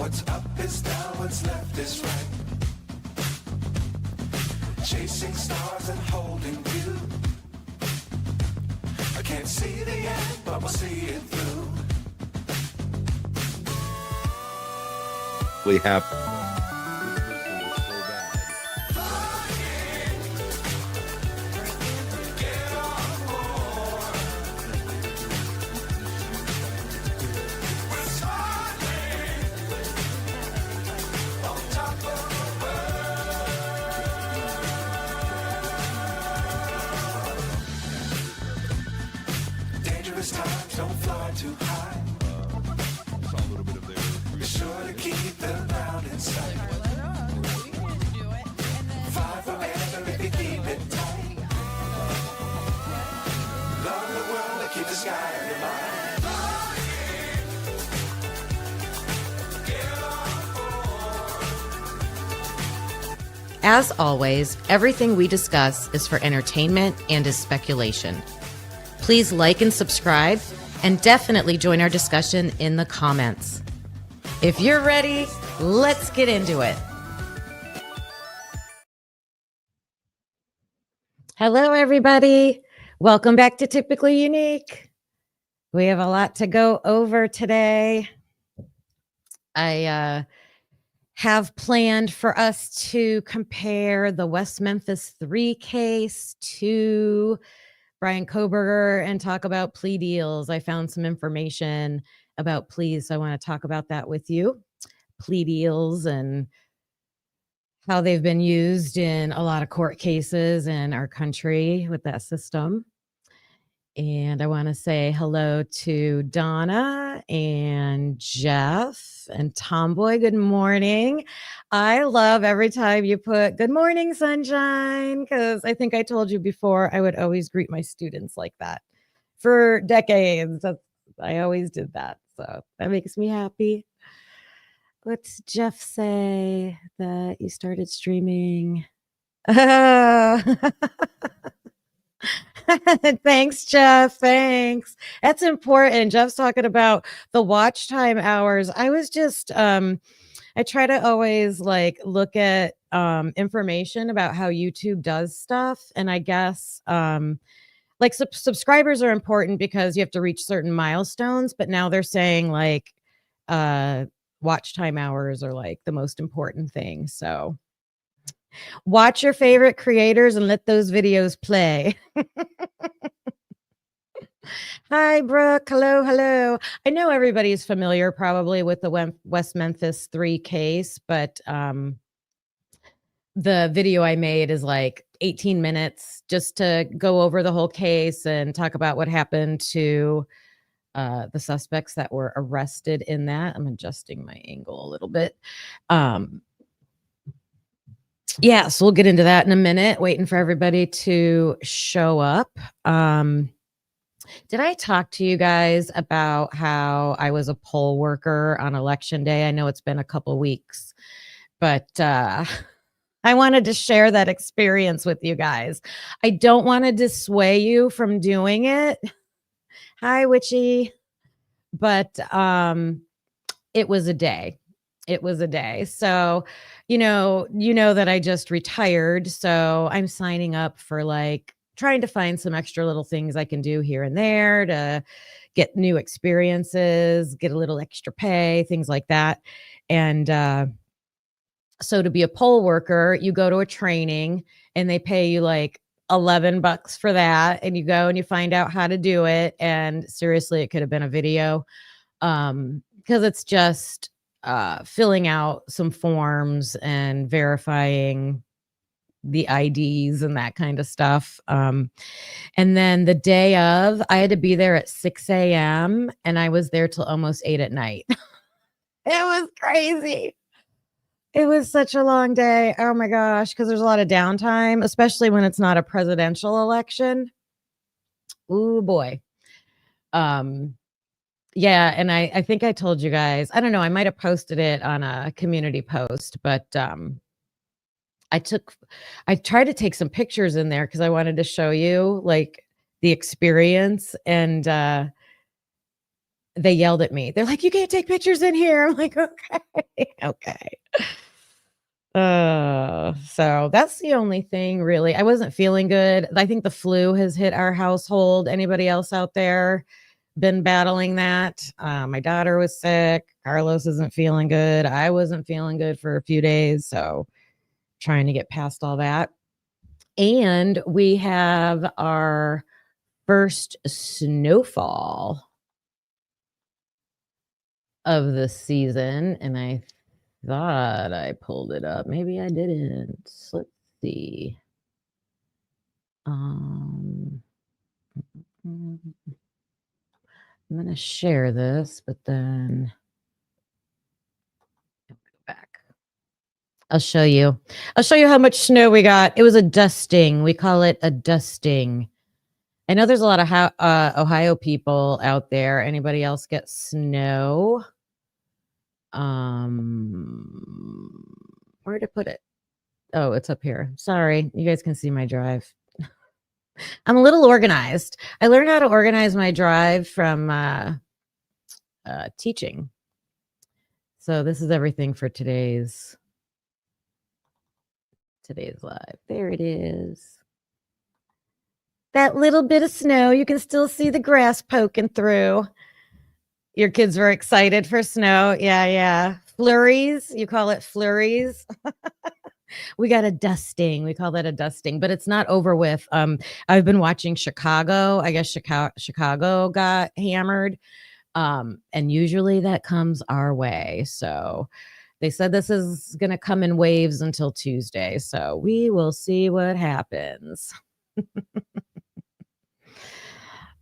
What's up is down, what's left is right. Chasing stars and holding you. I can't see the end, but we'll see it through. We have Dangerous times, don't fly too high. saw a little bit of there. Be sure to keep the ground in sight. Fly forever if you keep it tight. Love the world and keep the sky on your mind. As always, everything we discuss is for entertainment and is speculation. Please like and subscribe, and definitely join our discussion in the comments. If you're ready, let's get into it. Hello, everybody. Welcome back to Typically Unique. We have a lot to go over today. I have planned for us to compare the West Memphis 3 case to Brian Koberger and talk about plea deals. I found some information about pleas, so I want to talk about that with you. Plea deals and how they've been used in a lot of court cases in our country with that system. And I want to say hello to Donna and Jeff and Tomboy. Good morning. I love every time you put good morning, sunshine, because I think I told you before I would always greet my students like that for decades. I always did that. So that makes me happy. What's Jeff say that you started streaming? Thanks, Jeff. Thanks. That's important. Jeff's talking about the watch time hours. I was just, I try to always like look at information about how YouTube does stuff. And I guess like subscribers are important because you have to reach certain milestones. But now they're saying like watch time hours are like the most important thing. So watch your favorite creators and let those videos play. Hi, Brooke. Hello, hello. I know everybody's familiar probably with the West Memphis 3 case, but the video I made is like 18 minutes just to go over the whole case and talk about what happened to the suspects that were arrested in that. I'm adjusting my angle a little bit. Yeah, so we'll get into that in a minute, waiting for everybody to show up. Did I talk to you guys about how I was a poll worker on election day? I know it's been a couple weeks, but I wanted to share that experience with you guys. I don't want to dissuade you from doing it. Hi, Witchy. But it was a day. It was a day. So, you know that I just retired. So I'm signing up for like trying to find some extra little things I can do here and there to get new experiences, get a little extra pay, things like that. And so to be a poll worker, you go to a training and they pay you like $11 for that. And you go and you find out how to do it. And seriously, it could have been a video because it's just filling out some forms and verifying the IDs and that kind of stuff. And then the day of, I had to be there at 6 a.m. and I was there till almost 8 at night. It was crazy. It was such a long day. Oh my gosh, because there's a lot of downtime, especially when it's not a presidential election. Ooh, boy. Yeah, and I think I told you guys, I don't know, I might have posted it on a community post, but I tried to take some pictures in there because I wanted to show you like the experience. And they yelled at me. They're like, "You can't take pictures in here." I'm like, "Okay, okay." So that's the only thing really. I wasn't feeling good. I think the flu has hit our household. Anybody else out there been battling that? My daughter was sick. Carlos isn't feeling good. I wasn't feeling good for a few days. So trying to get past all that. And we have our first snowfall of the season. And I thought I pulled it up. Maybe I didn't. Let's see. I'm going to share this, but then go back. I'll show you. I'll show you how much snow we got. It was a dusting. We call it a dusting. I know there's a lot of Ohio people out there. Anybody else get snow? Where to put it? Oh, it's up here. Sorry, you guys can see my drive. I'm a little organized. I learned how to organize my drive from teaching. So this is everything for today's live. There it is. That little bit of snow, you can still see the grass poking through. Your kids were excited for snow. Yeah. Flurries, you call it flurries. We got a dusting. We call that a dusting, but it's not over with. I've been watching Chicago. I guess Chicago got hammered. And usually that comes our way. So they said this is going to come in waves until Tuesday. So we will see what happens.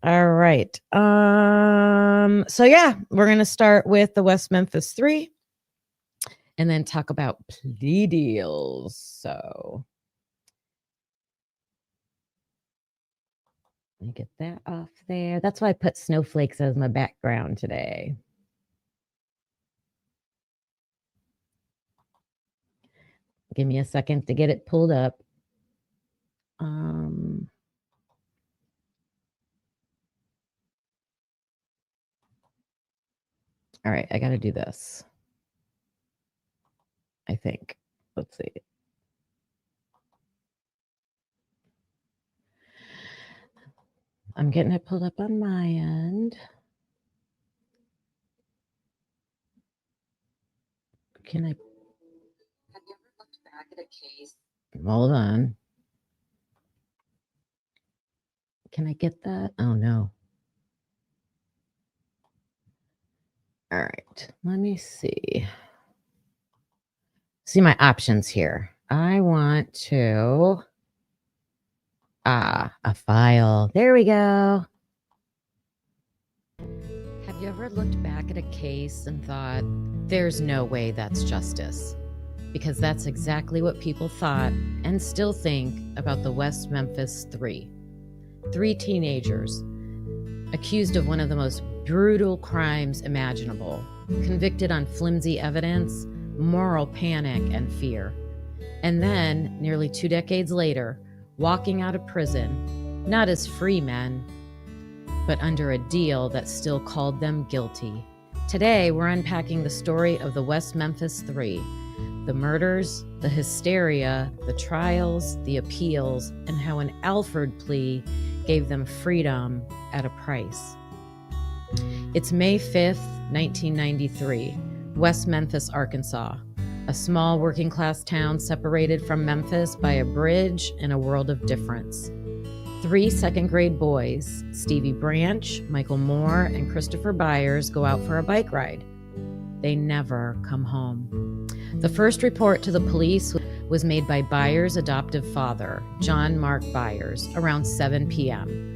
All right. So yeah, we're going to start with the West Memphis 3 and then talk about plea deals. So let me get that off there. That's why I put snowflakes as my background today. Give me a second to get it pulled up. All right, I got to do this. I think. Let's see. I'm getting it pulled up on my end. Can I? Have you ever looked back at a case? Hold on. Can I get that? Oh, no. All right, let me see. See my options here. I want to, a file. There we go. Have you ever looked back at a case and thought, there's no way that's justice? Because that's exactly what people thought and still think about the West Memphis 3. 3 teenagers accused of one of the most brutal crimes imaginable, convicted on flimsy evidence, moral panic, and fear. And then, nearly 2 decades later, walking out of prison, not as free men, but under a deal that still called them guilty. Today, we're unpacking the story of the West Memphis 3, the murders, the hysteria, the trials, the appeals, and how an Alford plea gave them freedom at a price. It's May 5th, 1993, West Memphis, Arkansas, a small working-class town separated from Memphis by a bridge and a world of difference. 3 second-grade boys, Stevie Branch, Michael Moore, and Christopher Byers, go out for a bike ride. They never come home. The first report to the police was made by Byers' adoptive father, John Mark Byers, around 7 p.m.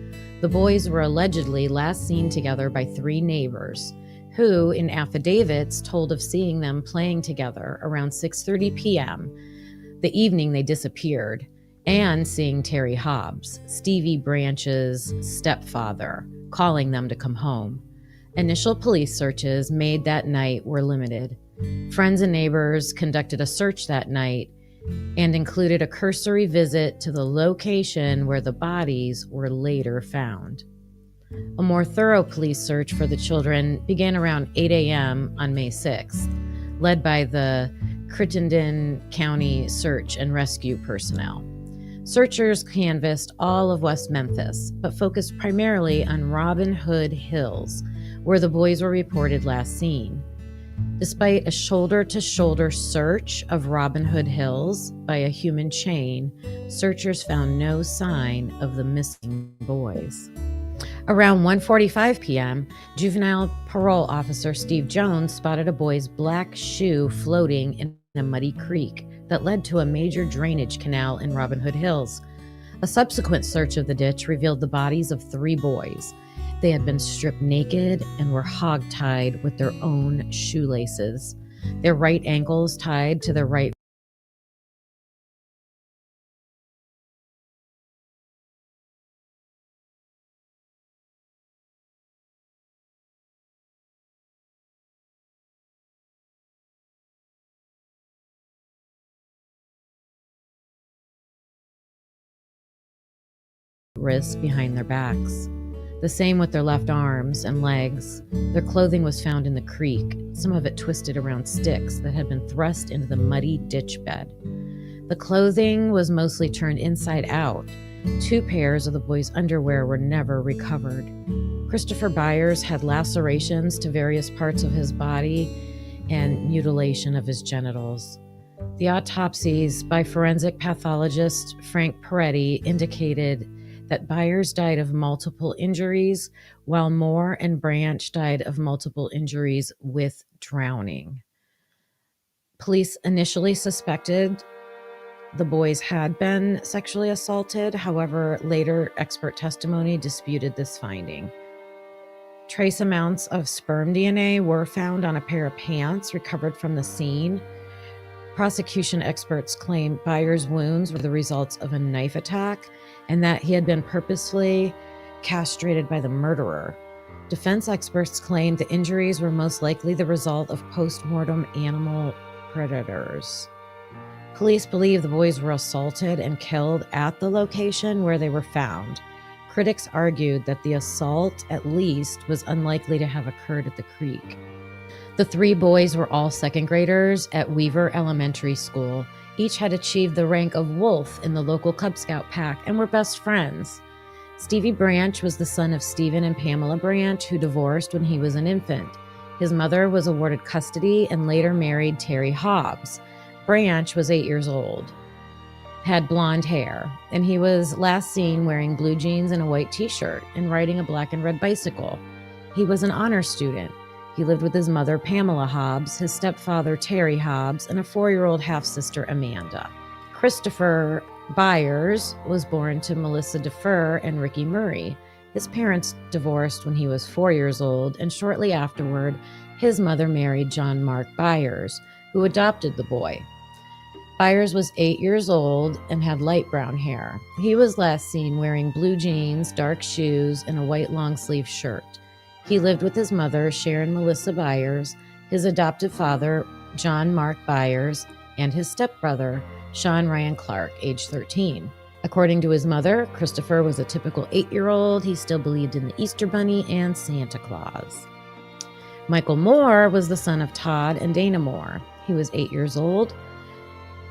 The boys were allegedly last seen together by 3 neighbors, who, in affidavits, told of seeing them playing together around 6:30 p.m., the evening they disappeared, and seeing Terry Hobbs, Stevie Branch's stepfather, calling them to come home. Initial police searches made that night were limited. Friends and neighbors conducted a search that night and included a cursory visit to the location where the bodies were later found. A more thorough police search for the children began around 8 a.m. on May 6th, led by the Crittenden County Search and Rescue personnel. Searchers canvassed all of West Memphis, but focused primarily on Robin Hood Hills, where the boys were reported last seen. Despite a shoulder-to-shoulder search of Robin Hood Hills by a human chain, searchers found no sign of the missing boys. Around 1:45 p.m., juvenile parole officer Steve Jones spotted a boy's black shoe floating in a muddy creek that led to a major drainage canal in Robin Hood Hills. A subsequent search of the ditch revealed the bodies of 3 boys. They had been stripped naked and were hog-tied with their own shoelaces, their right ankles tied to their right wrists behind their backs. The same with their left arms and legs. Their clothing was found in the creek, some of it twisted around sticks that had been thrust into the muddy ditch bed. The clothing was mostly turned inside out. 2 pairs of the boys' underwear were never recovered. Christopher Byers had lacerations to various parts of his body and mutilation of his genitals. The autopsies by forensic pathologist Frank Peretti indicated that Byers died of multiple injuries, while Moore and Branch died of multiple injuries with drowning. Police initially suspected the boys had been sexually assaulted. However, later expert testimony disputed this finding. Trace amounts of sperm DNA were found on a pair of pants recovered from the scene. Prosecution experts claim Byers' wounds were the results of a knife attack and that he had been purposefully castrated by the murderer. Defense experts claimed the injuries were most likely the result of post-mortem animal predators. Police believe the boys were assaulted and killed at the location where they were found. Critics argued that the assault, at least, was unlikely to have occurred at the creek. The 3 boys were all second graders at Weaver Elementary School. Each had achieved the rank of Wolf in the local Cub Scout pack and were best friends. Stevie Branch was the son of Stephen and Pamela Branch, who divorced when he was an infant. His mother was awarded custody and later married Terry Hobbs. Branch was 8 years old, had blonde hair, and he was last seen wearing blue jeans and a white t-shirt and riding a black and red bicycle. He was an honor student. He lived with his mother, Pamela Hobbs, his stepfather, Terry Hobbs, and a 4-year-old half-sister, Amanda. Christopher Byers was born to Melissa Defer and Ricky Murray. His parents divorced when he was 4 years old, and shortly afterward, his mother married John Mark Byers, who adopted the boy. Byers was 8 years old and had light brown hair. He was last seen wearing blue jeans, dark shoes, and a white long-sleeve shirt. He lived with his mother, Sharon Melissa Byers, his adoptive father, John Mark Byers, and his stepbrother, Sean Ryan Clark, age 13. According to his mother, Christopher was a typical 8-year-old. He still believed in the Easter Bunny and Santa Claus. Michael Moore was the son of Todd and Dana Moore. He was 8 years old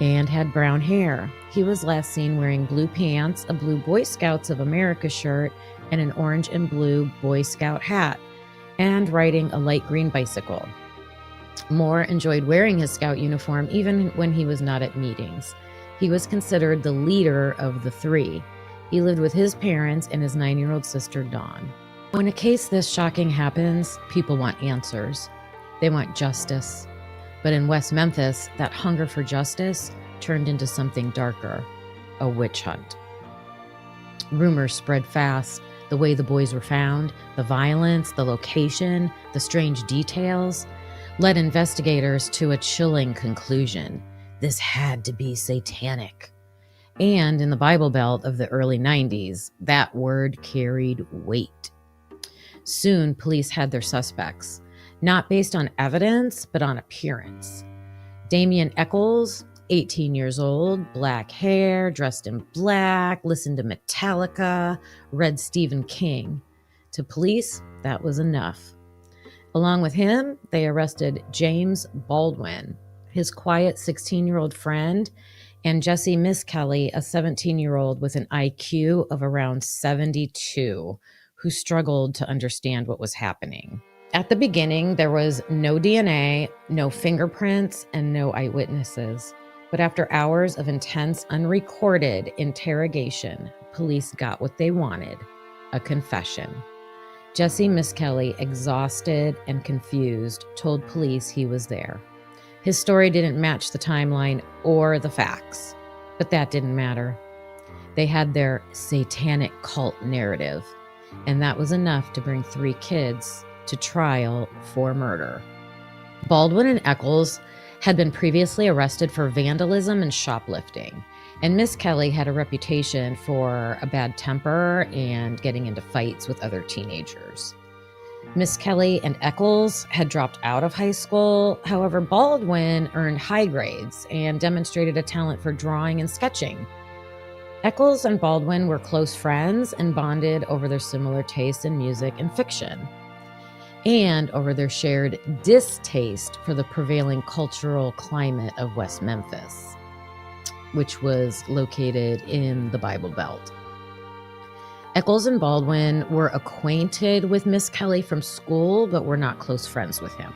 and had brown hair. He was last seen wearing blue pants, a blue Boy Scouts of America shirt, and an orange and blue Boy Scout hat, and riding a light green bicycle. Moore enjoyed wearing his Scout uniform even when he was not at meetings. He was considered the leader of the 3. He lived with his parents and his 9-year-old sister, Dawn. When a case this shocking happens, people want answers. They want justice. But in West Memphis, that hunger for justice turned into something darker, a witch hunt. Rumors spread fast. The way the boys were found, the violence, the location, the strange details led investigators to a chilling conclusion. This had to be satanic. And in the Bible Belt of the early 90s, that word carried weight. Soon, police had their suspects, not based on evidence, but on appearance. Damian Eccles, 18 years old, black hair, dressed in black, listened to Metallica, read Stephen King. To police, that was enough. Along with him, they arrested James Baldwin, his quiet 16-year-old friend, and Jesse Miskelly, a 17-year-old with an IQ of around 72, who struggled to understand what was happening. At the beginning, there was no DNA, no fingerprints, and no eyewitnesses. But after hours of intense, unrecorded interrogation, police got what they wanted: a confession. Jesse Miskelly, exhausted and confused, told police he was there. His story didn't match the timeline or the facts, but that didn't matter. They had their satanic cult narrative, and that was enough to bring 3 kids to trial for murder. Baldwin and Eccles had been previously arrested for vandalism and shoplifting, and Miskelly had a reputation for a bad temper and getting into fights with other teenagers. Miskelly and Eccles had dropped out of high school. However, Baldwin earned high grades and demonstrated a talent for drawing and sketching. Eccles and Baldwin were close friends and bonded over their similar tastes in music and fiction, and over their shared distaste for the prevailing cultural climate of West Memphis, which was located in the Bible Belt. Eccles and Baldwin were acquainted with Miskelly from school, but were not close friends with him.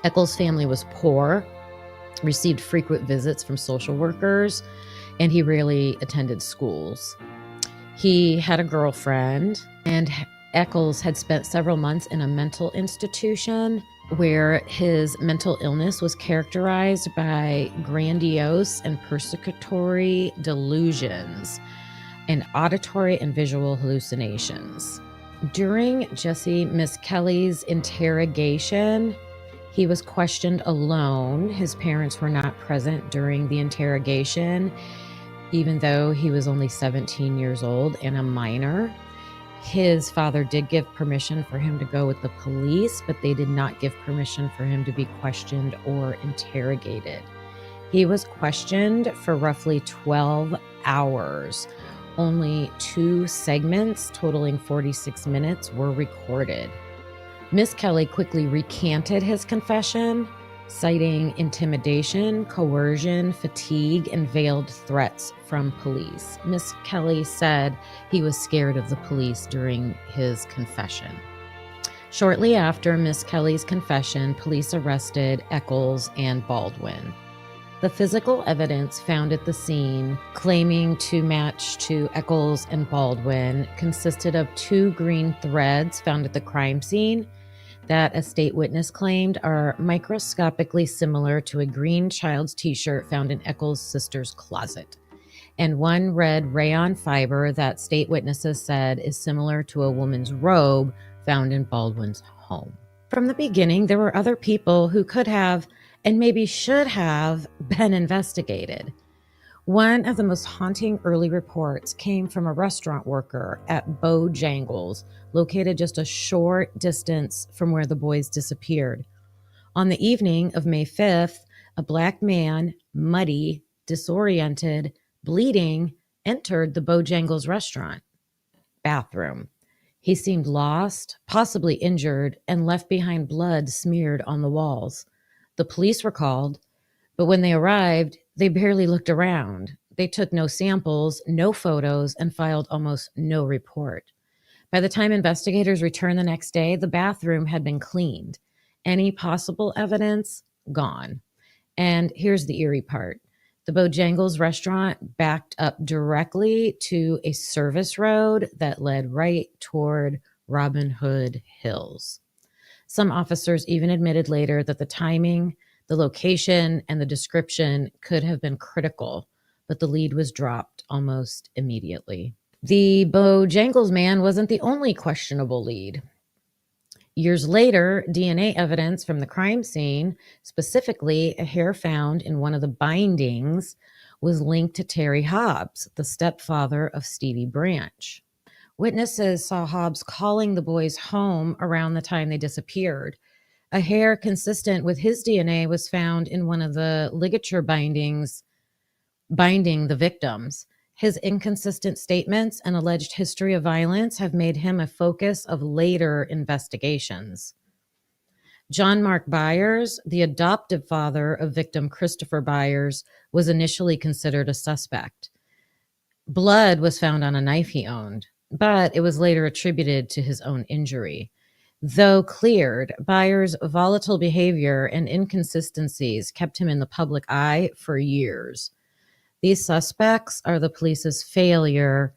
Eccles' family was poor, received frequent visits from social workers, and he rarely attended schools. He had a girlfriend, and Eccles had spent several months in a mental institution where his mental illness was characterized by grandiose and persecutory delusions and auditory and visual hallucinations. During Jesse Miskelly's interrogation, he was questioned alone. His parents were not present during the interrogation, even though he was only 17 years old and a minor. His father did give permission for him to go with the police, but they did not give permission for him to be questioned or interrogated. He was questioned for roughly 12 hours. Only 2 segments totaling 46 minutes were recorded. Miskelly quickly recanted his confession, citing intimidation, coercion, fatigue, and veiled threats from police. Miskelly said he was scared of the police during his confession. Shortly after Miskelly's confession, police arrested Eccles and Baldwin. The physical evidence found at the scene, claiming to match to Eccles and Baldwin, consisted of 2 green threads found at the crime scene that a state witness claimed are microscopically similar to a green child's t-shirt found in Eccles' sister's closet, and 1 red rayon fiber that state witnesses said is similar to a woman's robe found in Baldwin's home. From the beginning, there were other people who could have and maybe should have been investigated. One of the most haunting early reports came from a restaurant worker at Bojangles, located just a short distance from where the boys disappeared. On the evening of May 5th, a black man, muddy, disoriented, bleeding, entered the Bojangles restaurant bathroom. He seemed lost, possibly injured, and left behind blood smeared on the walls. The police were called, but when they arrived, they barely looked around. They took no samples, no photos, and filed almost no report. By the time investigators returned the next day, the bathroom had been cleaned. Any possible evidence, gone. And here's the eerie part. The Bojangles restaurant backed up directly to a service road that led right toward Robin Hood Hills. Some officers even admitted later that the timing, the location, and the description could have been critical, but the lead was dropped almost immediately. The Bojangles man wasn't the only questionable lead. Years later, DNA evidence from the crime scene, specifically a hair found in one of the bindings, was linked to Terry Hobbs, the stepfather of Stevie Branch. Witnesses saw Hobbs calling the boys home around the time they disappeared. A hair consistent with his DNA was found in one of the ligature bindings binding the victims, His inconsistent statements and alleged history of violence have made him a focus of later investigations. John Mark Byers, the adoptive father of victim Christopher Byers, was initially considered a suspect. Blood was found on a knife he owned, but it was later attributed to his own injury. Though cleared, Byers' volatile behavior and inconsistencies kept him in the public eye for years. These suspects are the police's failure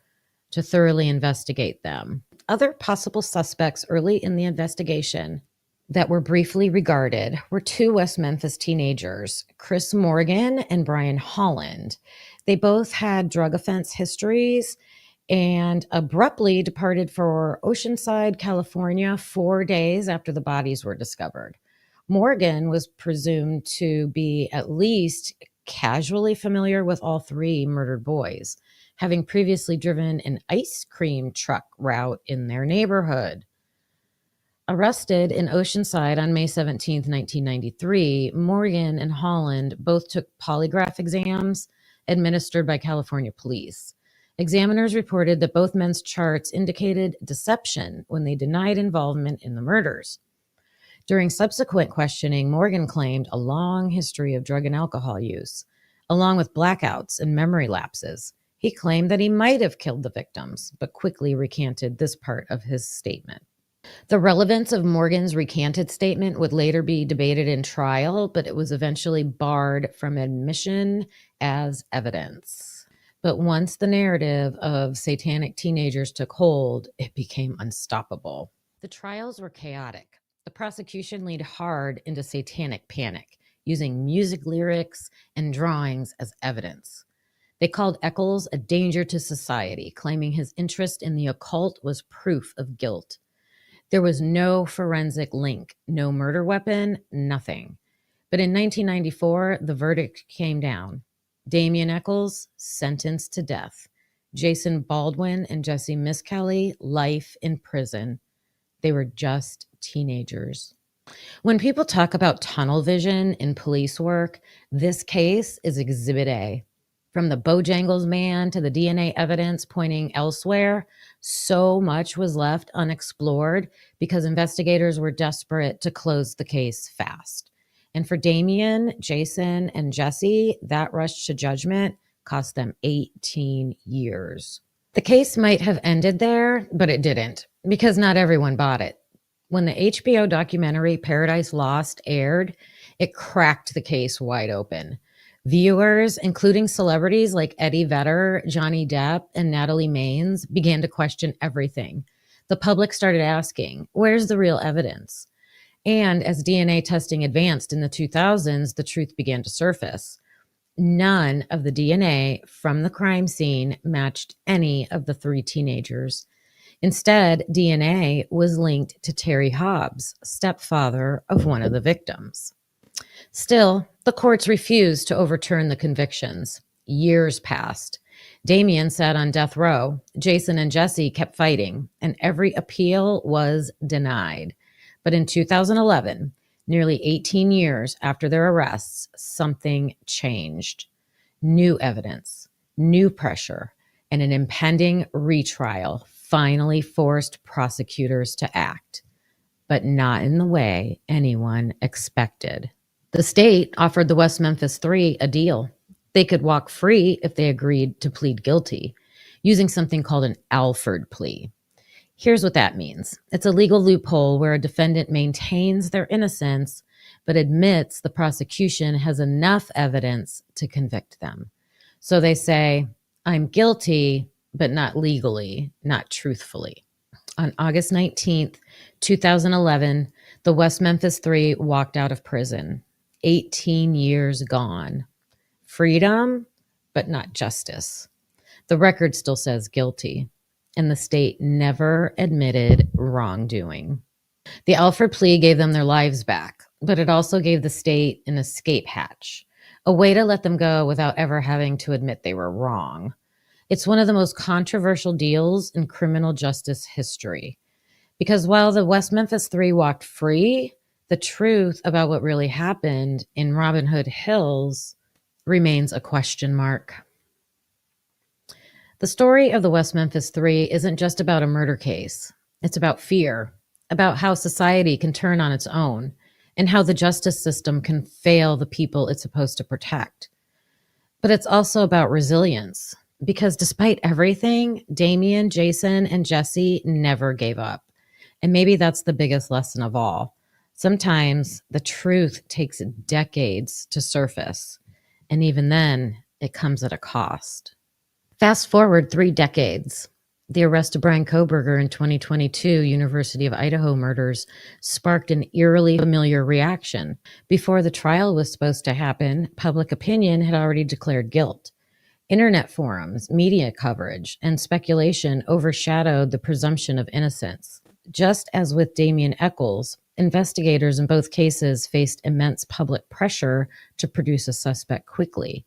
to thoroughly investigate them. Other possible suspects early in the investigation that were briefly regarded were two West Memphis teenagers, Chris Morgan and Brian Holland. They both had drug offense histories and abruptly departed for Oceanside, California, 4 days after the bodies were discovered. Morgan was presumed to be at least casually familiar with all three murdered boys, having previously driven an ice cream truck route in their neighborhood. Arrested in Oceanside on May 17, 1993, Morgan and Holland both took polygraph exams administered by California police. Examiners reported that both men's charts indicated deception when they denied involvement in the murders. During subsequent questioning, Morgan claimed a long history of drug and alcohol use, along with blackouts and memory lapses. He claimed that he might have killed the victims, but quickly recanted this part of his statement. The relevance of Morgan's recanted statement would later be debated in trial, but it was eventually barred from admission as evidence. But once the narrative of satanic teenagers took hold, it became unstoppable. The trials were chaotic. The prosecution leaned hard into satanic panic, using music lyrics and drawings as evidence. They called Eccles a danger to society, claiming his interest in the occult was proof of guilt. There was no forensic link, no murder weapon, nothing. But in 1994, the verdict came down. Damian Eccles, sentenced to death. Jason Baldwin and Jesse Miskelly, life in prison. They were just teenagers. When people talk about tunnel vision in police work, this case is Exhibit A. From the Bojangles man to the DNA evidence pointing elsewhere, so much was left unexplored because investigators were desperate to close the case fast. And for Damian, Jason, and Jesse, that rush to judgment cost them 18 years. The case might have ended there, but it didn't, because not everyone bought it. When the HBO documentary Paradise Lost aired, it cracked the case wide open. Viewers, including celebrities like Eddie Vedder, Johnny Depp, and Natalie Maines, began to question everything. The public started asking, where's the real evidence? And as DNA testing advanced in the 2000s, the truth began to surface. None of the DNA from the crime scene matched any of the three teenagers. Instead, DNA was linked to Terry Hobbs, stepfather of one of the victims. Still, the courts refused to overturn the convictions. Years passed. Damian sat on death row. Jason and Jesse kept fighting, and every appeal was denied. But in 2011, nearly 18 years after their arrests, something changed. New evidence, new pressure, and an impending retrial finally forced prosecutors to act, but not in the way anyone expected. The state offered the West Memphis Three a deal. They could walk free if they agreed to plead guilty, using something called an Alford plea. Here's what that means. It's a legal loophole where a defendant maintains their innocence, but admits the prosecution has enough evidence to convict them. So they say, I'm guilty, but not legally, not truthfully. On August 19th, 2011, the West Memphis Three walked out of prison. 18 years gone. Freedom, but not justice. The record still says guilty, and the state never admitted wrongdoing. The Alford plea gave them their lives back, but it also gave the state an escape hatch, a way to let them go without ever having to admit they were wrong. It's one of the most controversial deals in criminal justice history, because while the West Memphis Three walked free, the truth about what really happened in Robin Hood Hills remains a question mark. The story of the West Memphis Three isn't just about a murder case. It's about fear, about how society can turn on its own, and how the justice system can fail the people it's supposed to protect. But it's also about resilience, because despite everything, Damien, Jason, and Jesse never gave up. And maybe that's the biggest lesson of all. Sometimes the truth takes decades to surface, and even then, it comes at a cost. Fast forward 3 decades. The arrest of Brian Koberger in 2022 University of Idaho murders sparked an eerily familiar reaction. Before the trial was supposed to happen, public opinion had already declared guilt. Internet forums, media coverage, and speculation overshadowed the presumption of innocence. Just as with Damien Eccles, investigators in both cases faced immense public pressure to produce a suspect quickly.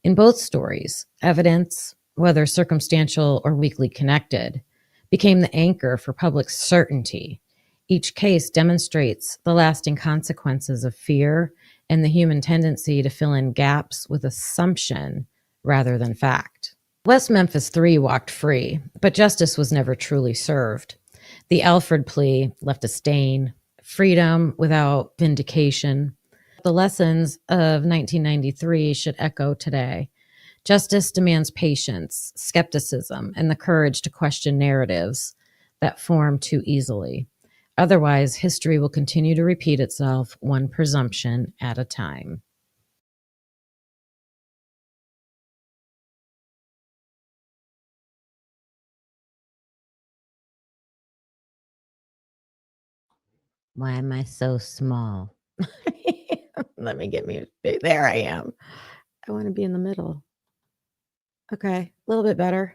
In both stories, evidence, whether circumstantial or weakly connected, became the anchor for public certainty. Each case demonstrates the lasting consequences of fear and the human tendency to fill in gaps with assumption rather than fact. West Memphis Three walked free, but justice was never truly served. The Alford plea left a stain, freedom without vindication. The lessons of 1993 should echo today. Justice demands patience, skepticism, and the courage to question narratives that form too easily. Otherwise, history will continue to repeat itself one presumption at a time. Why am I so small? Let me get me. There I am. I want to be in the middle. Okay, a little bit better.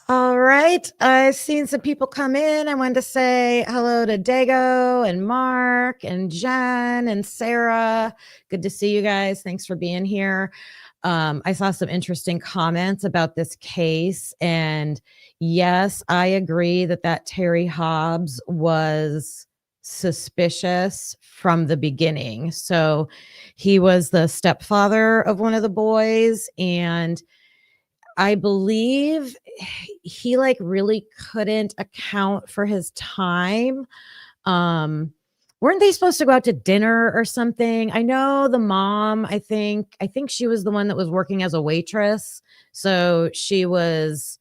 All right. I've seen some people come in. I wanted to say hello to Dago and Mark and Jen and Sarah. Good to see you guys. Thanks for being here. I saw some interesting comments about this case. And yes, I agree that Terry Hobbs was suspicious from the beginning. So he was the stepfather of one of the boys. And I believe he like really couldn't account for his time. Weren't they supposed to go out to dinner or something? I know the mom, I think she was the one that was working as a waitress. So she was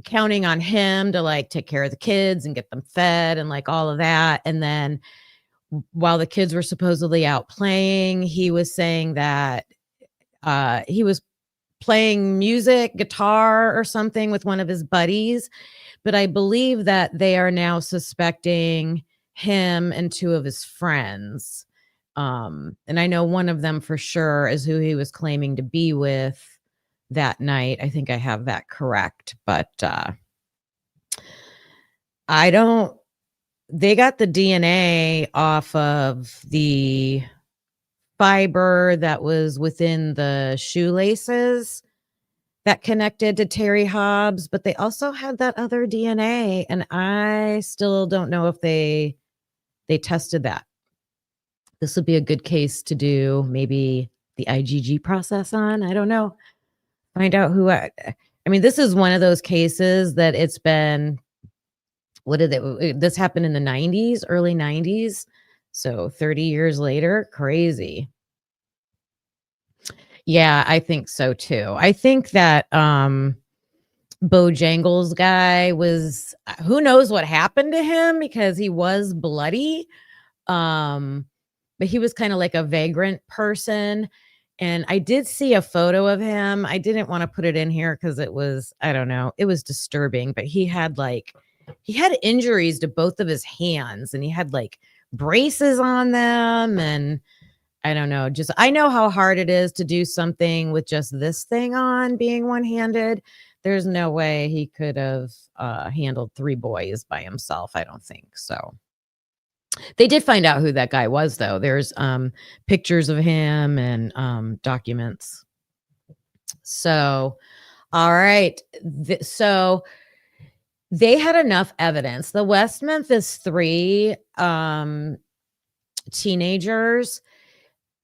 counting on him to like take care of the kids and get them fed and like all of that. And then while the kids were supposedly out playing, he was saying that he was playing music, guitar or something with one of his buddies. But I believe that they are now suspecting him and 2 of his friends. And I know one of them for sure is who he was claiming to be with that night. I think I have that correct. But they got the DNA off of the fiber that was within the shoelaces that connected to Terry Hobbs, but they also had that other DNA, and I still don't know if they tested that. This would be a good case to do maybe the IgG process on. I don't know. Find out who I mean, this is one of those cases that it's been this happened in the 90s, early 90s. So 30 years later, crazy. Yeah, I think so too. I think that Bojangles guy was who knows what happened to him because he was bloody. But he was kind of like a vagrant person. And I did see a photo of him. I didn't want to put it in here because it was, I don't know, it was disturbing, but he had injuries to both of his hands and he had like braces on them. And I don't know, I know how hard it is to do something with just this thing on being one-handed. There's no way he could have handled 3 boys by himself. I don't think so. They did find out who that guy was, though. There's pictures of him and documents. So, all right. So they had enough evidence. The West Memphis Three teenagers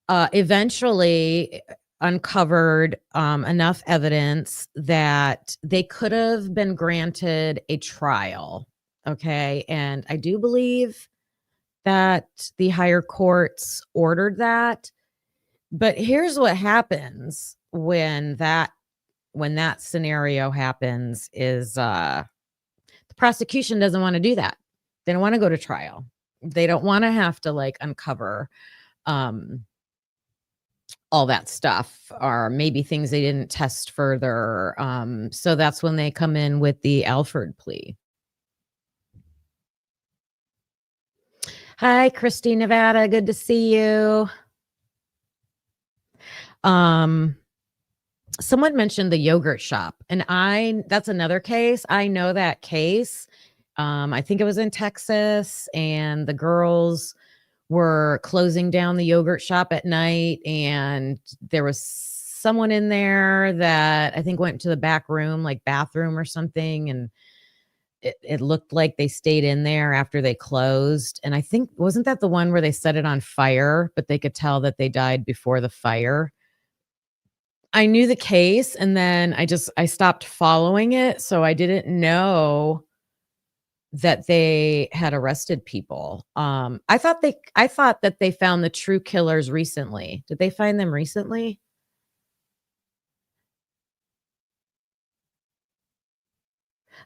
eventually uncovered enough evidence that they could have been granted a trial. Okay. And I do believe that the higher courts ordered that. But here's what happens when that scenario happens is the prosecution doesn't want to do that. They don't want to go to trial. They don't want to have to like uncover um all that stuff, or maybe things they didn't test further. So that's when they come in with the Alford plea. Hi, Christy, Nevada. Good to see you. Someone mentioned the yogurt shop, and that's another case. I know that case. I think it was in Texas, and the girls were closing down the yogurt shop at night, and there was someone in there that I think went to the back room, like bathroom or something, and it looked like they stayed in there after they closed. And I think, wasn't that the one where they set it on fire, but they could tell that they died before the fire? I knew the case, and then I stopped following it, so I didn't know that they had arrested people. I thought that they found the true killers recently. Did they find them recently?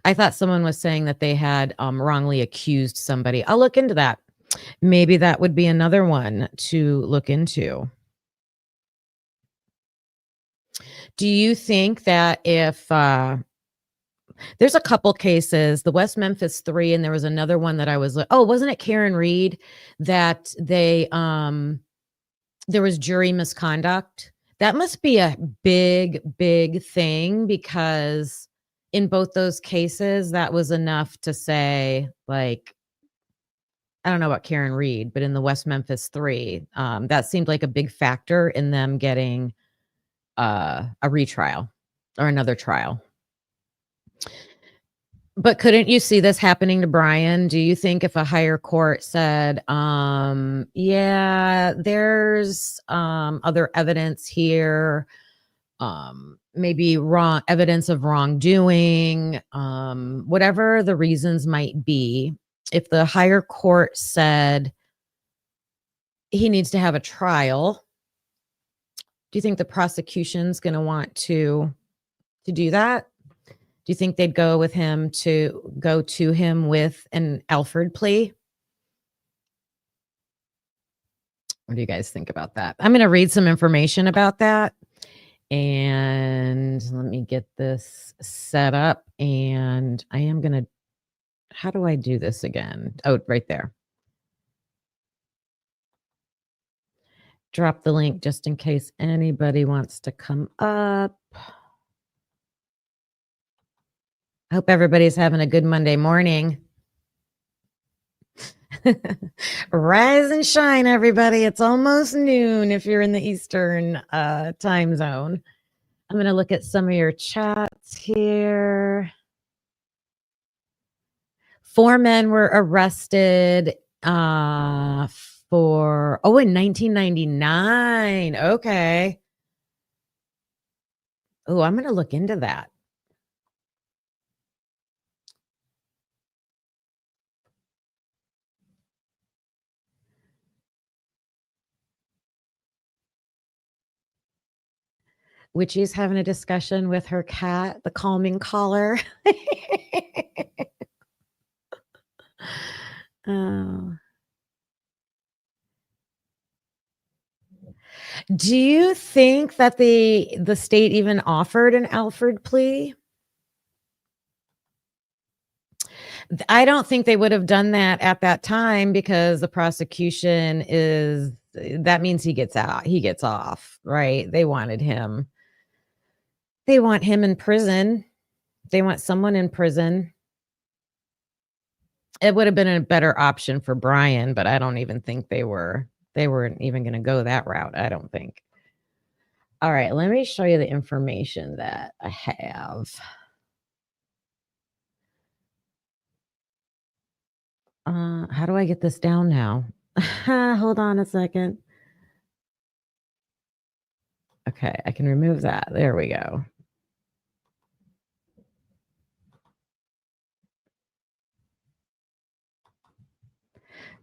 I thought someone was saying that they had wrongly accused somebody. I'll look into that. Maybe that would be another one to look into. Do you think that if there's a couple cases, the West Memphis 3, and there was another one that I was like, oh, wasn't it Karen Reed that there was jury misconduct? That must be a big, big thing, because in both those cases, that was enough to say, like, I don't know about Karen Reed, but in the West Memphis 3, that seemed like a big factor in them getting a retrial or another trial. But couldn't you see this happening to Brian? Do you think if a higher court said, yeah, there's other evidence here, maybe wrong evidence of wrongdoing, whatever the reasons might be, if the higher court said he needs to have a trial, do you think the prosecution's going to want to do that? Do you think they'd go with him to go to him with an Alford plea? What do you guys think about that? I'm going to read some information about that. And let me get this set up. And I am going to, how do I do this again? Oh, right there. Drop the link just in case anybody wants to come up. I hope everybody's having a good Monday morning. Rise and shine, everybody. It's almost noon if you're in the Eastern time zone. I'm going to look at some of your chats here. 4 men were arrested in 1999. Okay. Oh, I'm going to look into that. Witchy's having a discussion with her cat, the calming collar. Oh. Do you think that the state even offered an Alford plea? I don't think they would have done that at that time, because the prosecution that means he gets out. He gets off, right? They want him in prison. They want someone in prison. It would have been a better option for Brian, but I don't even think they weren't even going to go that route, I don't think. All right, let me show you the information that I have. How do I get this down now? Hold on a second. Okay, I can remove that. There we go.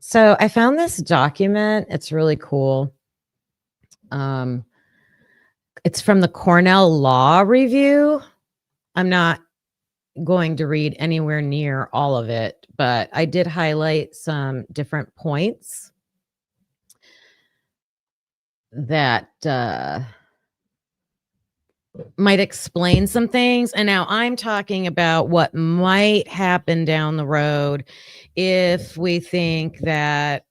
So I found this document. It's really cool. It's from the Cornell Law Review. I'm not going to read anywhere near all of it, but I did highlight some different points that might explain some things. And now I'm talking about what might happen down the road if we think that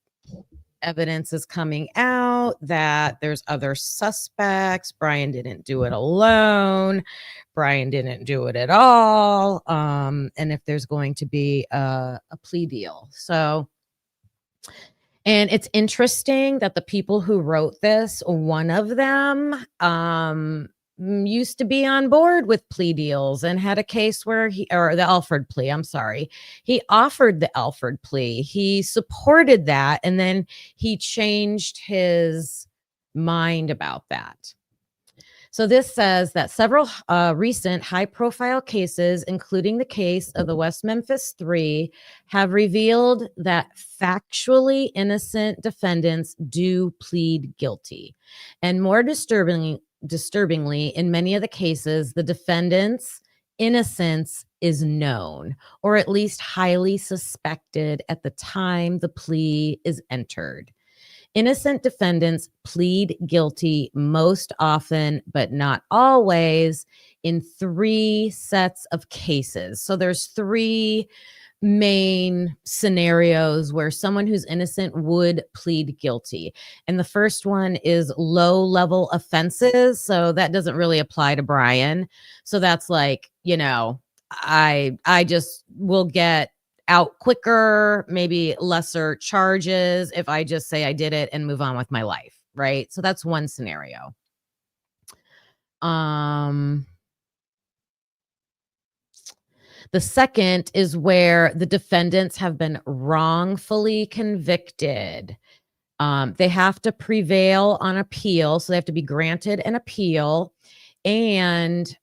evidence is coming out, that there's other suspects. Brian didn't do it alone. Brian didn't do it at all. And if there's going to be a plea deal. So, and it's interesting that the people who wrote this, one of them used to be on board with plea deals and had a case where or the Alford plea, I'm sorry. He offered the Alford plea. He supported that, and then he changed his mind about that. So this says that several recent high-profile cases, including the case of the West Memphis Three, have revealed that factually innocent defendants do plead guilty. And more disturbingly, in many of the cases, the defendant's innocence is known, or at least highly suspected at the time the plea is entered. Innocent defendants plead guilty most often, but not always, in 3 sets of cases. So there's 3 main scenarios where someone who's innocent would plead guilty. And the first one is low-level offenses. So that doesn't really apply to Brian. So that's like, I just will get out quicker, maybe lesser charges if I just say I did it and move on with my life, right? So that's one scenario. The second is where the defendants have been wrongfully convicted. They have to prevail on appeal, so they have to be granted an appeal, and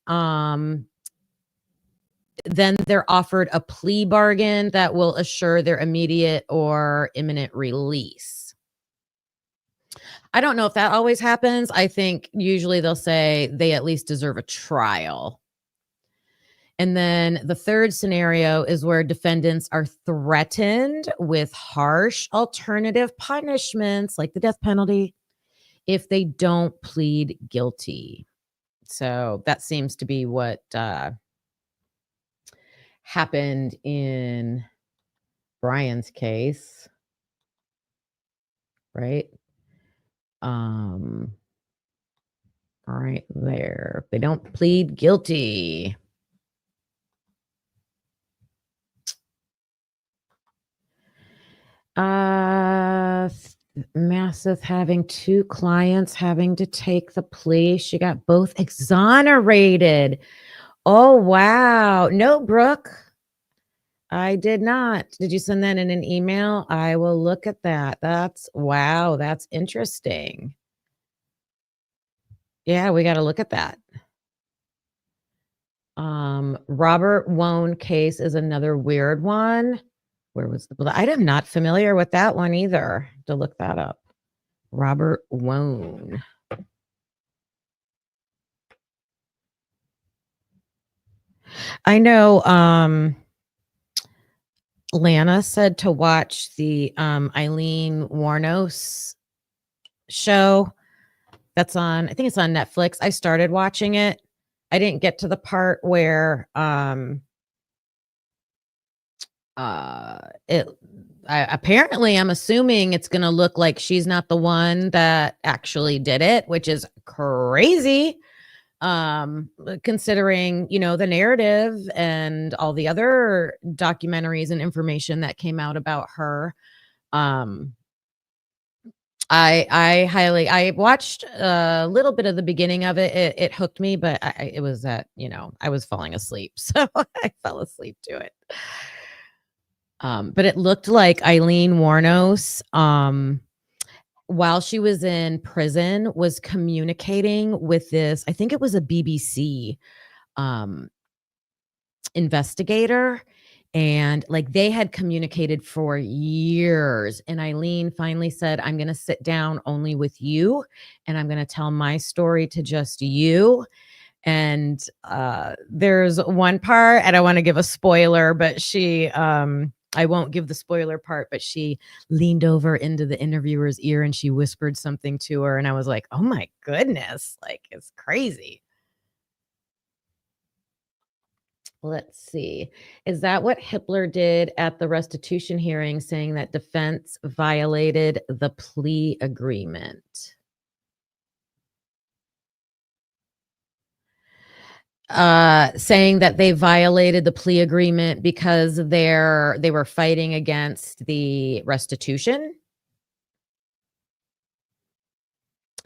then they're offered a plea bargain that will assure their immediate or imminent release. I don't know if that always happens. I think usually they'll say they at least deserve a trial. And then the third scenario is where defendants are threatened with harsh alternative punishments like the death penalty if they don't plead guilty. So that seems to be what happened in Brian's case, right? Right there. They don't plead guilty. Massive having 2 clients having to take the plea. She got both exonerated. Oh, wow. No, Brooke. I did not. Did you send that in an email? I will look at that. Wow, that's interesting. Yeah, we got to look at that. Robert Wone case is another weird one. Where was I'm not familiar with that one either. To look that up. Robert Wone. I know Lana said to watch the Eileen Wuornos show that's on, I think it's on Netflix. I started watching it. I didn't get to the part where apparently I'm assuming it's going to look like she's not the one that actually did it, which is crazy. Considering, the narrative and all the other documentaries and information that came out about her. I watched a little bit of the beginning of it. It hooked me, but it was that, I was falling asleep. So I fell asleep to it. But it looked like Eileen Wuornos while she was in prison, was communicating with this, I think it was a BBC um, investigator. And like they had communicated for years. And Eileen finally said, I'm going to sit down only with you and I'm going to tell my story to just you. And there's one part, I don't want to give a spoiler, but I won't give the spoiler part, but she leaned over into the interviewer's ear and she whispered something to her. And I was like, oh my goodness, like it's crazy. Let's see. Is that what Hitler did at the restitution hearing, saying that defense violated the plea agreement? Saying that they violated the plea agreement because they were fighting against the restitution.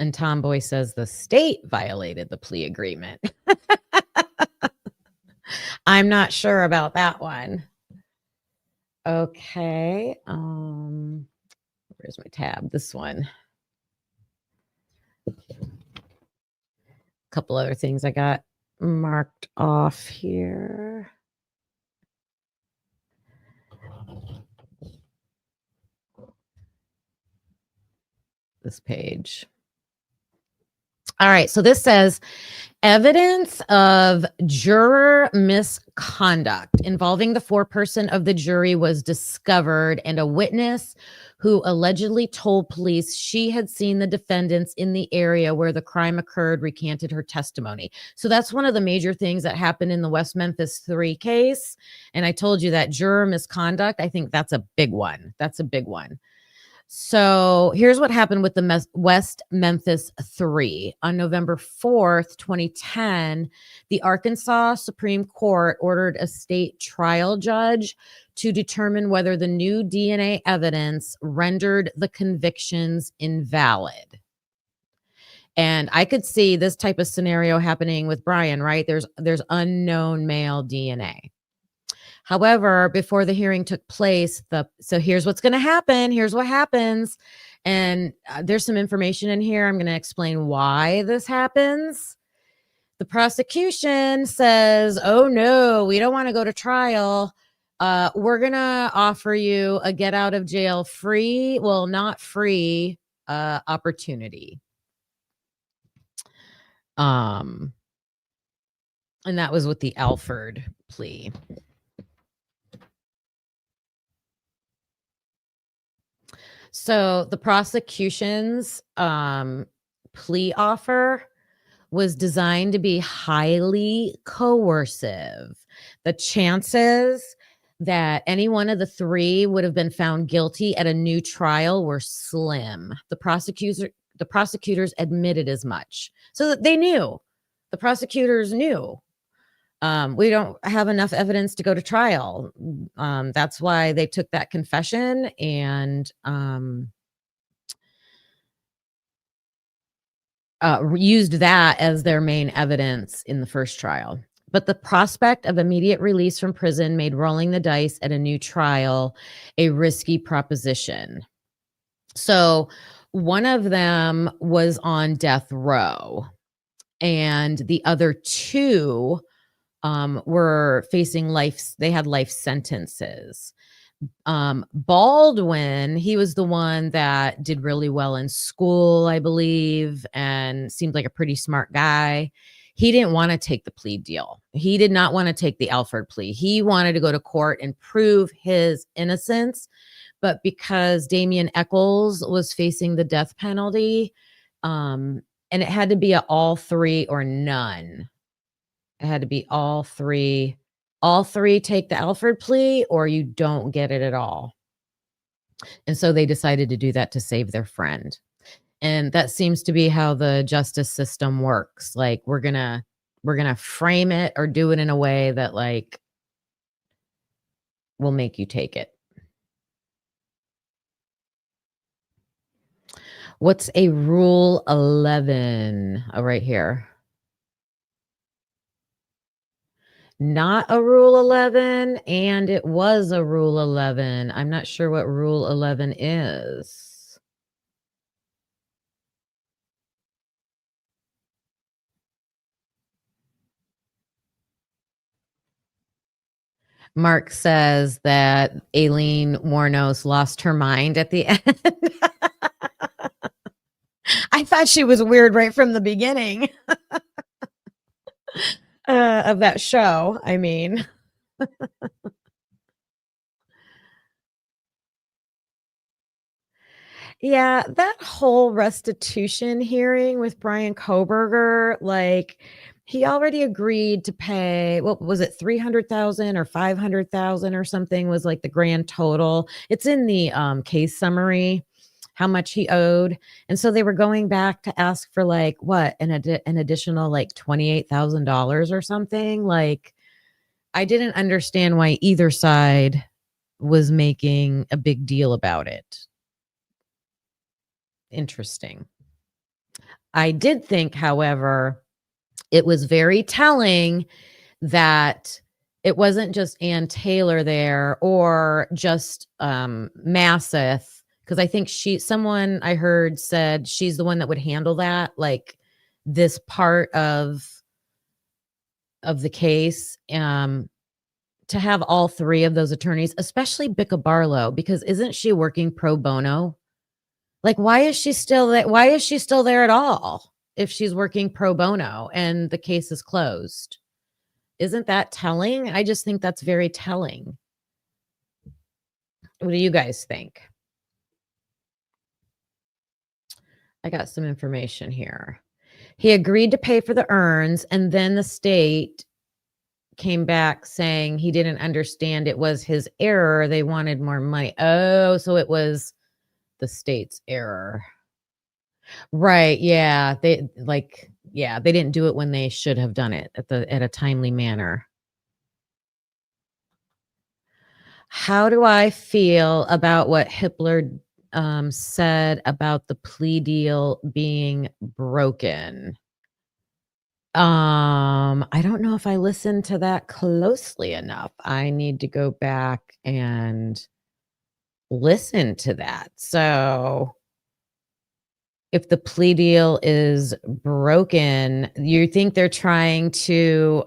And Tomboy says the state violated the plea agreement. I'm not sure about that one. Okay. Where's my tab? This one. A couple other things I got marked off here. This page. All right. So this says evidence of juror misconduct involving the foreperson of the jury was discovered, and a witness who allegedly told police she had seen the defendants in the area where the crime occurred recanted her testimony. So that's one of the major things that happened in the West Memphis 3 case. And I told you that juror misconduct, I think that's a big one. That's a big one. So here's what happened with the West Memphis 3. On November 4th, 2010, the Arkansas Supreme Court ordered a state trial judge to determine whether the new DNA evidence rendered the convictions invalid. And I could see this type of scenario happening with Brian, right? There's unknown male DNA. However, before the hearing took place, so here's what's going to happen. Here's what happens. And there's some information in here. I'm going to explain why this happens. The prosecution says, oh, no, we don't want to go to trial. We're going to offer you a get out of jail free, well, not free opportunity. And that was with the Alford plea. So the prosecution's plea offer was designed to be highly coercive. The chances that any one of the three would have been found guilty at a new trial were slim. The prosecutors admitted as much. So that they knew. The prosecutors knew. We don't have enough evidence to go to trial. That's why they took that confession and used that as their main evidence in the first trial. But the prospect of immediate release from prison made rolling the dice at a new trial a risky proposition. So one of them was on death row, and the other two were facing life. They had life sentences. Baldwin, he was the one that did really well in school, I believe, and seemed like a pretty smart guy. He didn't want to take the plea deal. He did not want to take the Alford plea. He wanted to go to court and prove his innocence. But because Damian Eccles was facing the death penalty, and it had to be all three or none. It had to be all three. All three take the Alford plea or you don't get it at all. And so they decided to do that to save their friend. And that seems to be how the justice system works. Like we're going to frame it or do it in a way that like will make you take it. What's a Rule 11? Oh, right here. Not a Rule 11, and it was a Rule 11. I'm not sure what Rule 11 is. Mark says that Aileen Wuornos lost her mind at the end. I thought she was weird right from the beginning of that show. I mean, yeah, that whole restitution hearing with Brian Koberger, like he already agreed to pay, what was it, 300,000 or 500,000 or something was like the grand total. It's in the case summary how much he owed. And so they were going back to ask for like what, an additional like $28,000 or something. Like I didn't understand why either side was making a big deal about it. Interesting. I did think, however, it was very telling that it wasn't just Ann Taylor there or just Masseth, because I think someone I heard said she's the one that would handle that, like this part of the case. To have all three of those attorneys, especially Bicca Barlow, because isn't she working pro bono? Like, why is she still there? Why is she still there at all if she's working pro bono and the case is closed? Isn't that telling? I just think that's very telling. What do you guys think? I got some information here. He agreed to pay for the urns, and then the state came back saying he didn't understand it was his error. They wanted more money. Oh, so it was the state's error. Right. Yeah. They didn't do it when they should have done it at a timely manner. How do I feel about what Hippler said about the plea deal being broken? I don't know if I listened to that closely enough. I need to go back and listen to that. So if the plea deal is broken, you think they're trying to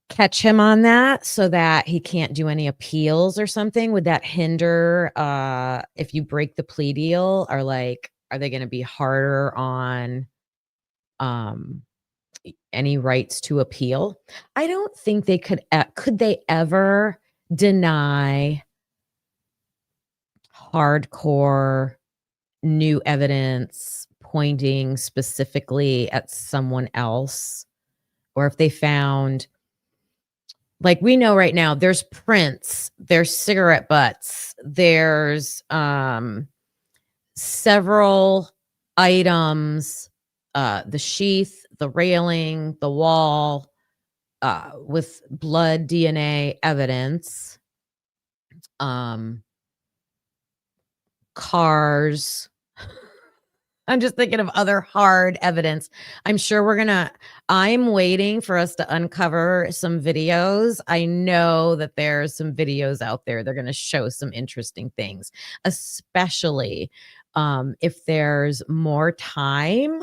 catch him on that so that he can't do any appeals or something? Would that hinder if you break the plea deal, or like are they going to be harder on any rights to appeal? I don't think they could they ever deny hardcore new evidence pointing specifically at someone else? Or if they found, like we know right now, there's prints, there's cigarette butts, there's several items, the sheath, the railing, the wall, with blood DNA evidence, cars. I'm just thinking of other hard evidence. I'm waiting for us to uncover some videos. I know that there's some videos out there. They're going to show some interesting things, especially if there's more time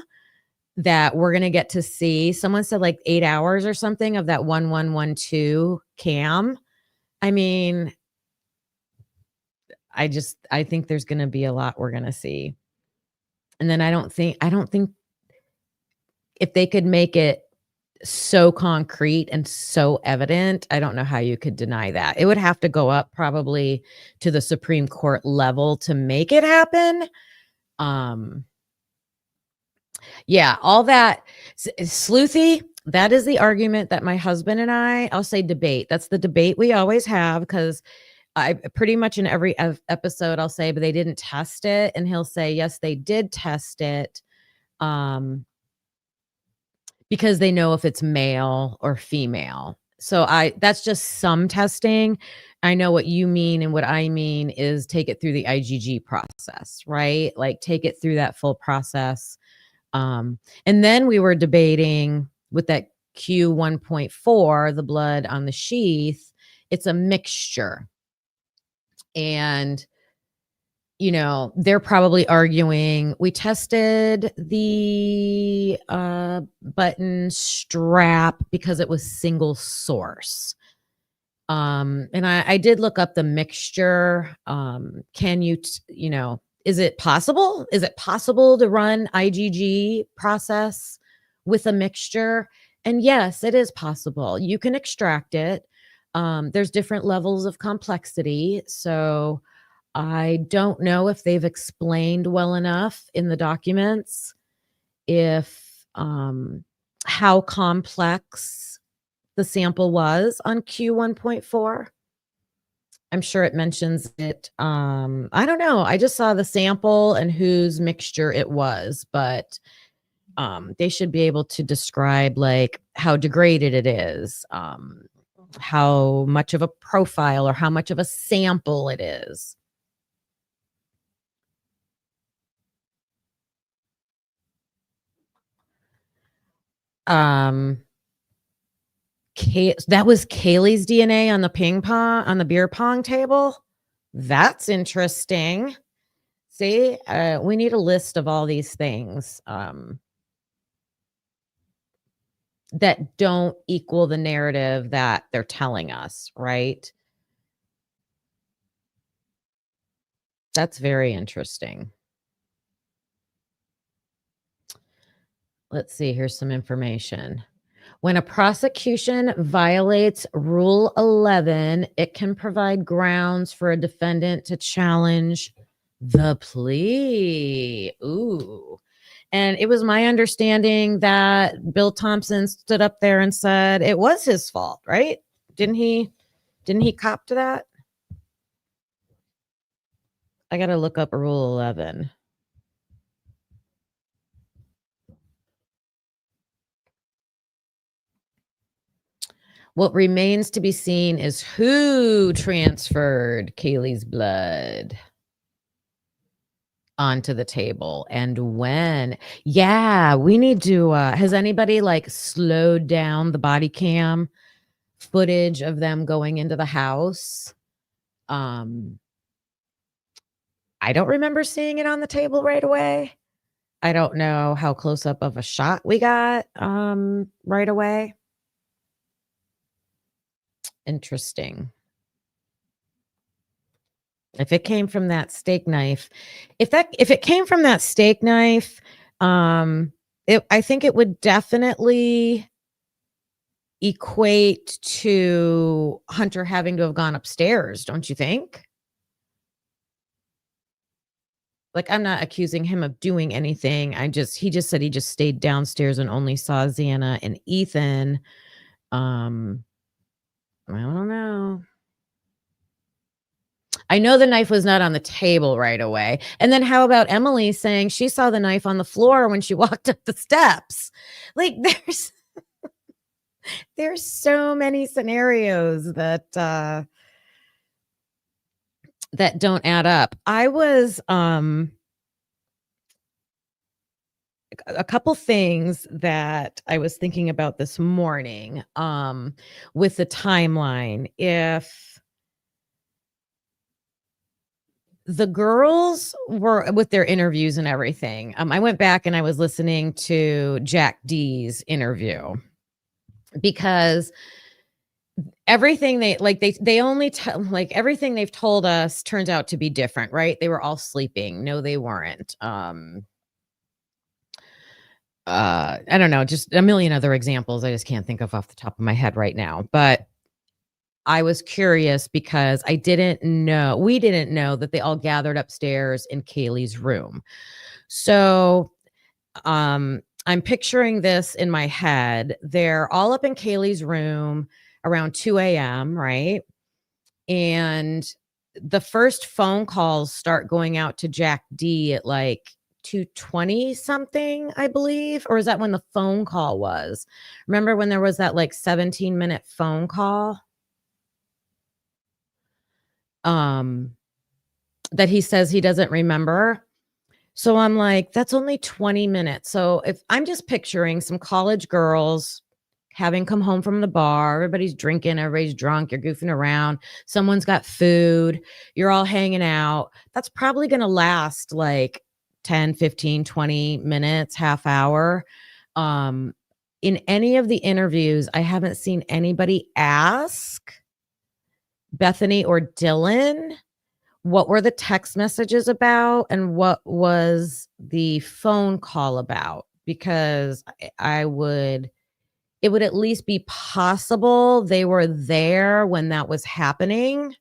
that we're going to get to see. Someone said like 8 hours or something of that 1112 cam. I mean, I think there's going to be a lot we're going to see. And then I don't think if they could make it so concrete and so evident, I don't know how you could deny that. It would have to go up probably to the Supreme Court level to make it happen. Yeah, all that sleuthy, that is the argument that my husband and I'll say debate. That's the debate we always have, because I pretty much in every episode I'll say, but they didn't test it. And he'll say, yes, they did test it. Because they know if it's male or female. So that's just some testing. I know what you mean, and what I mean is take it through the IgG process, right? Like take it through that full process. And then we were debating with that Q1.4, the blood on the sheath, it's a mixture. And, they're probably arguing, we tested the button strap because it was single source. And I did look up the mixture. Can you, is it possible? Is it possible to run IgG process with a mixture? And yes, it is possible. You can extract it. There's different levels of complexity. So I don't know if they've explained well enough in the documents if how complex the sample was on Q1.4. I'm sure it mentions it. I don't know. I just saw the sample and whose mixture it was, but they should be able to describe like how degraded it is, how much of a profile or how much of a sample it is. Um, that was Kaylee's DNA on the beer pong table. That's interesting. See, we need a list of all these things that don't equal the narrative that they're telling us, right? That's very interesting. Let's see, here's some information. When a prosecution violates Rule 11, it can provide grounds for a defendant to challenge the plea. Ooh. And it was my understanding that Bill Thompson stood up there and said it was his fault, right? Didn't he cop to that? I got to look up Rule 11. What remains to be seen is who transferred Kaylee's blood onto the table and when. Yeah, we need to has anybody like slowed down the body cam footage of them going into the house? I don't remember seeing it on the table right away. I don't know how close up of a shot we got right away. Interesting. If it came from that steak knife, if it came from that steak knife, I think it would definitely equate to Hunter having to have gone upstairs, don't you think? Like, I'm not accusing him of doing anything. He just said he just stayed downstairs and only saw Xana and Ethan. I don't know. I know the knife was not on the table right away. And then how about Emily saying she saw the knife on the floor when she walked up the steps? Like there's so many scenarios that that don't add up. I was a couple things that I was thinking about this morning with the timeline. If the girls were with their interviews and everything, I went back and I was listening to Jack D's interview because everything they only tell like everything they've told us turns out to be different, right? They were all sleeping. No, they weren't. I don't know, just a million other examples I just can't think of off the top of my head right now. But I was curious because we didn't know that they all gathered upstairs in Kaylee's room. So I'm picturing this in my head. They're all up in Kaylee's room around 2 a.m., right? And the first phone calls start going out to Jack D at like 2:20 something, I believe. Or is that when the phone call was? Remember when there was that like 17-minute phone call? That he says he doesn't remember. So I'm like, that's only 20 minutes. So if I'm just picturing some college girls having come home from the bar, everybody's drinking, everybody's drunk, you're goofing around, someone's got food, you're all hanging out. That's probably going to last like 10, 15, 20 minutes, half hour. In any of the interviews, I haven't seen anybody ask Bethany or Dylan, what were the text messages about and what was the phone call about? Because it would at least be possible they were there when that was happening.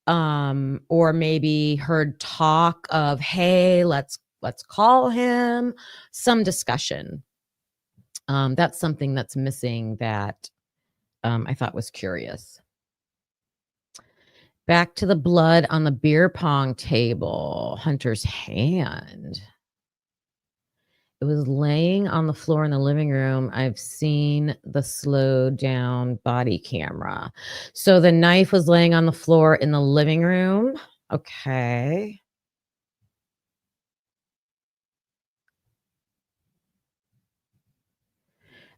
Or maybe heard talk of, hey, let's call him, some discussion. That's something that's missing that I thought was curious. Back to the blood on the beer pong table, Hunter's hand. It was laying on the floor in the living room. I've seen the slowed down body camera. So the knife was laying on the floor in the living room. Okay.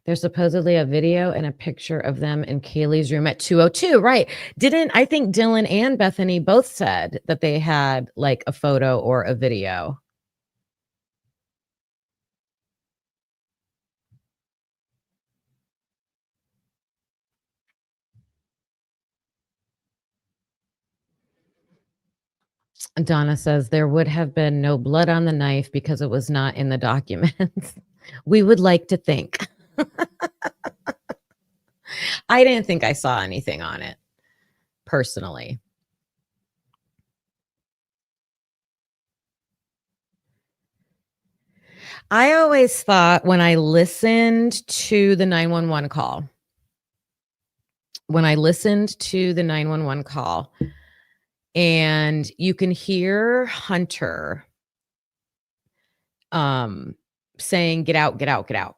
There's supposedly a video and a picture of them in Kaylee's room at 2:02. Right. I think Dylan and Bethany both said that they had like a photo or a video. Donna says there would have been no blood on the knife because it was not in the documents. We would like to think. I didn't think I saw anything on it personally. I always thought when I listened to the 911 call, and you can hear Hunter saying, get out, get out, get out.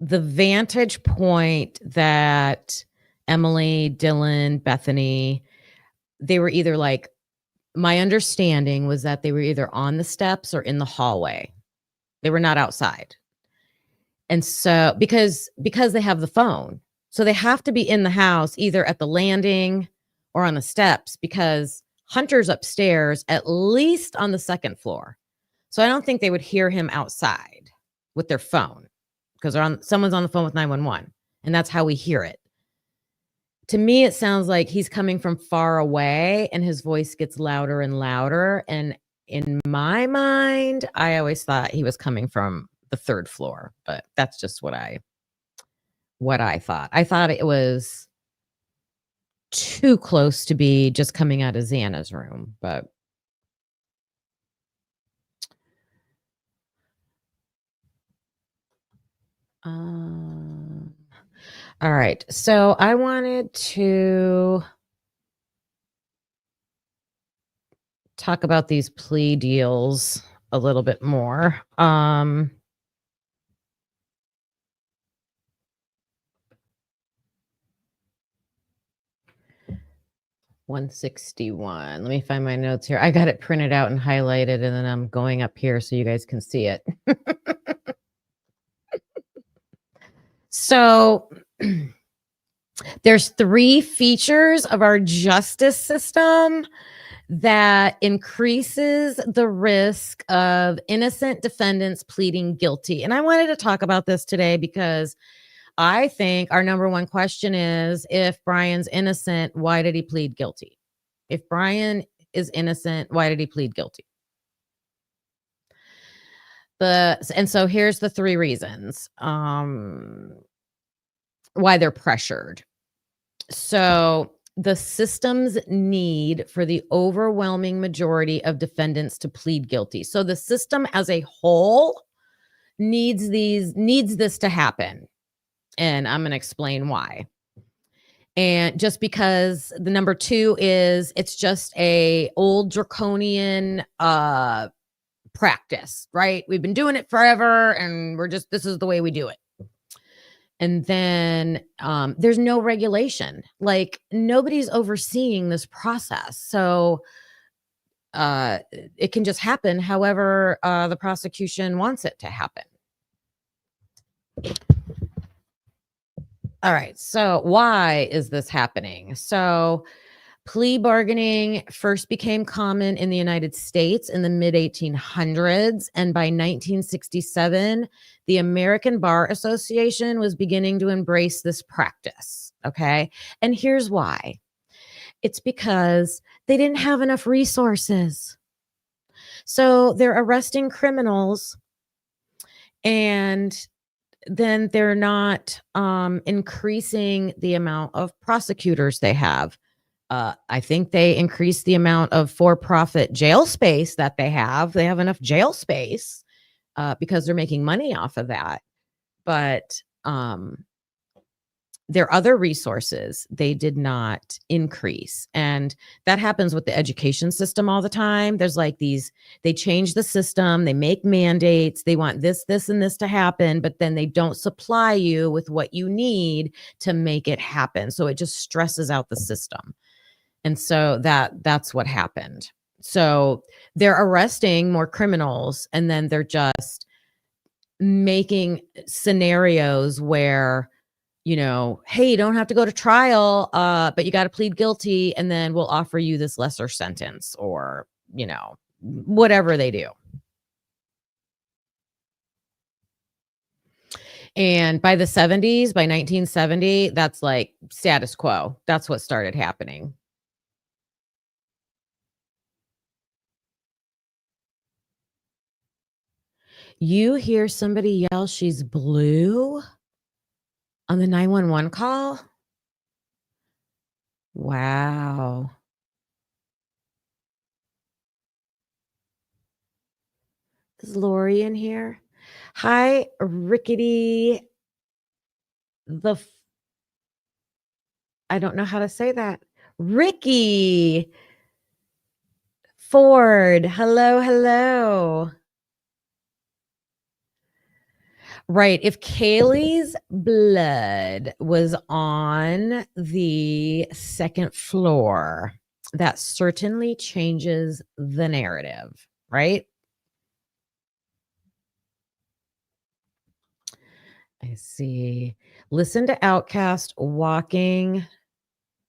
The vantage point that Emily, Dylan, Bethany, they were either like, my understanding was that they were either on the steps or in the hallway. They were not outside. And so because they have the phone, so they have to be in the house either at the landing or on the steps because Hunter's upstairs, at least on the second floor. So I don't think they would hear him outside with their phone because someone's on the phone with 911, and that's how we hear it. To me, it sounds like he's coming from far away and his voice gets louder and louder. And in my mind, I always thought he was coming from the third floor, but that's just what I thought. I thought it was too close to be just coming out of Xana's room, but all right. So I wanted to talk about these plea deals a little bit more. 161. Let me find my notes here. I got it printed out and highlighted, and then I'm going up here so you guys can see it. So there's 3 features of our justice system that increases the risk of innocent defendants pleading guilty. And I wanted to talk about this today because I think our number one question is, if Brian's innocent, why did he plead guilty? If Brian is innocent, why did he plead guilty? And so here's the 3 reasons why they're pressured. So the system's need for the overwhelming majority of defendants to plead guilty. So the system as a whole needs this to happen. And I'm going to explain why. And just because the number 2 is it's just a old draconian practice, right? We've been doing it forever and this is the way we do it. And then there's no regulation. Like nobody's overseeing this process. So it can just happen however the prosecution wants it to happen. All right. So why is this happening? So plea bargaining first became common in the United States in the mid 1800s. And by 1967, the American Bar Association was beginning to embrace this practice. Okay. And here's why. It's because they didn't have enough resources. So they're arresting criminals and then they're not increasing the amount of prosecutors they have. I think they increased the amount of for-profit jail space that they have. They have enough jail space because they're making money off of that. But their other resources, they did not increase. And that happens with the education system all the time. There's like they change the system, they make mandates, they want this, this, and this to happen, but then they don't supply you with what you need to make it happen. So it just stresses out the system. And so that's what happened. So they're arresting more criminals and then they're just making scenarios where, hey, you don't have to go to trial, but you got to plead guilty and then we'll offer you this lesser sentence or, whatever they do. And by the 70s, by 1970, that's like status quo. That's what started happening. You hear somebody yell, she's blue on the 911 call? Wow. Is Lori in here? Hi, Rickety. I don't know how to say that. Ricky Ford. Hello, hello. Right. If Kaylee's blood was on the second floor, that certainly changes the narrative, right? I see. Listen to Outcast walking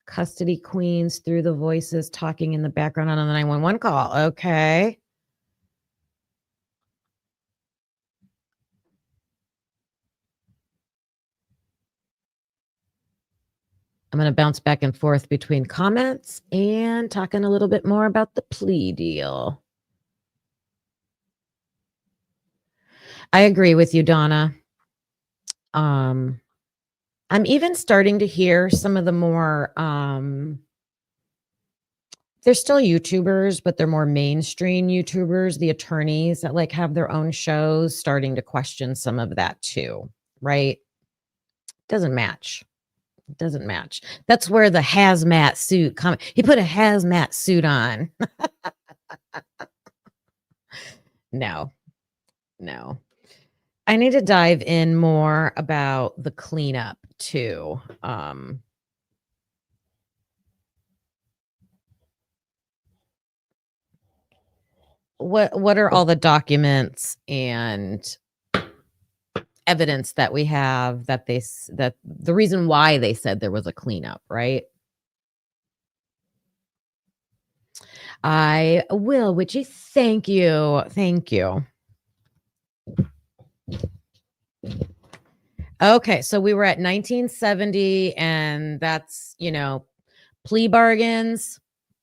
custody queens through the voices talking in the background on the 911 call. Okay. I'm going to bounce back and forth between comments and talking a little bit more about the plea deal. I agree with you, Donna. I'm even starting to hear some of the more, they're still YouTubers, but they're more mainstream YouTubers, the attorneys that like have their own shows, starting to question some of that too, right? Doesn't match. It doesn't match. That's where the hazmat suit come. He put a hazmat suit on. No. I need to dive in more about the cleanup too. What are all the documents and evidence that we have that that the reason why they said there was a cleanup, right? I will, Witchy. Thank you. Okay, so we were at 1970, and that's, plea bargains,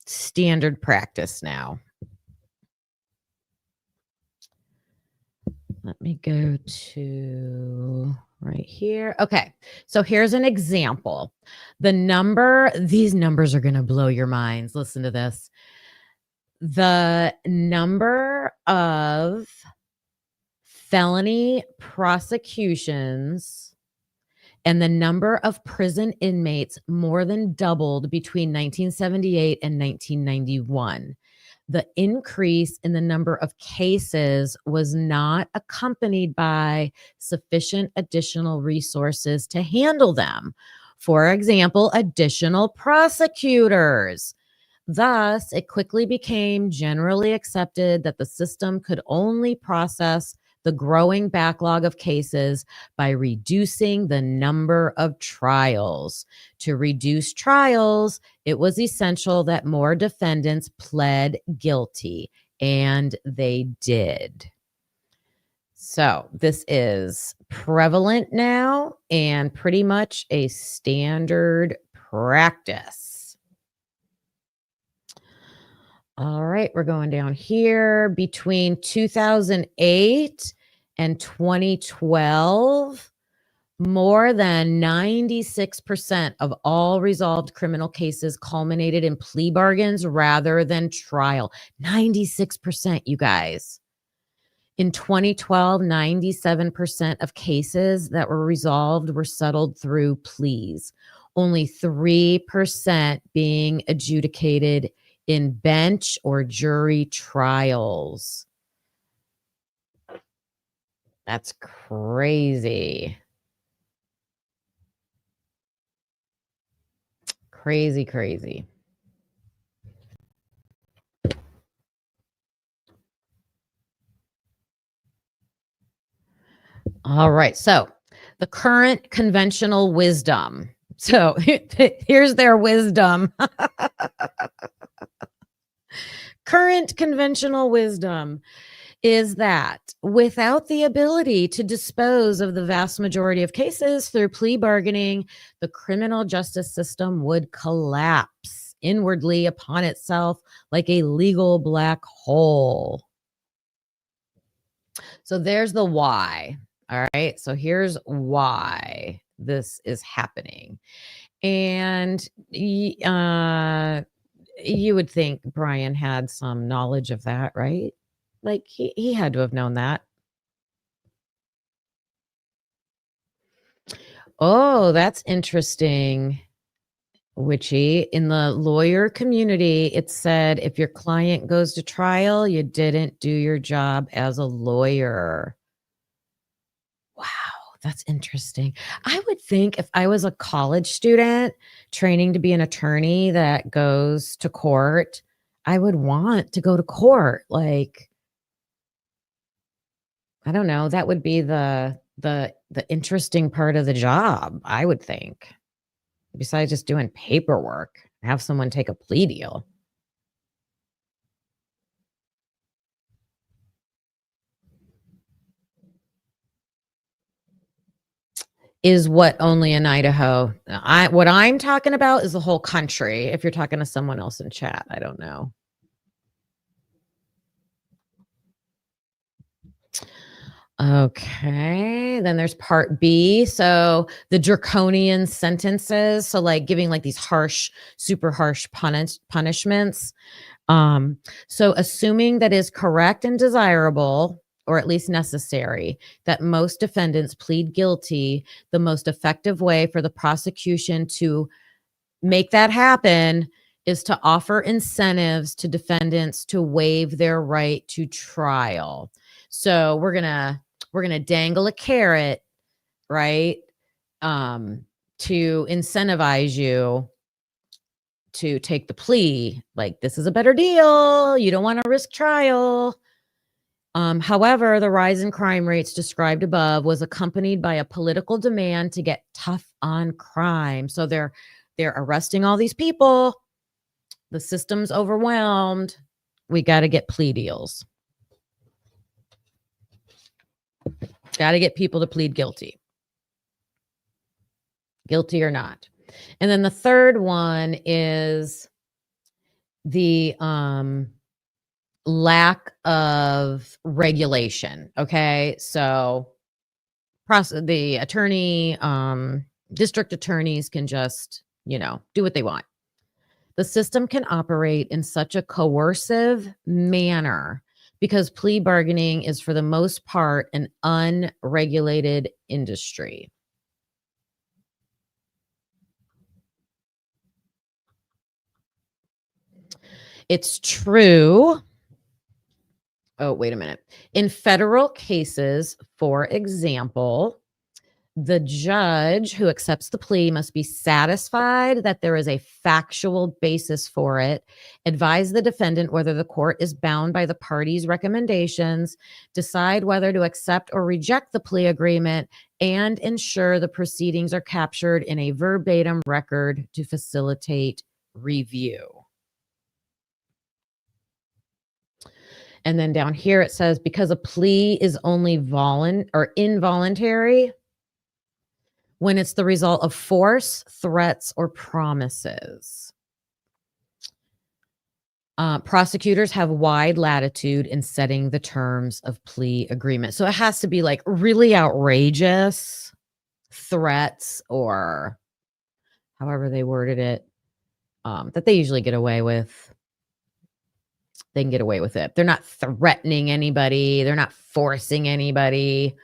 standard practice now. Let me go to right here. Okay, so here's an example. These numbers are going to blow your minds. Listen to this. The number of felony prosecutions and the number of prison inmates more than doubled between 1978 and 1991. The increase in the number of cases was not accompanied by sufficient additional resources to handle them. For example, additional prosecutors. Thus, it quickly became generally accepted that the system could only process the growing backlog of cases by reducing the number of trials. To reduce trials, it was essential that more defendants pled guilty, and they did. So this is prevalent now and pretty much a standard practice. All right, we're going down here. Between 2008 and 2012, more than 96% of all resolved criminal cases culminated in plea bargains rather than trial. 96%, you guys. In 2012, 97% of cases that were resolved were settled through pleas, only 3% being adjudicated in bench or jury trials. That's crazy. Crazy, crazy. All right. So the current conventional wisdom. So here's their wisdom. Current conventional wisdom is that without the ability to dispose of the vast majority of cases through plea bargaining, the criminal justice system would collapse inwardly upon itself like a legal black hole. So there's the why. All right. So here's why this is happening. And you would think Brian had some knowledge of that, right? Like he had to have known that. Oh, that's interesting. Witchy. In the lawyer community, it said if your client goes to trial, you didn't do your job as a lawyer. Wow, that's interesting. I would think if I was a college student training to be an attorney that goes to court, I would want to go to court. Like, I don't know, that would be the interesting part of the job, I would think. Besides just doing paperwork, have someone take a plea deal. Is what only in Idaho. What I'm talking about is the whole country. If you're talking to someone else in chat, I don't know. Okay, then there's part B. So the draconian sentences. So like giving like these harsh, super harsh punishments. So assuming that is correct and desirable, or at least necessary, that most defendants plead guilty, the most effective way for the prosecution to make that happen is to offer incentives to defendants to waive their right to trial. So we're gonna dangle a carrot, right? To incentivize you to take the plea. Like, this is a better deal. You don't want to risk trial. However, the rise in crime rates described above was accompanied by a political demand to get tough on crime. So they're arresting all these people. The system's overwhelmed. We got to get plea deals. Got to get people to plead guilty. Guilty or not. And then the third one is the lack of regulation. Okay. So the attorney, district attorneys can just, do what they want. The system can operate in such a coercive manner because plea bargaining is for the most part an unregulated industry. It's true. Oh, wait a minute. In federal cases, for example, the judge who accepts the plea must be satisfied that there is a factual basis for it, advise the defendant whether the court is bound by the party's recommendations, decide whether to accept or reject the plea agreement, and ensure the proceedings are captured in a verbatim record to facilitate review. And then down here it says, because a plea is only involuntary when it's the result of force, threats, or promises. Prosecutors have wide latitude in setting the terms of plea agreement. So it has to be like really outrageous threats or however they worded it, that they usually get away with. They can get away with it. They're not threatening anybody. They're not forcing anybody.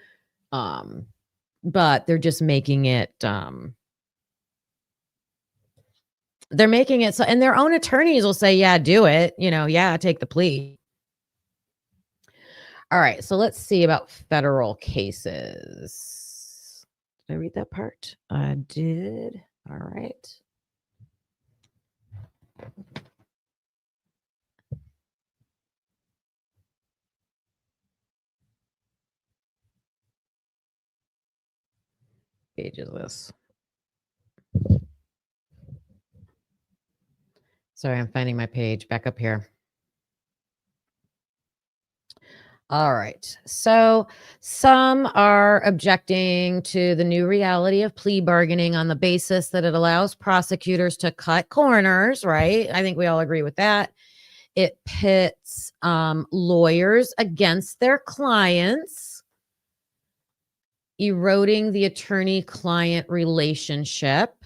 But they're just making it, they're making it so, and their own attorneys will say, yeah, do it. Yeah, take the plea. All right. So let's see about federal cases. Did I read that part? I did. All right. Page is this? Sorry, I'm finding my page back up here. All right. So some are objecting to the new reality of plea bargaining on the basis that it allows prosecutors to cut corners, right? I think we all agree with that. It pits lawyers against their clients, eroding the attorney-client relationship,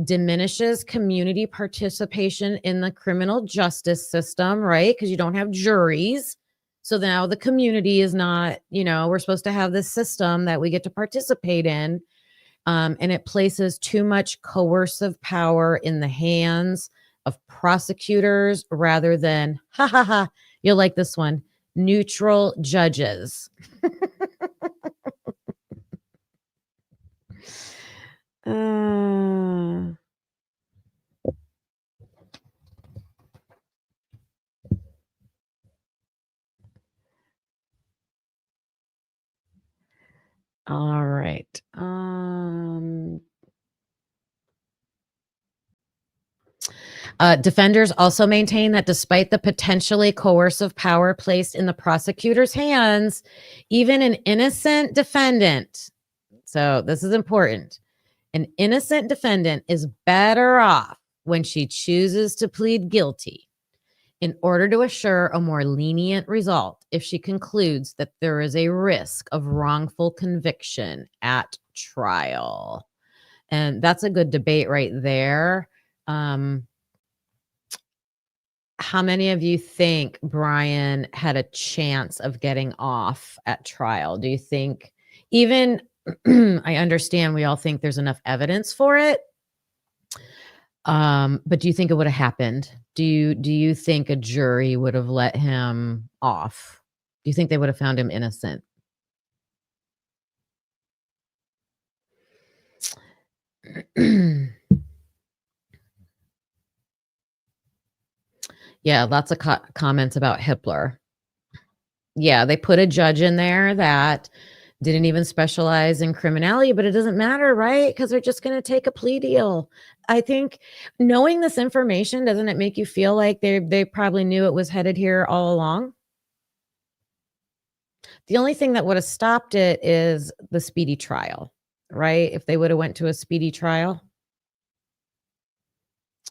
diminishes community participation in the criminal justice system, right? Because you don't have juries. So now the community is not, we're supposed to have this system that we get to participate in. And it places too much coercive power in the hands of prosecutors rather than, you'll like this one, neutral judges. All right. Defenders also maintain that despite the potentially coercive power placed in the prosecutor's hands, even an innocent defendant, so this is important, an innocent defendant is better off when she chooses to plead guilty in order to assure a more lenient result if she concludes that there is a risk of wrongful conviction at trial. And that's a good debate right there. How many of you think Brian had a chance of getting off at trial? Do you think, even I understand we all think there's enough evidence for it, but do you think it would have happened? Do you think a jury would have let him off? Do you think they would have found him innocent? Yeah, lots of comments about Hitler. Yeah, they put a judge in there that didn't even specialize in criminality, but it doesn't matter, right? Because they're just going to take a plea deal. I think knowing this information, doesn't it make you feel like they probably knew it was headed here all along? The only thing that would have stopped it is the speedy trial, right? If they would have went to a speedy trial.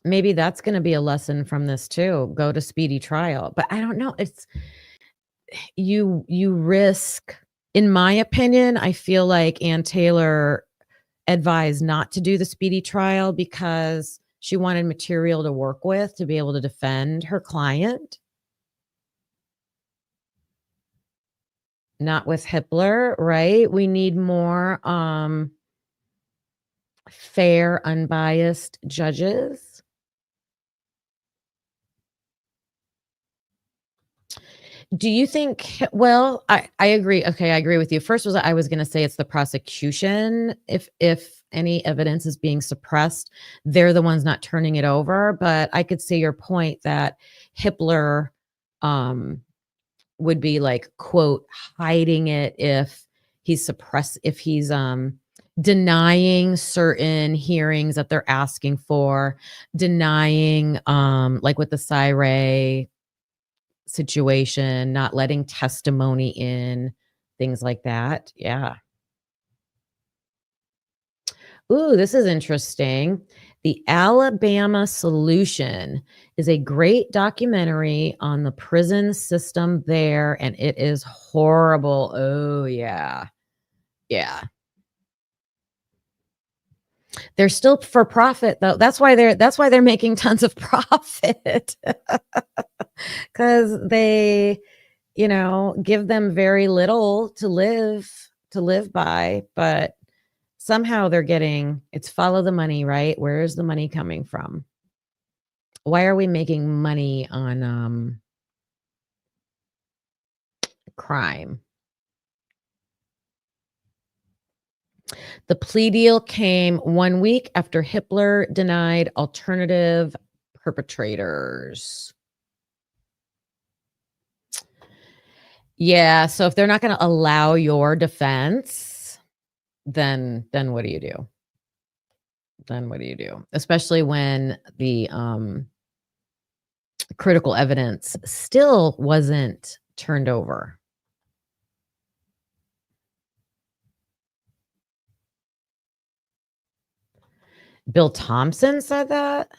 Maybe that's going to be a lesson from this too. Go to speedy trial. But I don't know. It's you risk, in my opinion, I feel like Ann Taylor advised not to do the speedy trial because she wanted material to work with to be able to defend her client. Not with Hitler, right? We need more fair, unbiased judges. Do you think, well, I agree. Okay, I agree with you. First was I was going to say it's the prosecution. If any evidence is being suppressed, they're the ones not turning it over. But I could see your point that Hitler would be like, quote, hiding it if he's denying certain hearings that they're asking for, denying like with the situation, not letting testimony in, things like that. Yeah. Ooh, this is interesting. The Alabama Solution is a great documentary on the prison system there, and it is horrible. Oh, yeah. Yeah. They're still for profit though. That's why they're making tons of profit. Cuz they, give them very little to live by, but somehow they're getting it's follow the money, right? Where is the money coming from? Why are we making money on crime? The plea deal came 1 week after Hitler denied alternative perpetrators. Yeah, so if they're not gonna allow your defense, then what do you do? Then what do you do? Especially when the, critical evidence still wasn't turned over. Bill Thompson said that?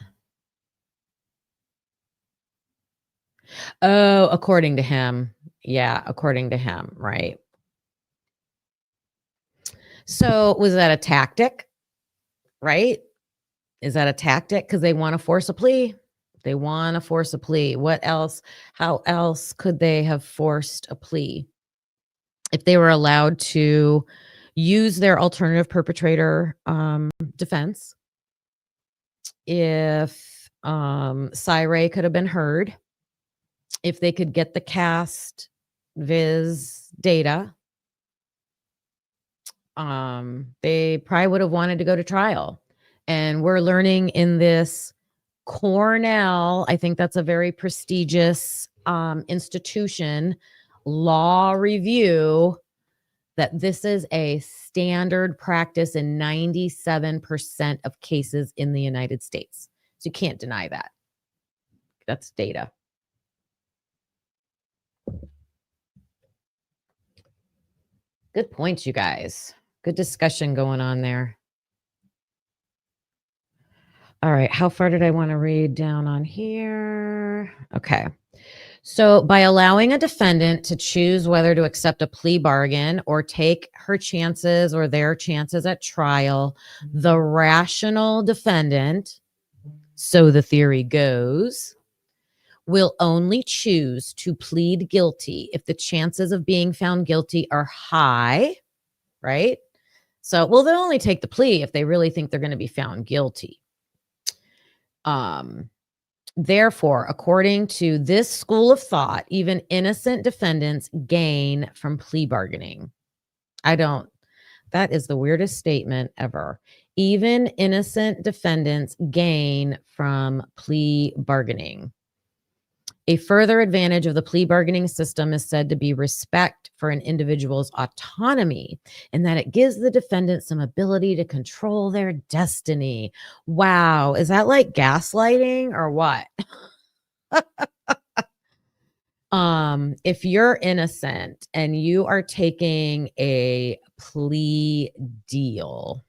Oh, according to him. Yeah, according to him, right. So, was that a tactic, right? Is that a tactic? Because they wanna force a plea. They wanna force a plea. What else how else could they have forced a plea? If they were allowed to use their alternative perpetrator, defense, if, Syre could have been heard, if they could get the cast viz data, they probably would have wanted to go to trial. And we're learning in this Cornell, I think that's a very prestigious institution, law review, that this is a standard practice in 97% of cases in the United States. So you can't deny that. That's data. Good points, you guys. Good discussion going on there. All right, how far did I want to read down on here? Okay. So, by allowing a defendant to choose whether to accept a plea bargain or take her chances or their chances at trial, the rational defendant, so the theory goes, will only choose to plead guilty if the chances of being found guilty are high, right? So, well, they'll only take the plea if they really think they're going to be found guilty. Therefore, according to this school of thought, even innocent defendants gain from plea bargaining. That is the weirdest statement ever. Even innocent defendants gain from plea bargaining. A further advantage of the plea bargaining system is said to be respect for an individual's autonomy, and that it gives the defendant some ability to control their destiny. Wow. Is that like gaslighting or what? If you're innocent and you are taking a plea deal,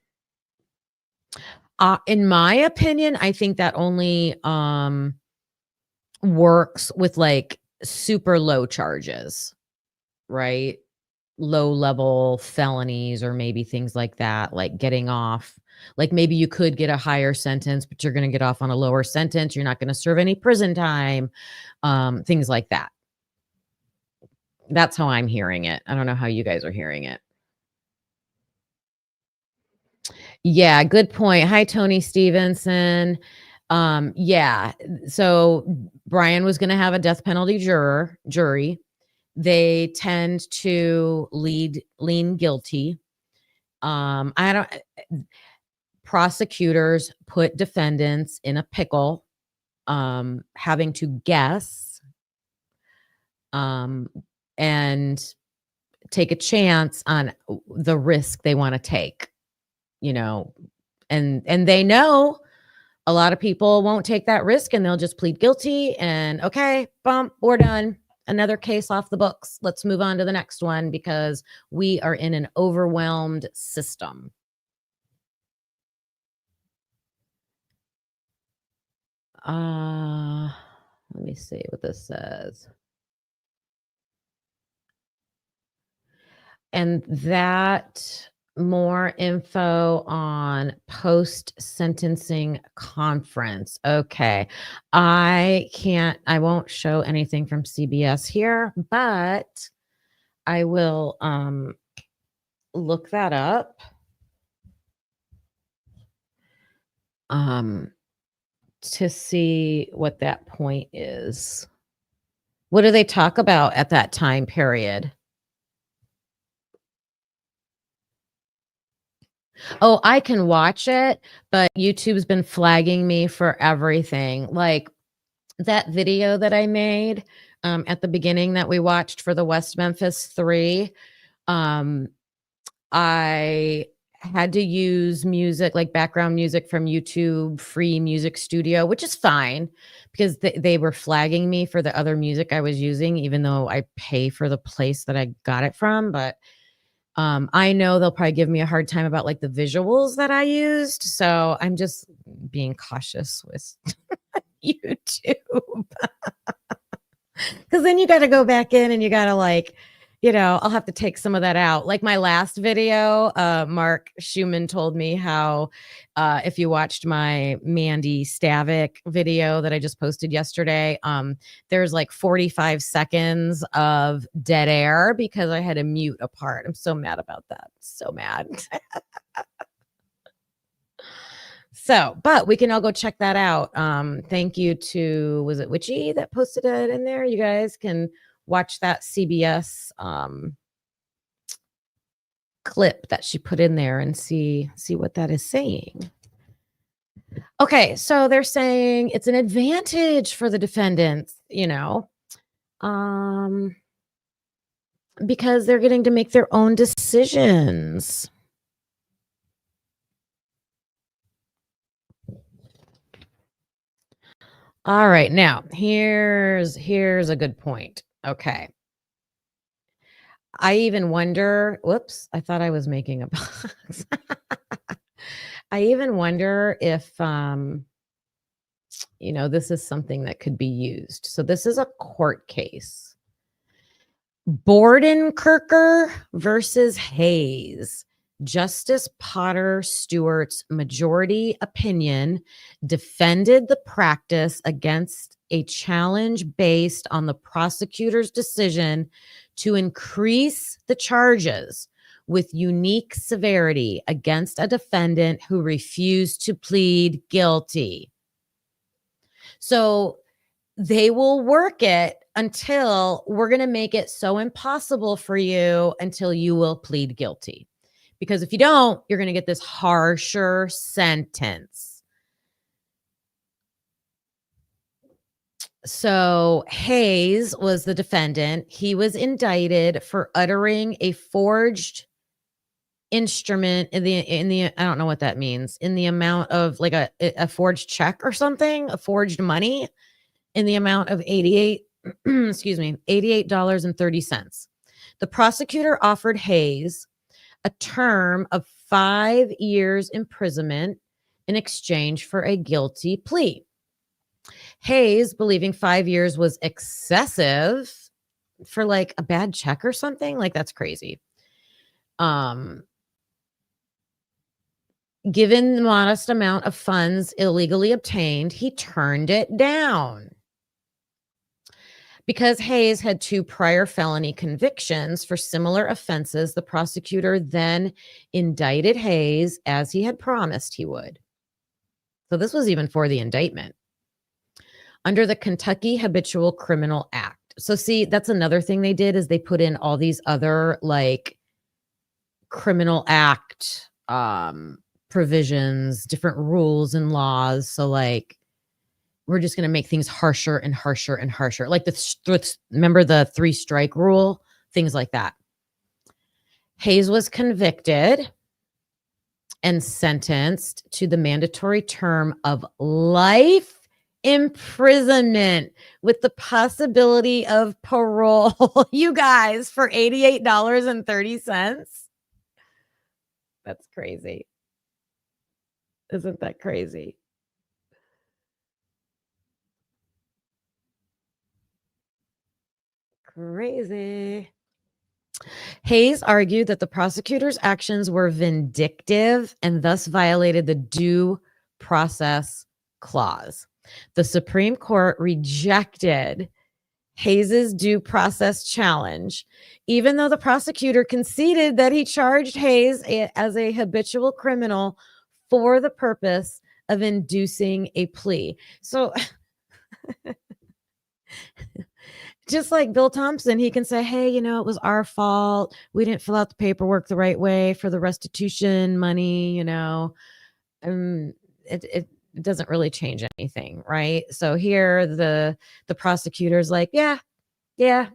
in my opinion, I think that only works with like super low charges, right? Low level felonies or maybe things like that, like getting off. Like maybe you could get a higher sentence, but you're going to get off on a lower sentence. You're not going to serve any prison time, things like that. That's how I'm hearing it. I don't know how you guys are hearing it. Yeah, good point. Hi, Tony Stevenson. Yeah. So Brian was going to have a death penalty jury. They tend to lean guilty. Prosecutors put defendants in a pickle, having to guess, and take a chance on the risk they want to take, and they know a lot of people won't take that risk and they'll just plead guilty and okay, bump, we're done. another case off the books. Let's move on to the next one because we are in an overwhelmed system. Let me see what this says. And that more info on post-sentencing conference. Okay. I won't show anything from CBS here, but I will look that up. To see what that point is. What do they talk about at that time period? Oh, I can watch it, but YouTube's been flagging me for everything. Like that video that I made at the beginning that we watched for the West Memphis 3. I had to use music, like background music from YouTube Free Music Studio, which is fine because they were flagging me for the other music I was using, even though I pay for the place that I got it from. But I know they'll probably give me a hard time about like the visuals that I used. So I'm just being cautious with YouTube. Because then you got to go back in and you got to like, I'll have to take some of that out. Like my last video, Mark Schumann told me how if you watched my Mandy Stavik video that I just posted yesterday, there's like 45 seconds of dead air because I had to mute a part. I'm so mad about that. So mad. So, but we can all go check that out. Thank you to, was it Witchy that posted it in there? You guys can watch that CBS clip that she put in there and see what that is saying. Okay, so they're saying it's an advantage for the defendants, because they're getting to make their own decisions. All right, now here's a good point. Okay. I even wonder, whoops, I thought I was making a box. I even wonder if this is something that could be used. So this is a court case. Bordenkircher versus Hayes. Justice Potter Stewart's majority opinion defended the practice against a challenge based on the prosecutor's decision to increase the charges with unique severity against a defendant who refused to plead guilty. So they will work it until we're going to make it so impossible for you until you will plead guilty. Because if you don't, you're going to get this harsher sentence. So Hayes was the defendant. He was indicted for uttering a forged instrument in the I don't know what that means, in the amount of like a forged check or something, a forged money in the amount of $88.30. The prosecutor offered Hayes a term of 5 years imprisonment in exchange for a guilty plea. Hayes, believing 5 years was excessive for like a bad check or something, like that's crazy. Given the modest amount of funds illegally obtained, he turned it down. Because Hayes had 2 prior felony convictions for similar offenses, the prosecutor then indicted Hayes as he had promised he would. So this was even for the indictment. Under the Kentucky Habitual Criminal Act. So see, that's another thing they did is they put in all these other like criminal act provisions, different rules and laws. So like, we're just going to make things harsher and harsher and harsher. Like remember the 3 strike rule, things like that. Hayes was convicted and sentenced to the mandatory term of life imprisonment with the possibility of parole. You guys, for $88.30. That's crazy. Isn't that crazy? Crazy. Hayes argued that the prosecutor's actions were vindictive and thus violated the due process clause. The Supreme Court rejected Hayes's due process challenge, even though the prosecutor conceded that he charged Hayes as a habitual criminal for the purpose of inducing a plea. So just like Bill Thompson, he can say, hey, it was our fault. We didn't fill out the paperwork the right way for the restitution money, it doesn't really change anything, right? So here the prosecutor's like, yeah,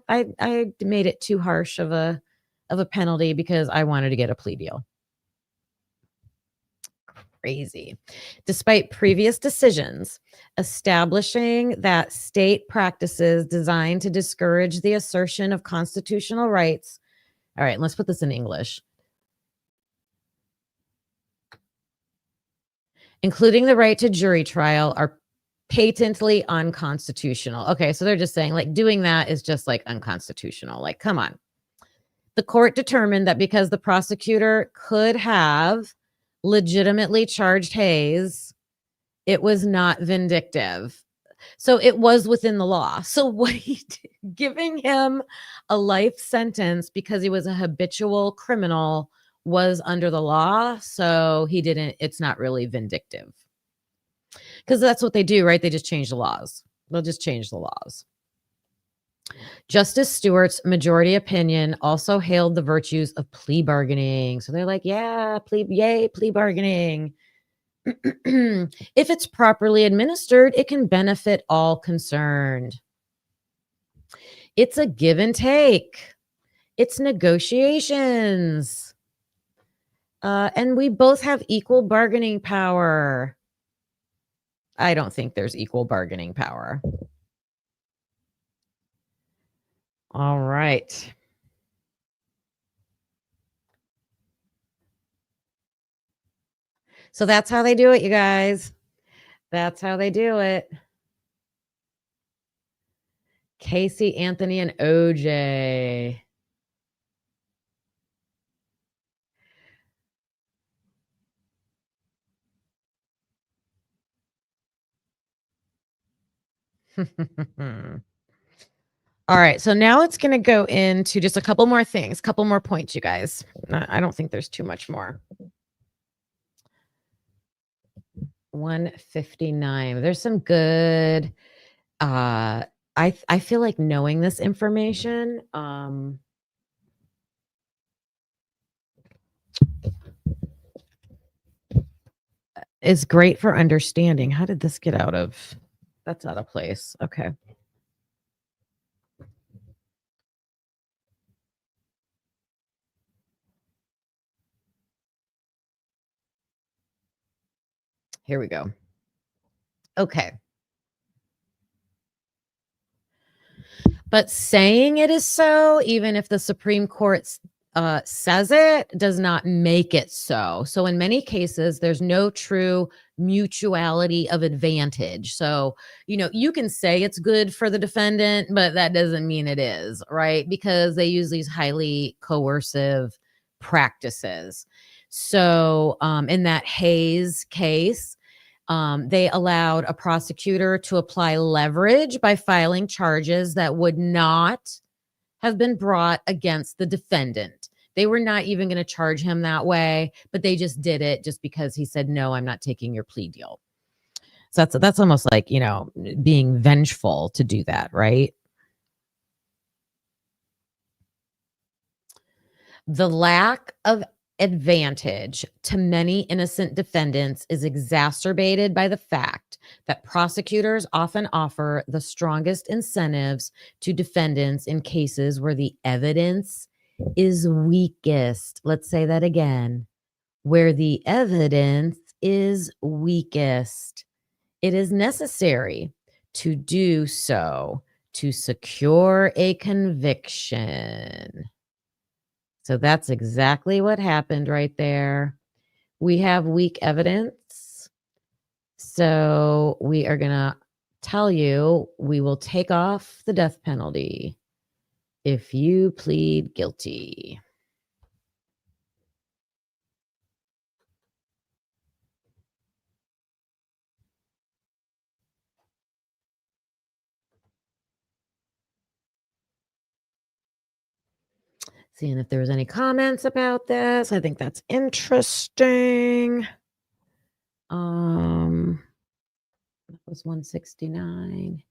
I made it too harsh of a penalty because I wanted to get a plea deal. Crazy. Despite previous decisions establishing that state practices designed to discourage the assertion of constitutional rights. All right, let's put this in English. Including the right to jury trial are patently unconstitutional. Okay, so they're just saying like doing that is just like unconstitutional. Like, come on. The court determined that because the prosecutor could have legitimately charged Hayes, it was not vindictive. So it was within the law. So what he did, giving him a life sentence because he was a habitual criminal was under the law. So it's not really vindictive. Because that's what they do, right? They just change the laws. They'll just change the laws. Justice Stewart's majority opinion also hailed the virtues of plea bargaining. So they're like, yeah, plea bargaining. If it's properly administered, it can benefit all concerned. It's a give and take. It's negotiations. And we both have equal bargaining power. I don't think there's equal bargaining power. All right. So that's how they do it, you guys. That's how they do it. Casey, Anthony, and OJ. All right, so now it's going to go into just a couple more things, couple more points, you guys. I don't think there's too much more. 159. There's some good. I feel like knowing this information. Is great for understanding. How did this get out of? That's out of place. Okay. Here we go. Okay. But saying it is so, even if the Supreme Court says it, does not make it so. So in many cases, there's no true mutuality of advantage. So, you can say it's good for the defendant, but that doesn't mean it is, right? Because they use these highly coercive practices. So in that Hayes case, they allowed a prosecutor to apply leverage by filing charges that would not have been brought against the defendant. They were not even going to charge him that way, but they just did it just because he said, no, I'm not taking your plea deal. So that's almost like, being vengeful to do that, right? The lack of advantage to many innocent defendants is exacerbated by the fact that prosecutors often offer the strongest incentives to defendants in cases where the evidence is weakest. Let's say that again. Where the evidence is weakest. It is necessary to do so to secure a conviction. So that's exactly what happened right there. We have weak evidence. So we are going to tell you we will take off the death penalty if you plead guilty. Seeing if there was any comments about this. I think that's interesting. That was 169.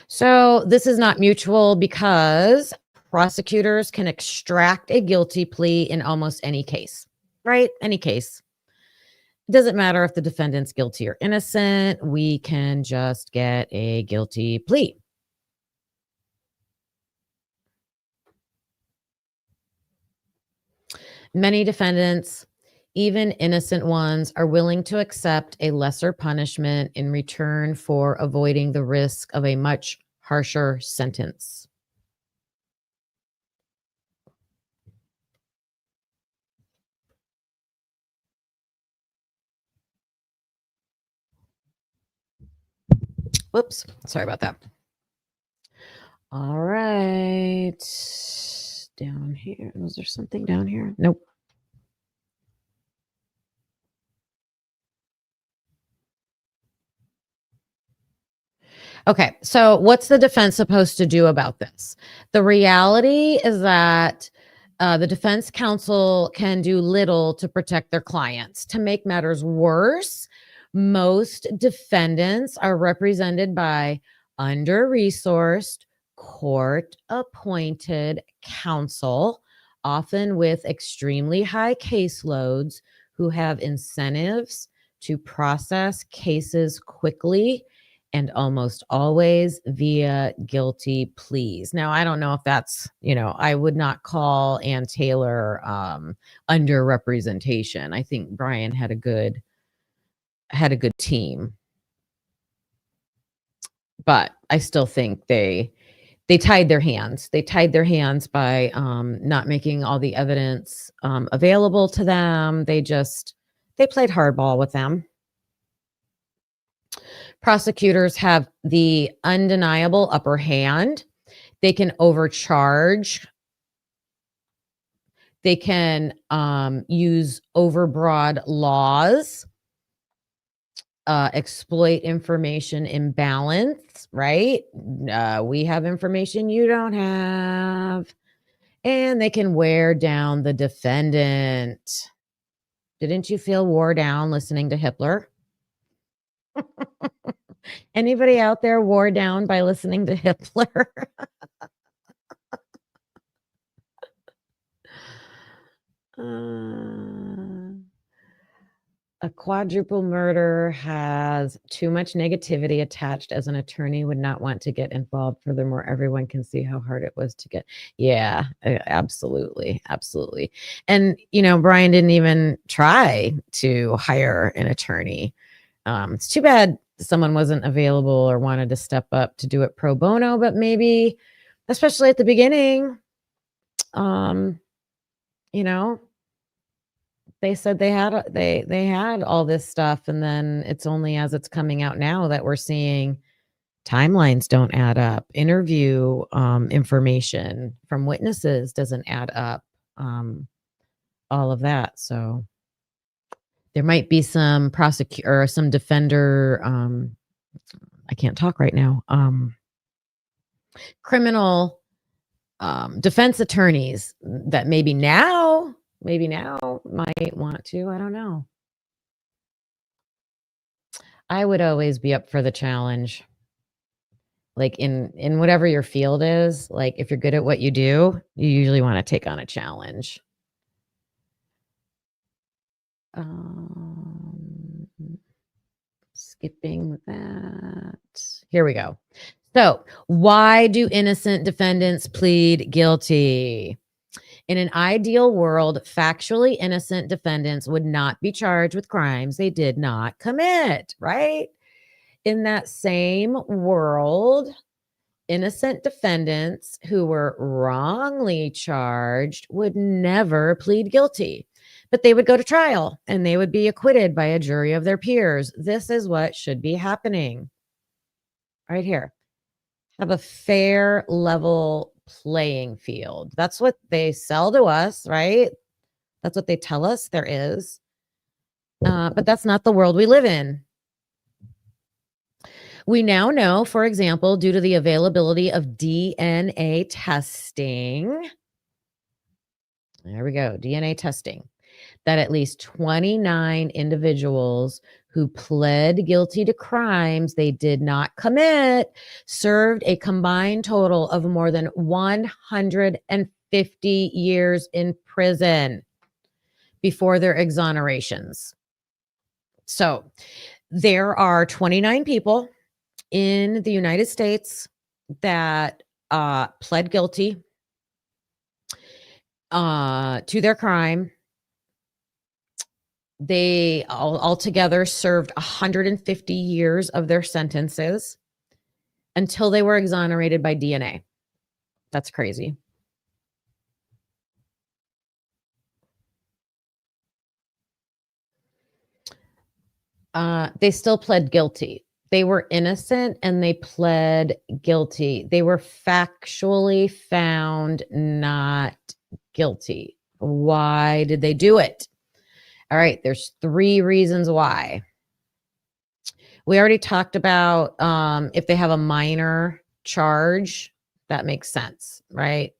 So this is not mutual because prosecutors can extract a guilty plea in almost any case, right? Any case. It doesn't matter if the defendant's guilty or innocent. We can just get a guilty plea. Many defendants, even innocent ones, are willing to accept a lesser punishment in return for avoiding the risk of a much harsher sentence. Whoops, sorry about that. All right. Down here. Was there something down here? Nope. Okay, so what's the defense supposed to do about this? The reality is that the defense counsel can do little to protect their clients. To make matters worse, most defendants are represented by under-resourced, court-appointed counsel, often with extremely high caseloads, who have incentives to process cases quickly and almost always via guilty pleas. Now, I don't know if that's, I would not call Ann Taylor underrepresentation. I think Brian had a good team, but I still think they tied their hands. They tied their hands by not making all the evidence available to them. They played hardball with them. Prosecutors have the undeniable upper hand. They can overcharge. They can use overbroad laws, exploit information imbalance, right? We have information you don't have. And they can wear down the defendant. Didn't you feel wore down listening to Hitler? Anybody out there wore down by listening to Hitler? A quadruple murder has too much negativity attached, as an attorney would not want to get involved. Furthermore, everyone can see how hard it was to get. Yeah, absolutely. Absolutely. And, Brian didn't even try to hire an attorney. It's too bad someone wasn't available or wanted to step up to do it pro bono, but maybe, especially at the beginning, they said they had all this stuff, and then it's only as it's coming out now that we're seeing timelines don't add up. Interview information from witnesses doesn't add up. All of that. So there might be some prosecutor or some defender. I can't talk right now. Criminal defense attorneys that maybe now might want to. I don't know. I would always be up for the challenge. Like in whatever your field is, like if you're good at what you do, you usually want to take on a challenge. Skipping that. Here we go. So, why do innocent defendants plead guilty? In an ideal world, factually innocent defendants would not be charged with crimes they did not commit, right? in that same world, innocent defendants who were wrongly charged would never plead guilty, but they would go to trial and they would be acquitted by a jury of their peers. This is what should be happening right here. Have a fair, level playing field. That's what they sell to us, right? That's what they tell us there is. But that's not the world we live in. We now know, for example, due to the availability of DNA testing, there we go, DNA testing, that at least 29 individuals who pled guilty to crimes they did not commit served a combined total of more than 150 years in prison before their exonerations. So there are 29 people in the United States that pled guilty to their crime. They altogether served 150 years of their sentences until they were exonerated by DNA. That's crazy. They still pled guilty. They were innocent and they pled guilty. They were factually found not guilty. Why did they do it? All right, there's 3 reasons why. We already talked about if they have a minor charge, that makes sense, right?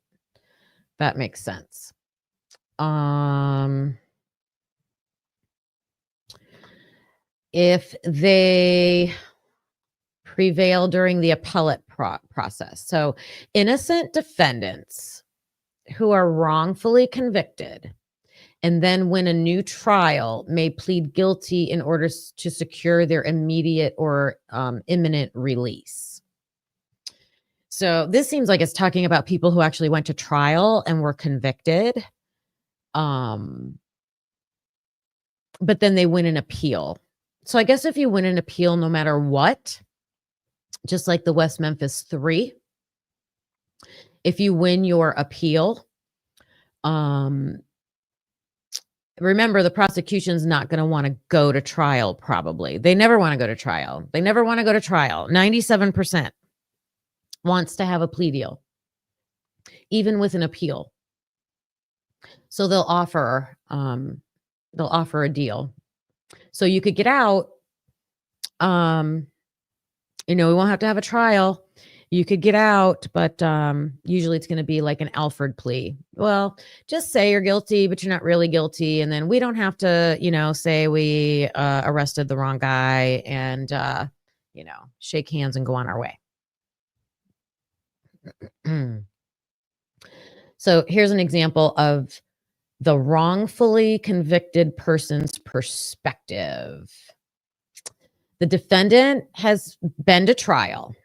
That makes sense. If they prevail during the appellate process. So innocent defendants who are wrongfully convicted and then win a new trial may plead guilty in order to secure their immediate or imminent release. So this seems like it's talking about people who actually went to trial and were convicted, but then they win an appeal. So I guess if you win an appeal no matter what, just like the West Memphis 3, if you win your appeal, remember, the prosecution's not going to want to go to trial, probably. They never want to go to trial. 97% wants to have a plea deal, even with an appeal. So they'll offer a deal. So you could get out. We won't have to have a trial. You could get out, but usually it's going to be like an Alford plea. Well, just say you're guilty, but you're not really guilty. And then we don't have to, say we arrested the wrong guy and, shake hands and go on our way. So here's an example of the wrongfully convicted person's perspective. The defendant has been to trial.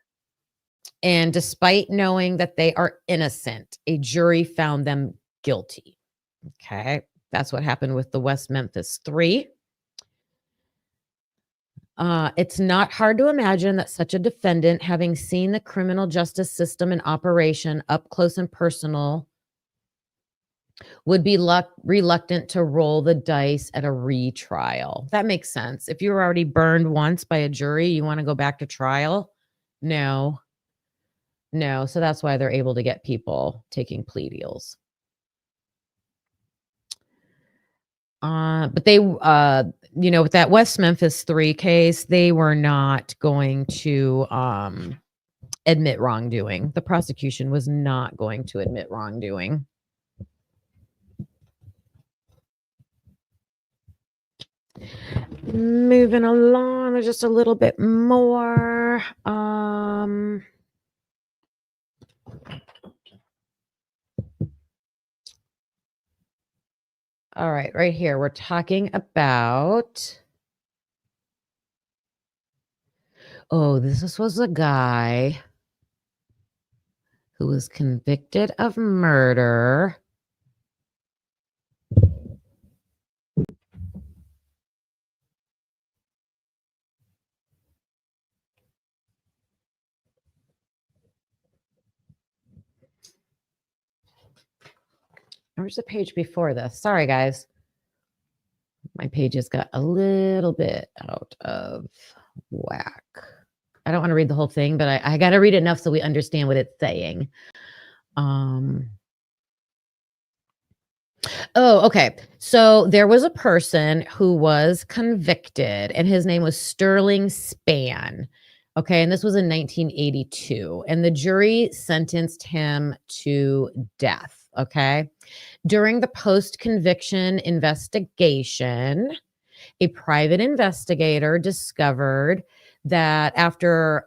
And despite knowing that they are innocent, a jury found them guilty. Okay. That's what happened with the West Memphis 3. It's not hard to imagine that such a defendant, having seen the criminal justice system in operation up close and personal, would be reluctant to roll the dice at a retrial. That makes sense. If you were already burned once by a jury, you want to go back to trial? No. So that's why they're able to get people taking plea deals. But they, with that West Memphis 3 case, they were not going to admit wrongdoing. The prosecution was not going to admit wrongdoing. Moving along, there's just a little bit more. All right here, we're talking about, this was a guy who was convicted of murder. Where's the page before this? Sorry, guys. My pages got a little bit out of whack. I don't want to read the whole thing, but I got to read enough so we understand what it's saying. Oh, okay. So there was a person who was convicted, and his name was Sterling Spann. Okay, and this was in 1982, and the jury sentenced him to death. Okay. During the post conviction investigation, a private investigator discovered that after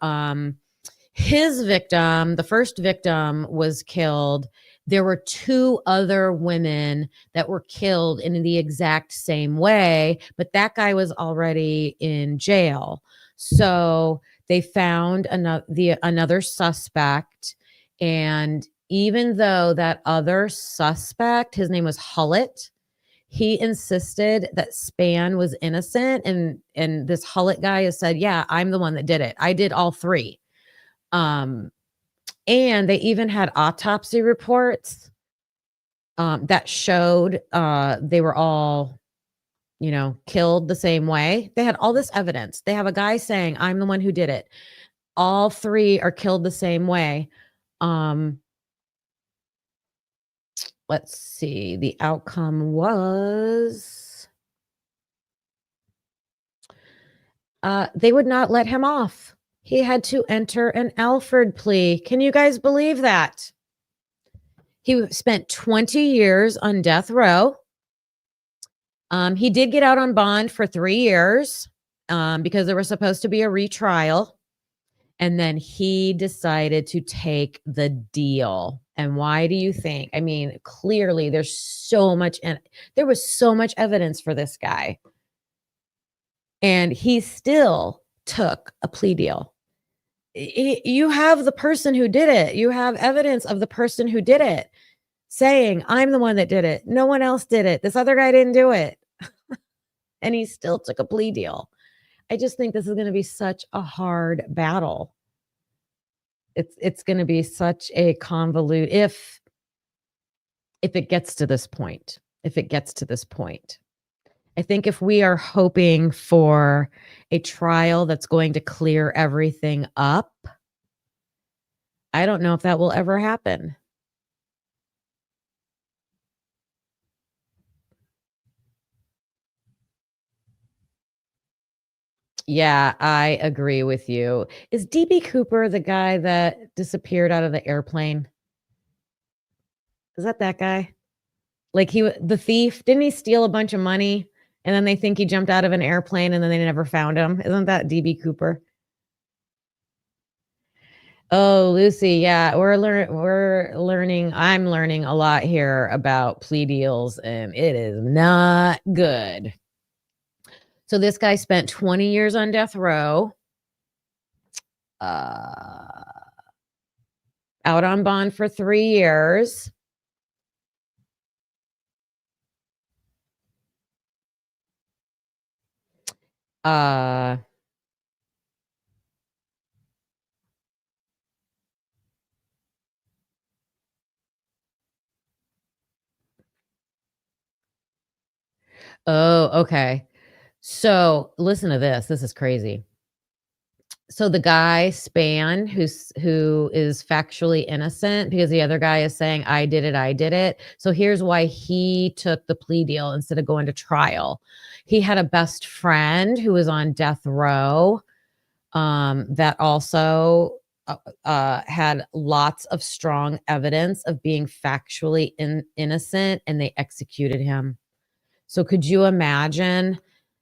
his victim, the first victim, was killed, there were 2 other women that were killed in the exact same way, but that guy was already in jail. So they found another suspect, and even though that other suspect, his name was Hullett, he insisted that Spann was innocent, and this Hullett guy has said, "Yeah, I'm the one that did it. I did all 3." And they even had autopsy reports that showed they were all, killed the same way. They had all this evidence. They have a guy saying, "I'm the one who did it." All 3 are killed the same way. Let's see. The outcome was they would not let him off. He had to enter an Alford plea. Can you guys believe that? He spent 20 years on death row. He did get out on bond for 3 years because there was supposed to be a retrial. And then he decided to take the deal. And why do you think? I mean, clearly there was so much evidence for this guy. And he still took a plea deal. You have the person who did it. You have evidence of the person who did it saying, "I'm the one that did it. No one else did it. This other guy didn't do it." And he still took a plea deal. I just think this is going to be such a hard battle. It's going to be such a convolute if it gets to this point. If it gets to this point. I think if we are hoping for a trial that's going to clear everything up, I don't know if that will ever happen. Yeah, I agree with you. Is DB Cooper the guy that disappeared out of the airplane? Is that guy? Like the thief? Didn't he steal a bunch of money? And then they think he jumped out of an airplane and then they never found him. Isn't that DB Cooper? Oh, Lucy, yeah, we're learning. I'm learning a lot here about plea deals, and it is not good. So this guy spent 20 years on death row, out on bond for 3 years. Oh, okay. So listen to this. This is crazy. So the guy Spann, who is factually innocent because the other guy is saying, I did it. So here's why he took the plea deal instead of going to trial. He had a best friend who was on death row that also had lots of strong evidence of being factually innocent, and they executed him. So could you imagine?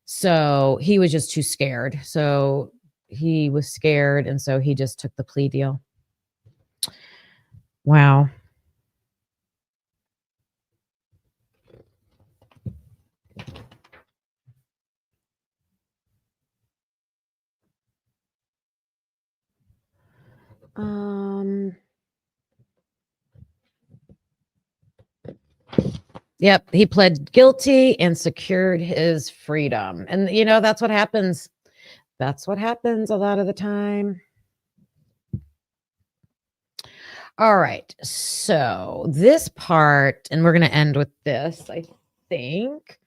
So he was just too scared. So he was scared, and so he just took the plea deal. Wow. Yep, he pled guilty and secured his freedom. And that's what happens. That's what happens a lot of the time. All right. So this part, and we're going to end with this, I think.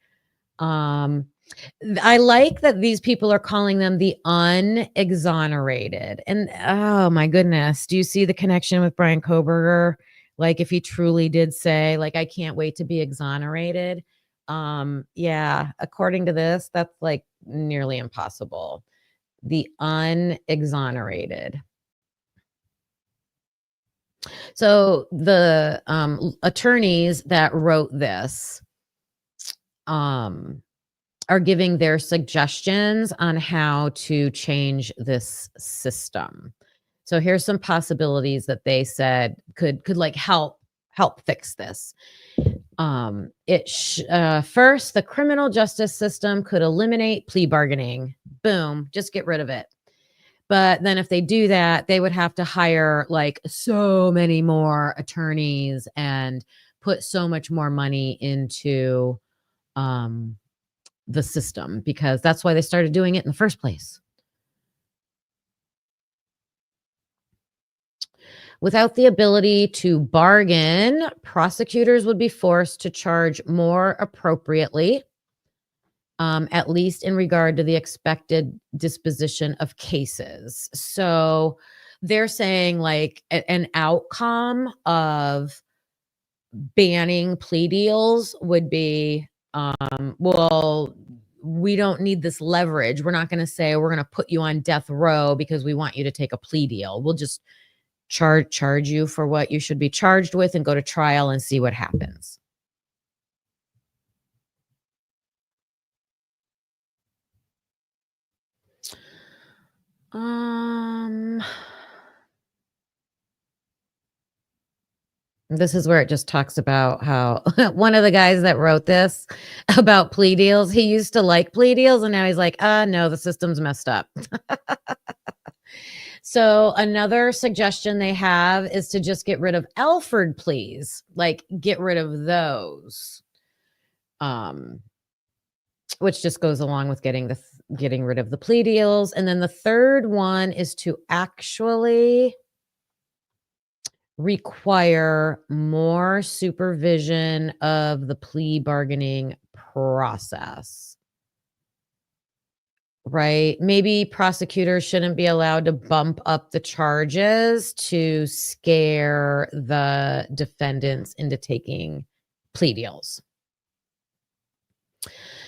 I like that these people are calling them the unexonerated. And oh my goodness, do you see the connection with Brian Koberger? Like if he truly did say, like, I can't wait to be exonerated. Yeah, according to this, that's like nearly impossible. The unexonerated. So the attorneys that wrote this um are giving their suggestions on how to change this system. So here's some possibilities that they said could like help fix this. First, the criminal justice system could eliminate plea bargaining. Boom, just get rid of it. But then if they do that, they would have to hire like so many more attorneys and put so much more money into um the system, because that's why they started doing it in the first place. Without the ability to bargain, prosecutors would be forced to charge more appropriately, at least in regard to the expected disposition of cases. So they're saying like an outcome of banning plea deals would be, well, we don't need this leverage. We're not going to say we're going to put you on death row because we want you to take a plea deal. We'll just charge you for what you should be charged with and go to trial and see what happens. This is where it just talks about how one of the guys that wrote this about plea deals, he used to like plea deals and now he's like, no, the system's messed up. So another suggestion they have is to just get rid of Alford pleas, like get rid of those, which just goes along with getting rid of the plea deals. And then the third one is to actually require more supervision of the plea bargaining process. Right? Maybe prosecutors shouldn't be allowed to bump up the charges to scare the defendants into taking plea deals.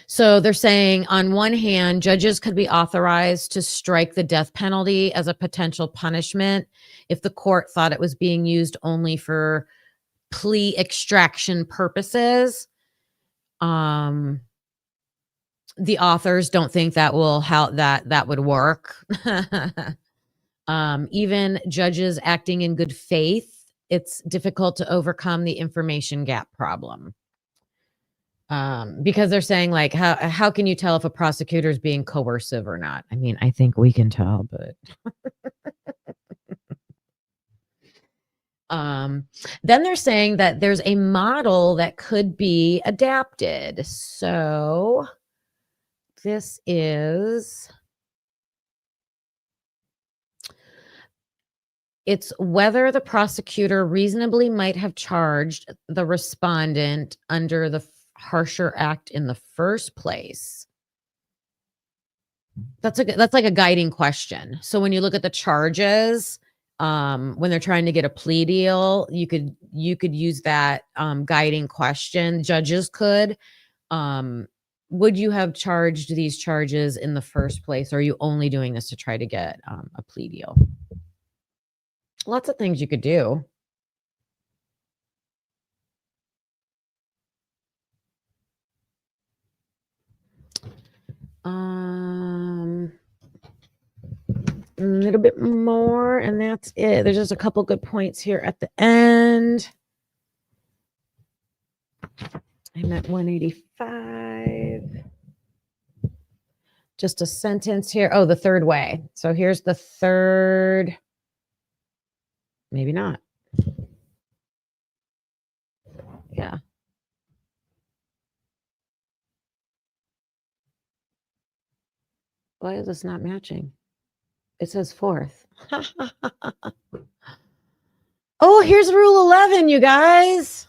So they're saying, on one hand, judges could be authorized to strike the death penalty as a potential punishment if the court thought it was being used only for plea extraction purposes. The authors don't think that will how that would work. Even judges acting in good faith, it's difficult to overcome the information gap problem. Because they're saying like, how can you tell if a prosecutor is being coercive or not? I mean, I think we can tell, but then they're saying that there's a model that could be adapted. So this is, it's whether the prosecutor reasonably might have charged the respondent under the harsher act in the first place. That's like a guiding question. So when you look at the charges, when they're trying to get a plea deal, you could use that guiding question. Judges could. Would you have charged these charges in the first place, or are you only doing this to try to get a plea deal? Lots of things you could do. A little bit more, and that's it. There's just a couple good points here at the end. I'm at 185. Just a sentence here. Oh, the third way. So here's the third. Maybe not. Yeah. Why is this not matching? It says fourth. Oh, here's rule 11, you guys.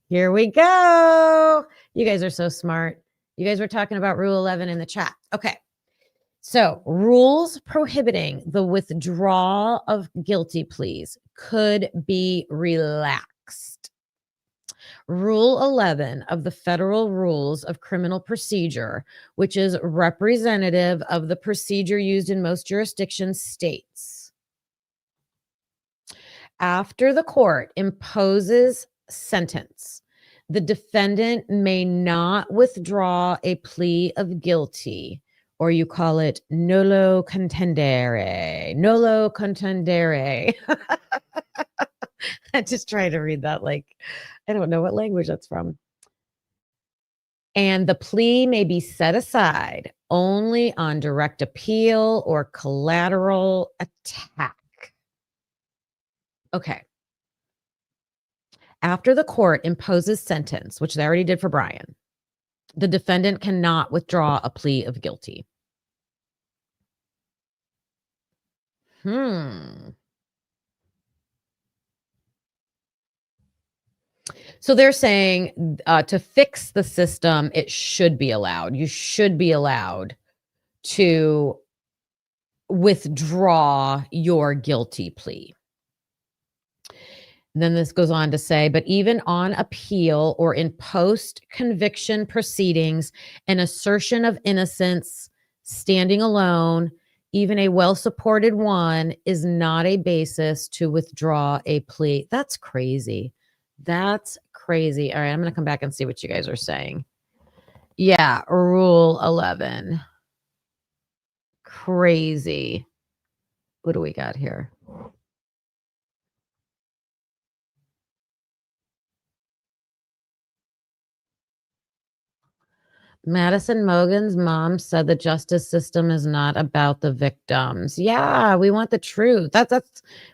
Here we go. You guys are so smart. You guys were talking about rule 11 in the chat. Okay. So, rules prohibiting the withdrawal of guilty pleas could be relaxed. Rule 11 of the Federal Rules of Criminal Procedure, which is representative of the procedure used in most jurisdictions, states after the court imposes sentence, the defendant may not withdraw a plea of guilty, or you call it nolo contendere. Nolo contendere. I just try to read that like I don't know what language that's from. And the plea may be set aside only on direct appeal or collateral attack. Okay. After the court imposes sentence, which they already did for Brian, the defendant cannot withdraw a plea of guilty. So they're saying to fix the system, it should be allowed. You should be allowed to withdraw your guilty plea. And then this goes on to say, but even on appeal or in post-conviction proceedings, an assertion of innocence standing alone, even a well-supported one, is not a basis to withdraw a plea. That's crazy. That's crazy. All right, I'm going to come back and see what you guys are saying. Yeah, Rule 11. Crazy. What do we got here? Madison Mogan's mom said the justice system is not about the victims. Yeah, we want the truth.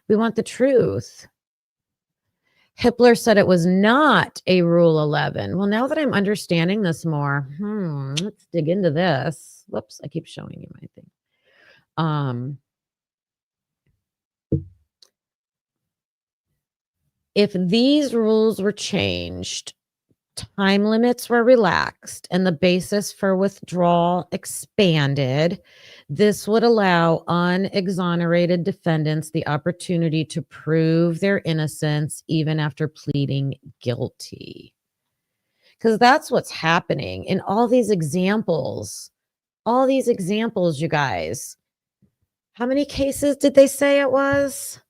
We want the truth. Hippler said it was not a Rule 11. Well, now that I'm understanding this more, let's dig into this. Whoops, I keep showing you my thing. If these rules were changed, time limits were relaxed, and the basis for withdrawal expanded, this would allow unexonerated defendants the opportunity to prove their innocence even after pleading guilty. Because that's what's happening in all these examples. All these examples, you guys. How many cases did they say it was?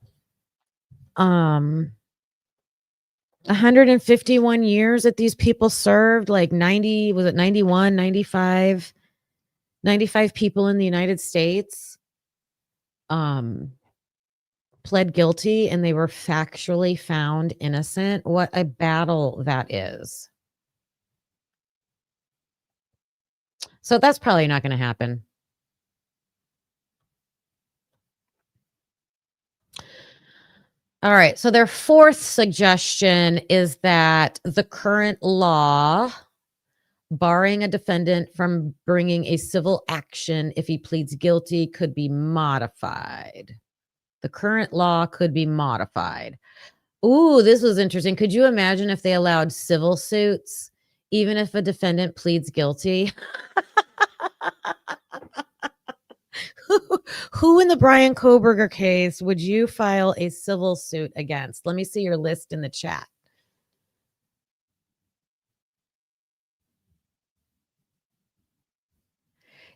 151 years that these people served, like 90, was it 91, 95 people in the United States pled guilty and they were factually found innocent. What a battle that is. So that's probably not going to happen. All right. So their fourth suggestion is that the current law barring a defendant from bringing a civil action if he pleads guilty could be modified. The current law could be modified. Ooh, this was interesting. Could you imagine if they allowed civil suits even if a defendant pleads guilty? Who in the Brian Kohberger case would you file a civil suit against? Let me see your list in the chat.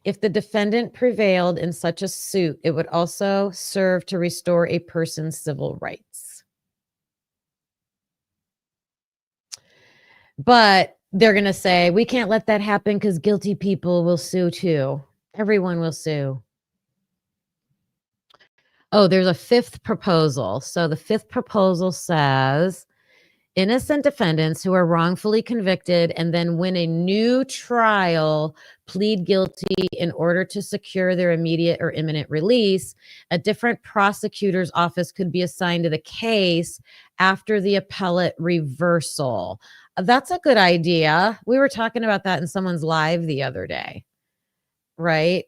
If the defendant prevailed in such a suit, it would also serve to restore a person's civil rights. But they're going to say, we can't let that happen because guilty people will sue too. Everyone will sue. Oh, there's a fifth proposal. So the fifth proposal says innocent defendants who are wrongfully convicted and then win a new trial plead guilty in order to secure their immediate or imminent release. A different prosecutor's office could be assigned to the case after the appellate reversal. That's a good idea. We were talking about that in someone's live the other day, right?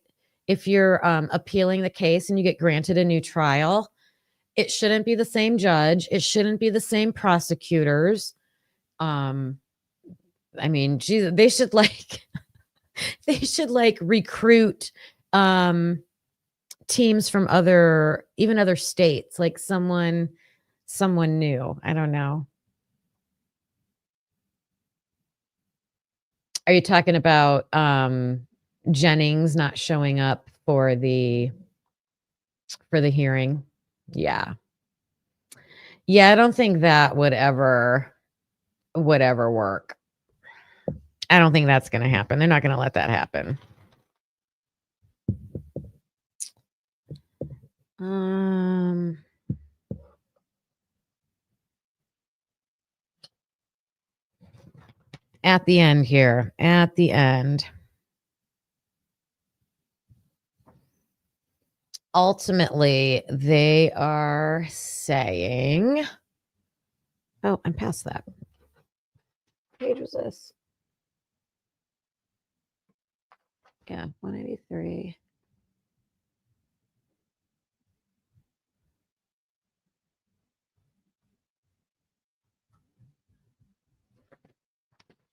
If you're appealing the case and you get granted a new trial It shouldn't be the same judge. It shouldn't be the same prosecutors. I mean, Jesus, they should they should recruit teams from even other states, like someone new. I don't know. Are you talking about Jennings not showing up for the hearing? Yeah. Yeah, I don't think that would ever work. I don't think that's going to happen. They're not going to let that happen. At the end here, at the end. Ultimately, they are saying, oh, I'm past that. What page was this? Yeah, 183.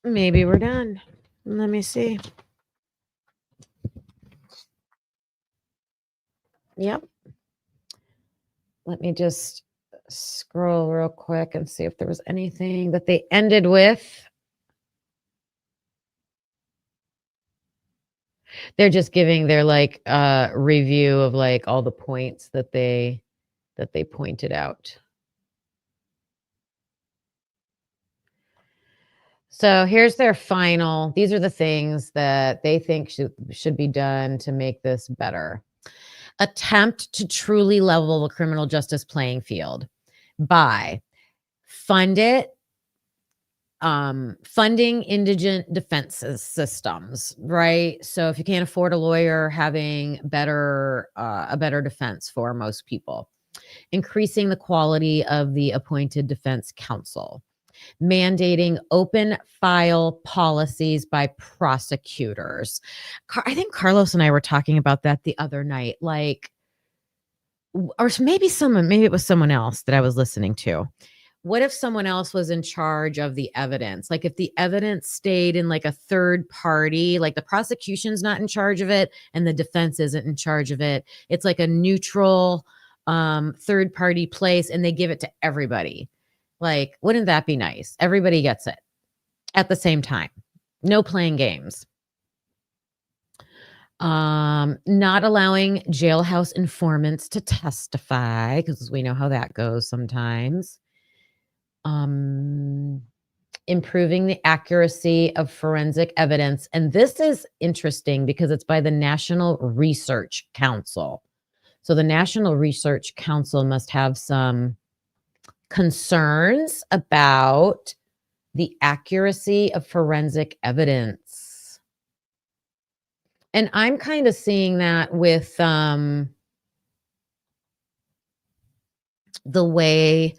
Maybe we're done. Let me see. Yep. Let me just scroll real quick and see if there was anything that they ended with. They're just giving their review of all the points that they pointed out. So here's their final. These are the things that they think should be done to make this better. Attempt to truly level the criminal justice playing field by funding indigent defense systems, right? So if you can't afford a lawyer, having a better defense for most people. Increasing the quality of the appointed defense counsel. Mandating open file policies by prosecutors. I think Carlos and I were talking about that the other night, or maybe it was someone else that I was listening to. What if someone else was in charge of the evidence? Like if the evidence stayed in a third party, like the prosecution's not in charge of it and the defense isn't in charge of it. It's like a neutral third party place and they give it to everybody. Wouldn't that be nice? Everybody gets it at the same time. No playing games. Not allowing jailhouse informants to testify, because we know how that goes sometimes. Improving the accuracy of forensic evidence. And this is interesting because it's by the National Research Council. So the National Research Council must have some concerns about the accuracy of forensic evidence. And I'm kind of seeing that with the way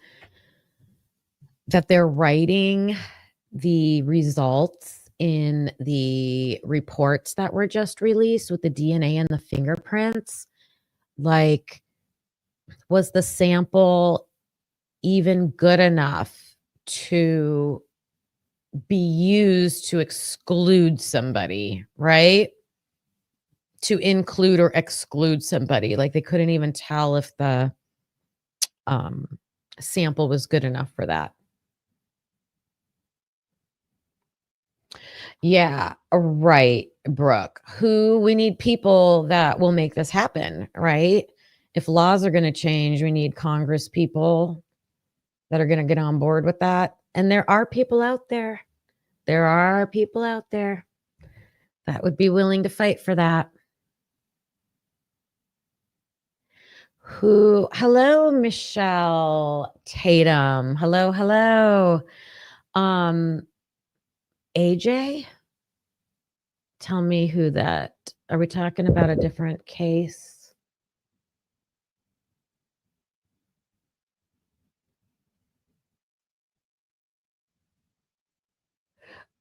that they're writing the results in the reports that were just released with the DNA and the fingerprints. Was the sample even good enough to be used to exclude somebody, right? To include or exclude somebody. They couldn't even tell if the sample was good enough for that. Yeah, right, Brooke. We need people that will make this happen, right? If laws are going to change, we need Congress people that are going to get on board with that. And there are people out there. There are people out there that would be willing to fight for that. Hello, Michelle Tatum. Hello. AJ? Tell me who that. Are we talking about a different case?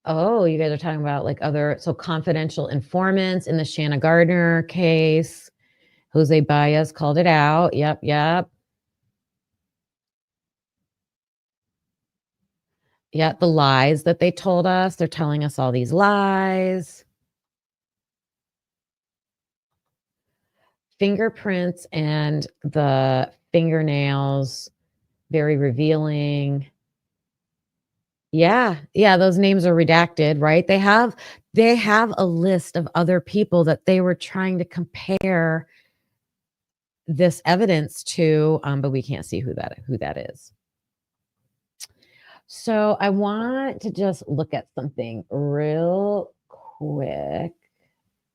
Oh, you guys are talking about confidential informants in the Shanna Gardner case. Jose Baez called it out. Yep. Yeah, the lies that they told us. They're telling us all these lies. Fingerprints and the fingernails, very revealing. Yeah, yeah, those names are redacted, right? They have a list of other people that they were trying to compare this evidence to, but we can't see who that is. So I want to just look at something real quick.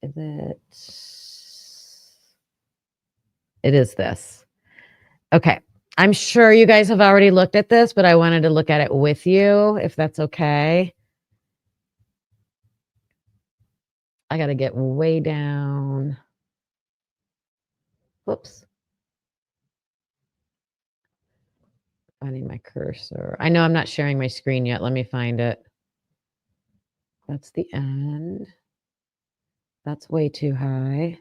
Is it? It is this. Okay. I'm sure you guys have already looked at this, but I wanted to look at it with you, if that's okay. I got to get way down. Whoops. Finding my cursor. I know I'm not sharing my screen yet. Let me find it. That's the end. That's way too high.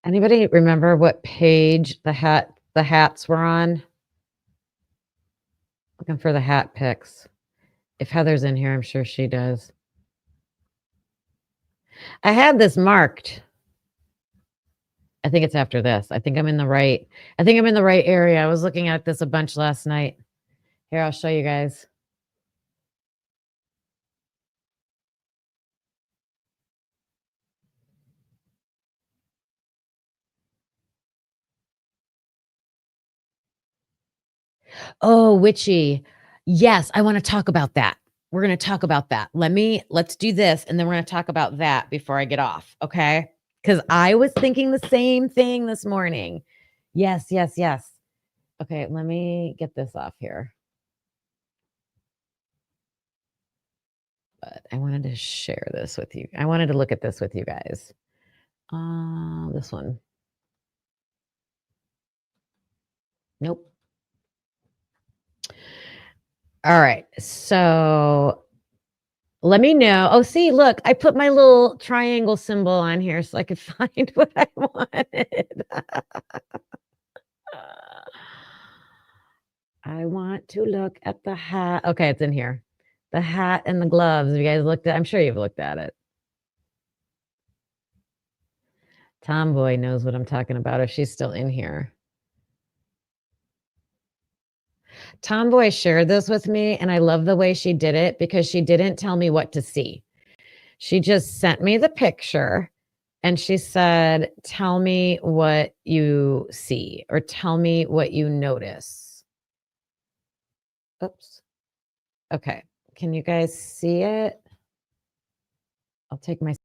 Anybody remember what page the hats were on? Looking for the hat pics. If Heather's in here, I'm sure she does. I had this marked. I think it's after this. I think I'm in the right area. I was looking at this a bunch last night. Here, I'll show you guys. Oh, witchy. Yes, I want to talk about that. We're going to talk about that. Let's do this and then we're going to talk about that before I get off, okay? Cuz I was thinking the same thing this morning. Yes, yes, yes. Okay, let me get this off here. But I wanted to share this with you. I wanted to look at this with you guys. This one. Nope. All right. So let me know. Oh, see, look, I put my little triangle symbol on here so I could find what I wanted. I want to look at the hat. Okay, it's in here. The hat and the gloves. Have you guys looked at? I'm sure you've looked at it. Tomboy knows what I'm talking about if she's still in here. Tomboy shared this with me, and I love the way she did it because she didn't tell me what to see. She just sent me the picture and she said, "Tell me what you see or tell me what you notice." Oops. Okay. Can you guys see it? I'll take my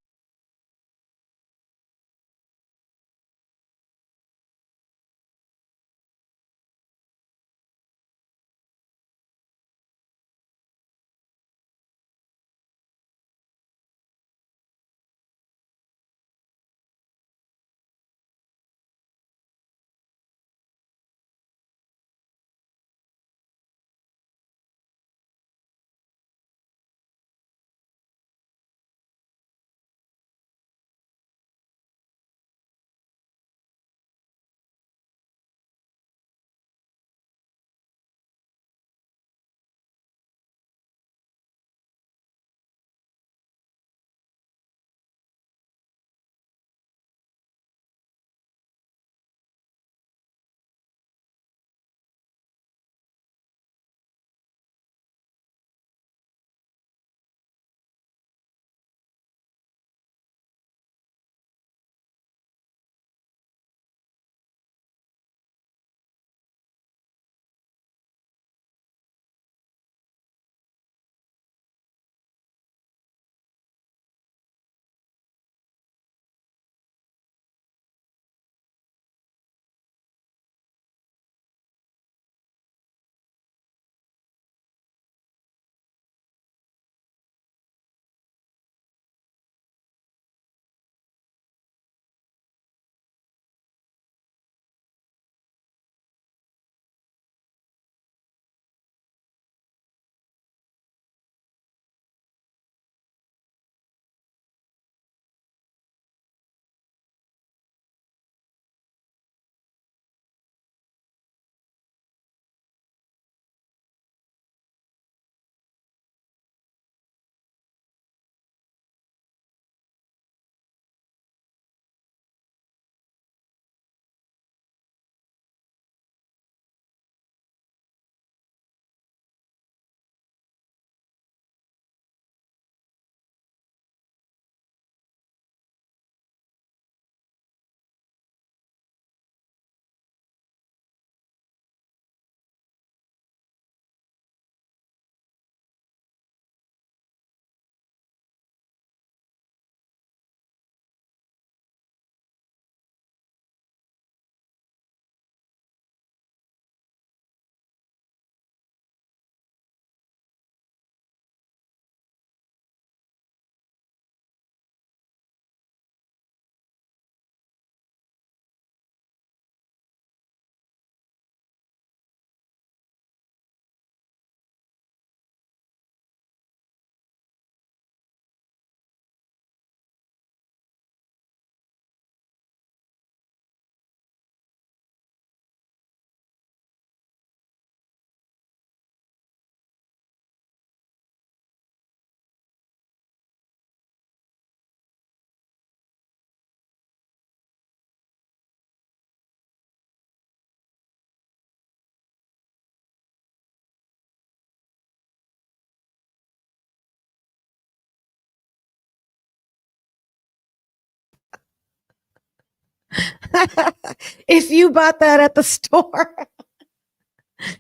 If you bought that at the store,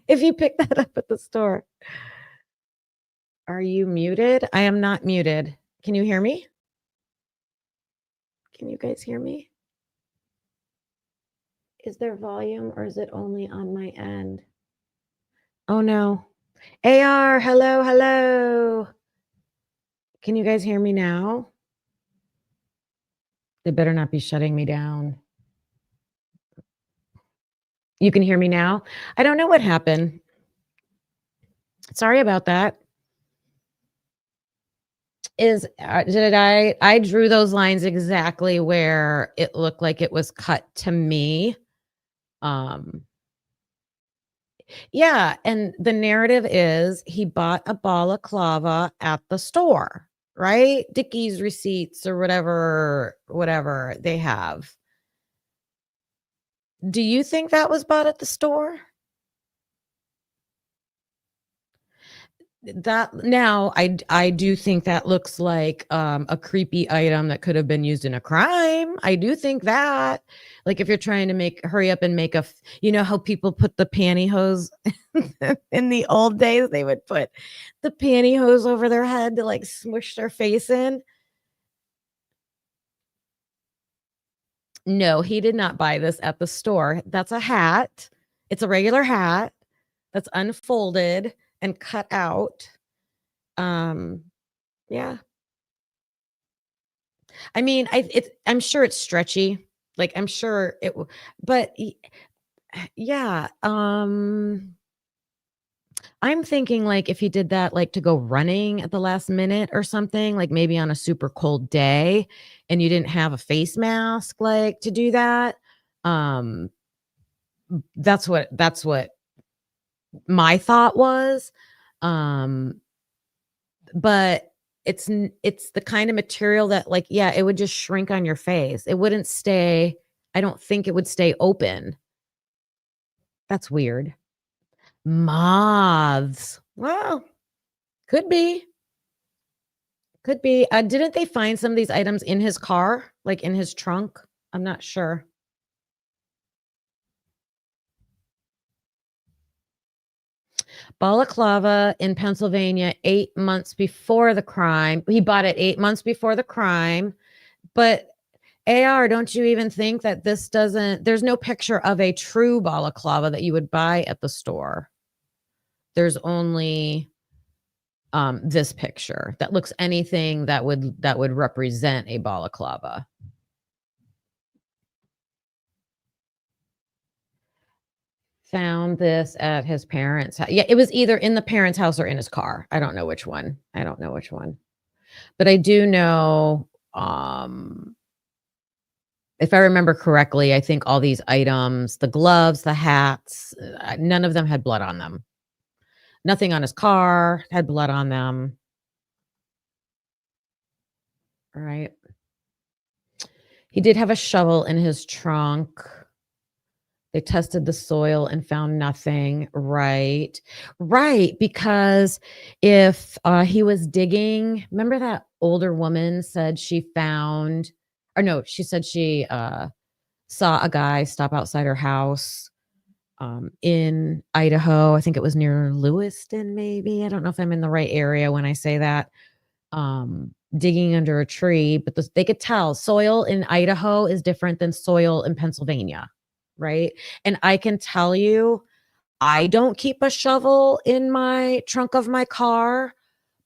if you picked that up at the store. Are you muted? I am not muted. Can you hear me? Can you guys hear me? Is there volume or is it only on my end? Oh no. AR, hello, hello. Can you guys hear me now? They better not be shutting me down. You can hear me now? I don't know what happened. Sorry about that. I drew those lines exactly where it looked like it was cut to me. Yeah, and the narrative is he bought a balaclava at the store, right? Dickies receipts or whatever they have. Do you think that was bought at the store? I do think that looks like a creepy item that could have been used in a crime. I do think that, like, if you're trying to hurry up and make you know how people put the pantyhose in the old days, they would put the pantyhose over their head to like smush their face in. No, he did not buy this at the store. That's a hat. It's a regular hat that's unfolded and cut out. Yeah. I mean, I'm sure it's stretchy. Like, I'm sure but yeah, I'm thinking, like, if he did that, like, to go running at the last minute or something, like, maybe on a super cold day and you didn't have a face mask, like, to do that, um, that's what my thought was, um but it's the kind of material that, like, yeah, it would just shrink on your face. It wouldn't stay. I don't think it would stay open. That's weird. Moths. Well, could be. Could be. Didn't they find some of these items in his car, like in his trunk? I'm not sure. Balaclava in Pennsylvania 8 months before the crime. He bought it 8 months before the crime. But AR, don't you even think that there's no picture of a true balaclava that you would buy at the store. There's only this picture that looks anything that would represent a balaclava. Found this at his parents' house. Yeah, it was either in the parents' house or in his car. I don't know which one. But I do know, if I remember correctly, I think all these items, the gloves, the hats, none of them had blood on them. Nothing on his car had blood on them. Right. He did have a shovel in his trunk. They tested the soil and found nothing. Right. Right, because if, he was digging, remember that older woman said she found, or no, she said she, saw a guy stop outside her house, in Idaho. I think it was near Lewiston, maybe. I don't know if I'm in the right area when I say that. Digging under a tree, but they could tell soil in Idaho is different than soil in Pennsylvania, right? And I can tell you, I don't keep a shovel in my trunk of my car,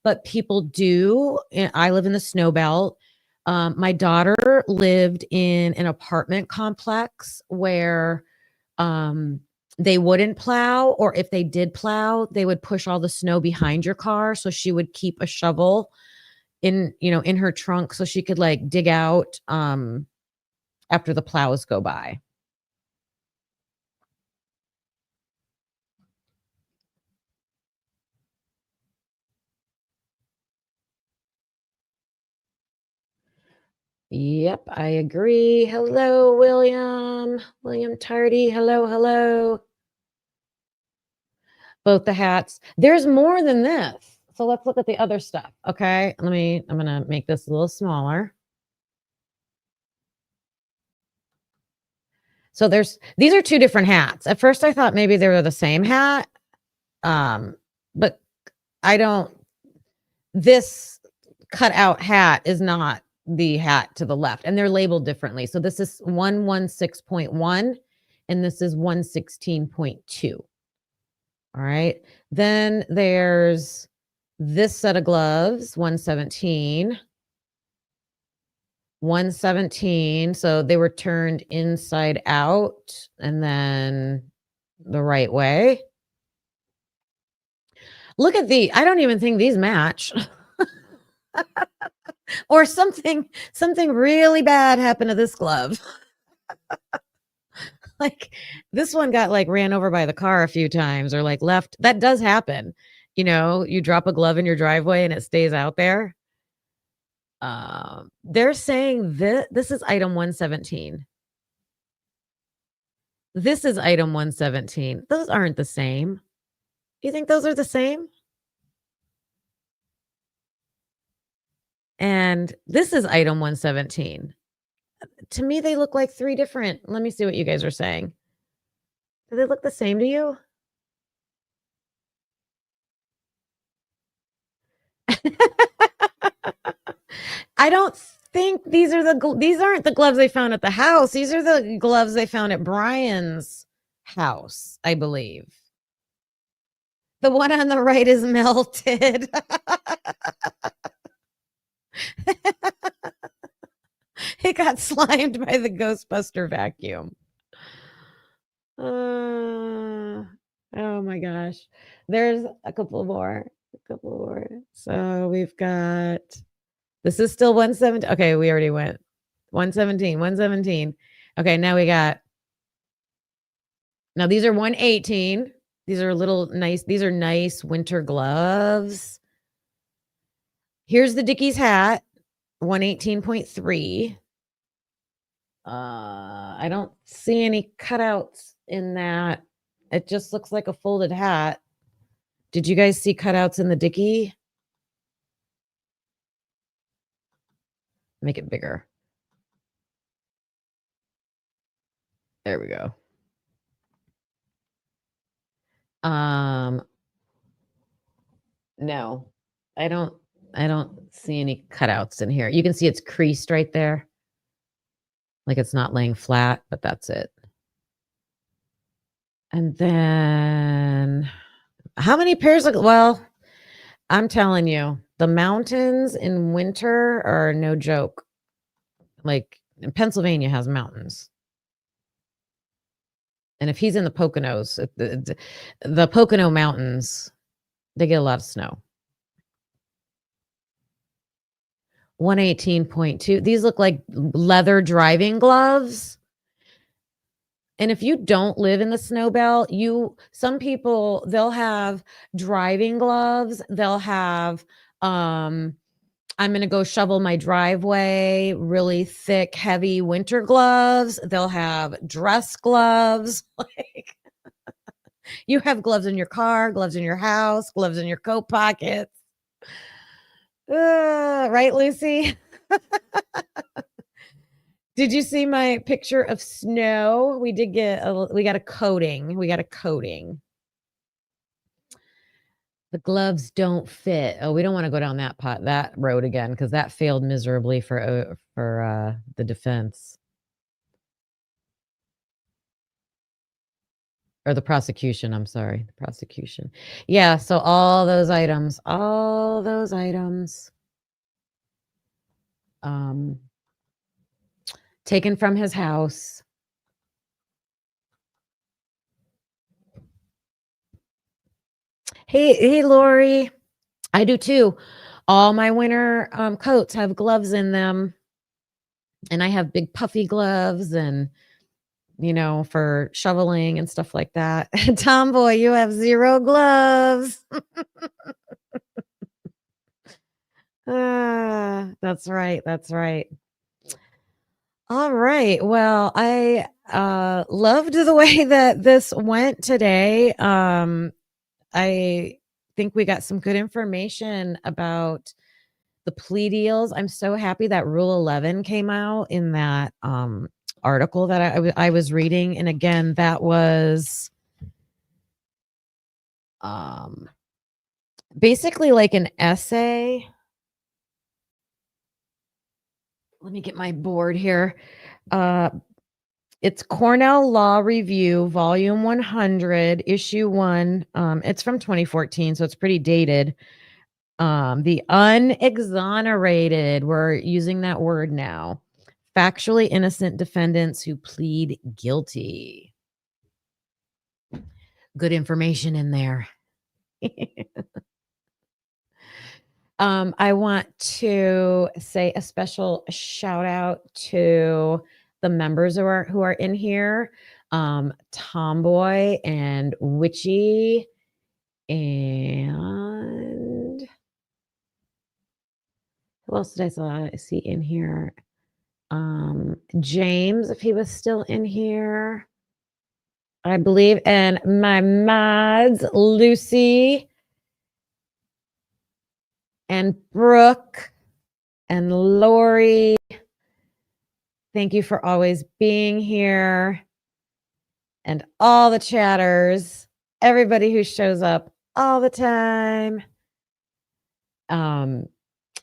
but people do. I live in the snow belt. My daughter lived in an apartment complex where they wouldn't plow, or if they did plow, they would push all the snow behind your car. So she would keep a shovel in her trunk so she could like dig out after the plows go by. Yep, I agree. Hello, William. William Tardy. Hello, hello. Both the hats. There's more than this. So let's look at the other stuff. Okay. I'm going to make this a little smaller. So these are two different hats. At first I thought maybe they were the same hat. But this cutout hat is not the hat to the left, and they're labeled differently. So this is 116.1 and this is 116.2. All right. Then there's this set of gloves, 117. 117. So they were turned inside out and then the right way. Look at I don't even think these match. Or something really bad happened to this glove. Like this one got like ran over by the car a few times or like left. That does happen. You know, you drop a glove in your driveway and it stays out there. They're saying this is item 117. This is item 117. Those aren't the same. You think those are the same? And this is item 117. To me, they look like three different. Let me see what you guys are saying. Do they look the same to you? I don't think these aren't the gloves they found at the house. These are the gloves they found at Brian's house, I believe. The one on the right is melted. It got slimed by the Ghostbuster vacuum. Oh my gosh. There's a couple more. So we've got, this is still 117. Okay, we already went 117. Okay, now these are 118. These are nice winter gloves. Here's the Dickies hat, 118.3. I don't see any cutouts in that. It just looks like a folded hat. Did you guys see cutouts in the Dickie? Make it bigger. There we go. No, I don't see any cutouts in here. You can see it's creased right there. Like it's not laying flat, but that's it. And then how many pairs of, well, I'm telling you, the mountains in winter are no joke. Like Pennsylvania has mountains. And if he's in the Poconos, the Pocono Mountains, they get a lot of snow. 118.2. These look like leather driving gloves. And if you don't live in the snow belt, some people, they'll have driving gloves. They'll have, I'm going to go shovel my driveway, really thick, heavy winter gloves. They'll have dress gloves. Like you have gloves in your car, gloves in your house, gloves in your coat pockets. Right, Lucy? Did you see my picture of snow? We got a coating. The gloves don't fit. Oh, we don't want to go down that road again because that failed miserably for the defense or the prosecution. I'm sorry, the prosecution. Yeah. So all those items, taken from his house. Hey, Lori. I do too. All my winter coats have gloves in them. And I have big puffy gloves and, for shoveling and stuff like that. Tomboy, you have 0 gloves. That's right. All right. Well, I loved the way that this went today. I think we got some good information about the plea deals. I'm so happy that Rule 11 came out in that article that I was reading. And again, that was basically like an essay. Let me get my board here. It's Cornell Law Review, Volume 100, Issue 1. It's from 2014, so it's pretty dated. The unexonerated, we're using that word now. Factually innocent defendants who plead guilty. Good information in there. I want to say a special shout out to the members who are in here. Tomboy and Witchy and who else did I see in here? James, if he was still in here, I believe, and my mods, Lucy and Brooke and Lori. Thank you for always being here. And all the chatters, everybody who shows up all the time.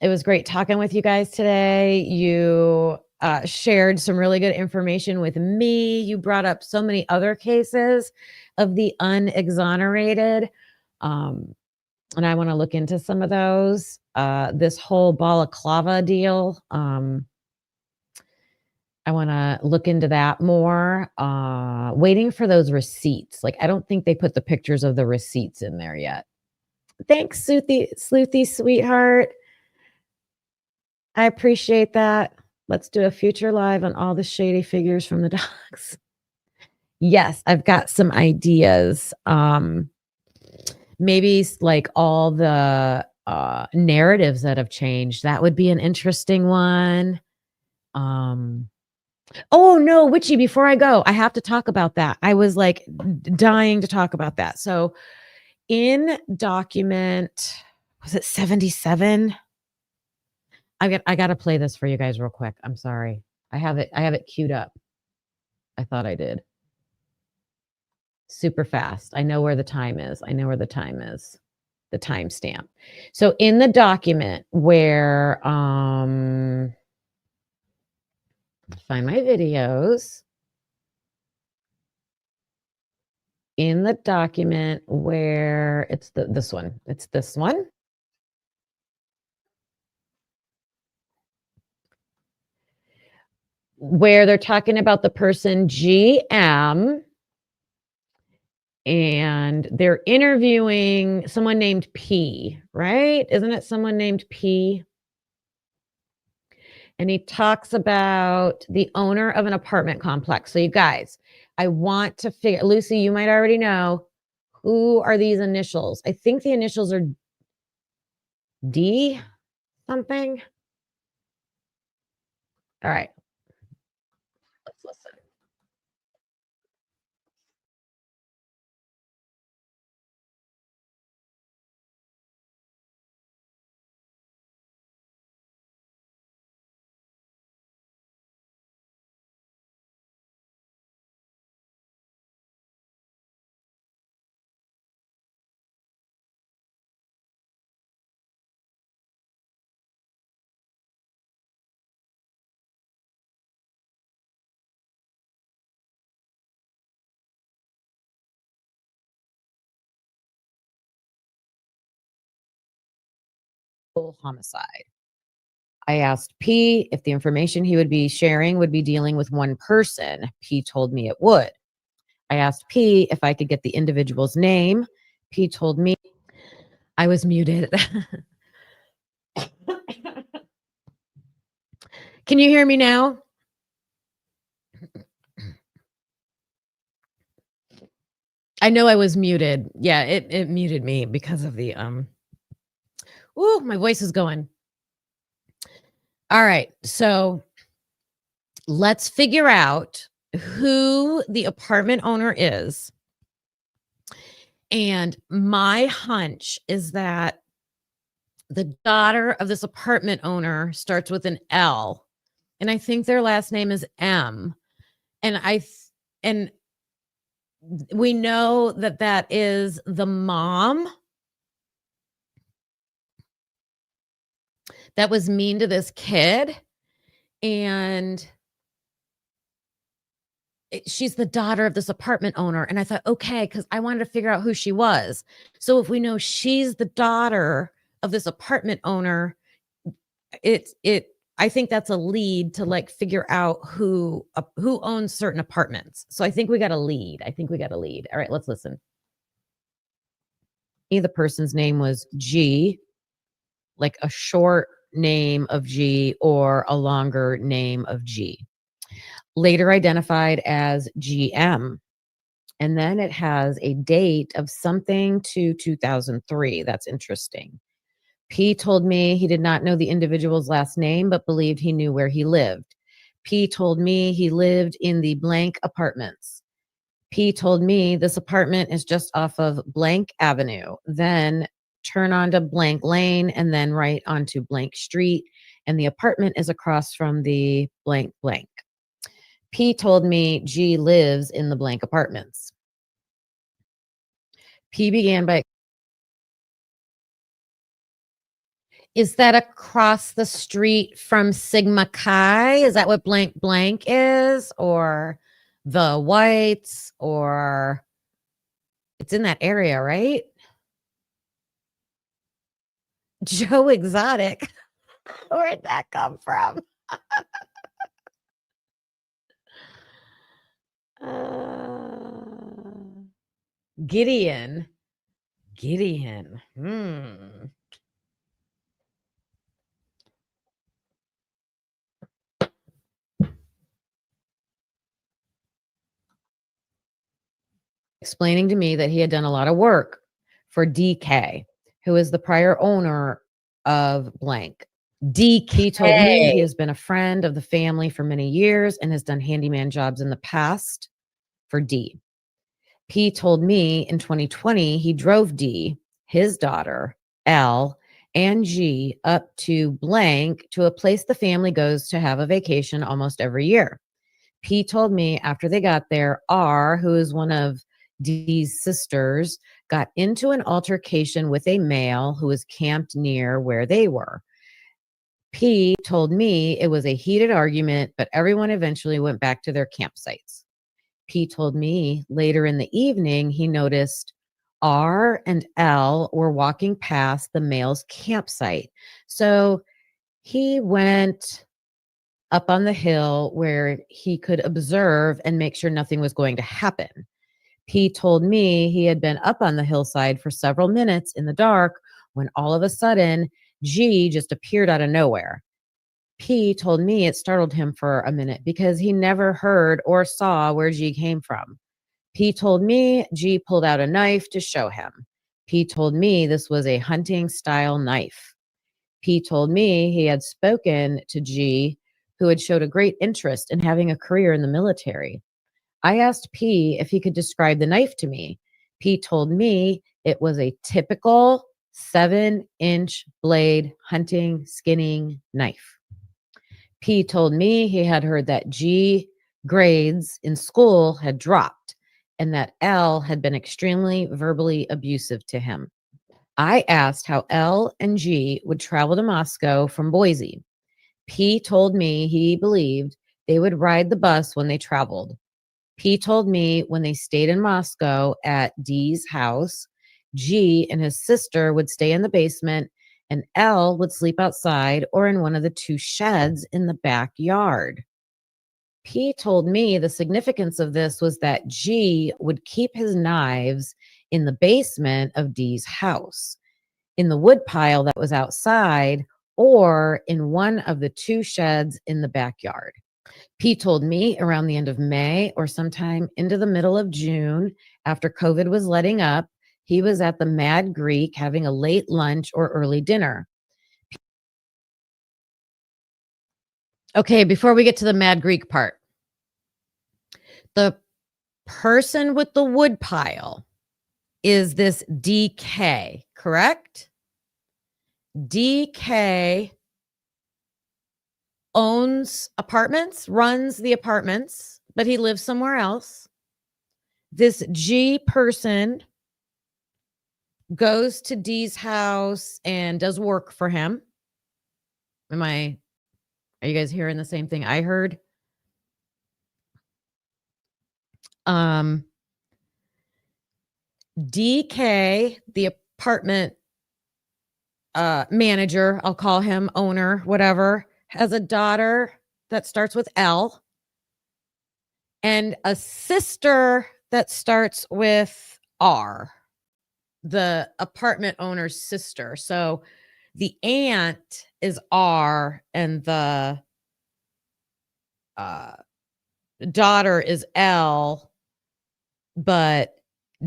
It was great talking with you guys today. You shared some really good information with me. You brought up so many other cases of the unexonerated. And I want to look into some of those. This whole balaclava deal. I want to look into that more. Waiting for those receipts. Like, I don't think they put the pictures of the receipts in there yet. Thanks, Sleuthy sweetheart. I appreciate that. Let's do a future live on all the shady figures from the docs. Yes, I've got some ideas. Maybe like all the narratives that have changed. That would be an interesting one. Oh no, Witchy, before I go, I have to talk about that. I was like dying to talk about that. So in document, was it 77? I got to play this for you guys real quick. I'm sorry. I have it queued up. I thought I did. Super fast. I know where the time is. The timestamp. So in the document where find my videos. In the document where it's this one. It's this one. Where they're talking about the person GM and they're interviewing someone named P, right? Isn't it someone named P? And he talks about the owner of an apartment complex. So you guys, I want to figure, Lucy, you might already know, who are these initials? I think the initials are D something. All right. Let's listen. Homicide. I asked P if the information he would be sharing would be dealing with one person. P told me it would. I asked P if I could get the individual's name. P told me I was muted. Can you hear me now? I know I was muted. Yeah, it muted me because of the ooh, my voice is going. All right. So let's figure out who the apartment owner is. And my hunch is that the daughter of this apartment owner starts with an L. And I think their last name is M. And and we know that that is the mom that was mean to this kid, and she's the daughter of this apartment owner, and I thought, okay, because I wanted to figure out who she was. So if we know she's the daughter of this apartment owner, it I think that's a lead to, like, figure out who owns certain apartments. So I think we got a lead. I think we got a lead. All right, let's listen. The person's name was G, like a short name of G or a longer name of G. Later identified as GM. And then it has a date of something to 2003. That's interesting. P told me he did not know the individual's last name, but believed he knew where he lived. P told me he lived in the blank apartments. P told me this apartment is just off of blank avenue, then turn onto blank lane and then right onto blank street. And the apartment is across from the blank blank. P told me G lives in the blank apartments. P began by, is that across the street from Sigma Chi? Is that what blank blank is? Or the Whites? Or it's in that area, right? Joe Exotic. Where'd that come from? Uh, Gideon. Gideon. Explaining to me that he had done a lot of work for DK, who is the prior owner of blank. DK told me he has been a friend of the family for many years and has done handyman jobs in the past for D. P told me in 2020 he drove D, his daughter, L, and G up to blank to a place the family goes to have a vacation almost every year. P told me after they got there, R, who is one of D's sisters, got into an altercation with a male who was camped near where they were. P told me it was a heated argument, but everyone eventually went back to their campsites. P told me later in the evening he noticed R and L were walking past the male's campsite. So he went up on the hill where he could observe and make sure nothing was going to happen. P told me he had been up on the hillside for several minutes in the dark when all of a sudden G just appeared out of nowhere. P told me it startled him for a minute because he never heard or saw where G came from. P told me G pulled out a knife to show him. P told me this was a hunting style knife. P told me he had spoken to G, who had showed a great interest in having a career in the military. I asked P if he could describe the knife to me. P told me it was a typical 7-inch blade hunting, skinning knife. P told me he had heard that G grades in school had dropped and that L had been extremely verbally abusive to him. I asked how L and G would travel to Moscow from Boise. P told me he believed they would ride the bus when they traveled. P told me when they stayed in Moscow at D's house, G and his sister would stay in the basement and L would sleep outside or in one of the two sheds in the backyard. P told me the significance of this was that G would keep his knives in the basement of D's house, in the wood pile that was outside, or in one of the two sheds in the backyard. P told me around the end of May or sometime into the middle of June, after COVID was letting up, he was at the Mad Greek having a late lunch or early dinner. Okay, before we get to the Mad Greek part, the person with the wood pile is this DK, correct? DK owns apartments, runs the apartments, but he lives somewhere else. This G person goes to D's house and does work for him. Are you guys hearing the same thing I heard? DK, the apartment manager, I'll call him, owner, whatever, has a daughter that starts with L and a sister that starts with R, the apartment owner's sister. So the aunt is R and the daughter is L, but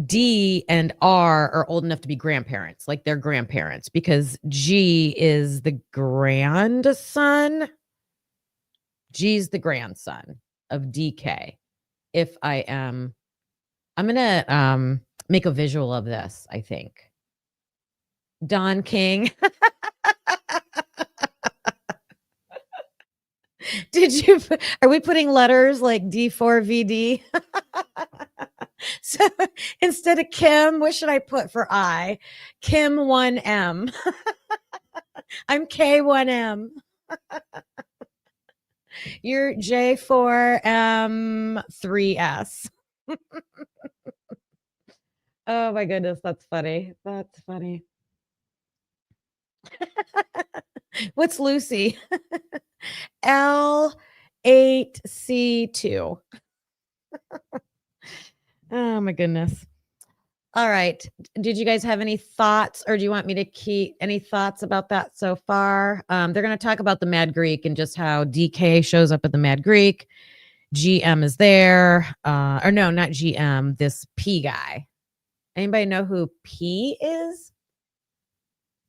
D and R are old enough to be grandparents, like they're grandparents, because G is the grandson. G's the grandson of DK. I'm gonna make a visual of this, I think. Don King. Are we putting letters like D4VD? So instead of Kim, what should I put for I? Kim 1M. I'm K1M. You're J4M3S. Oh my goodness, that's funny. That's funny. What's Lucy? L8C2. Oh my goodness. All right. Did you guys have any thoughts, or do you want me to keep any thoughts about that so far? They're going to talk about the Mad Greek and just how DK shows up at the Mad Greek. GM is there. Or no, not GM, this P guy. Anybody know who P is?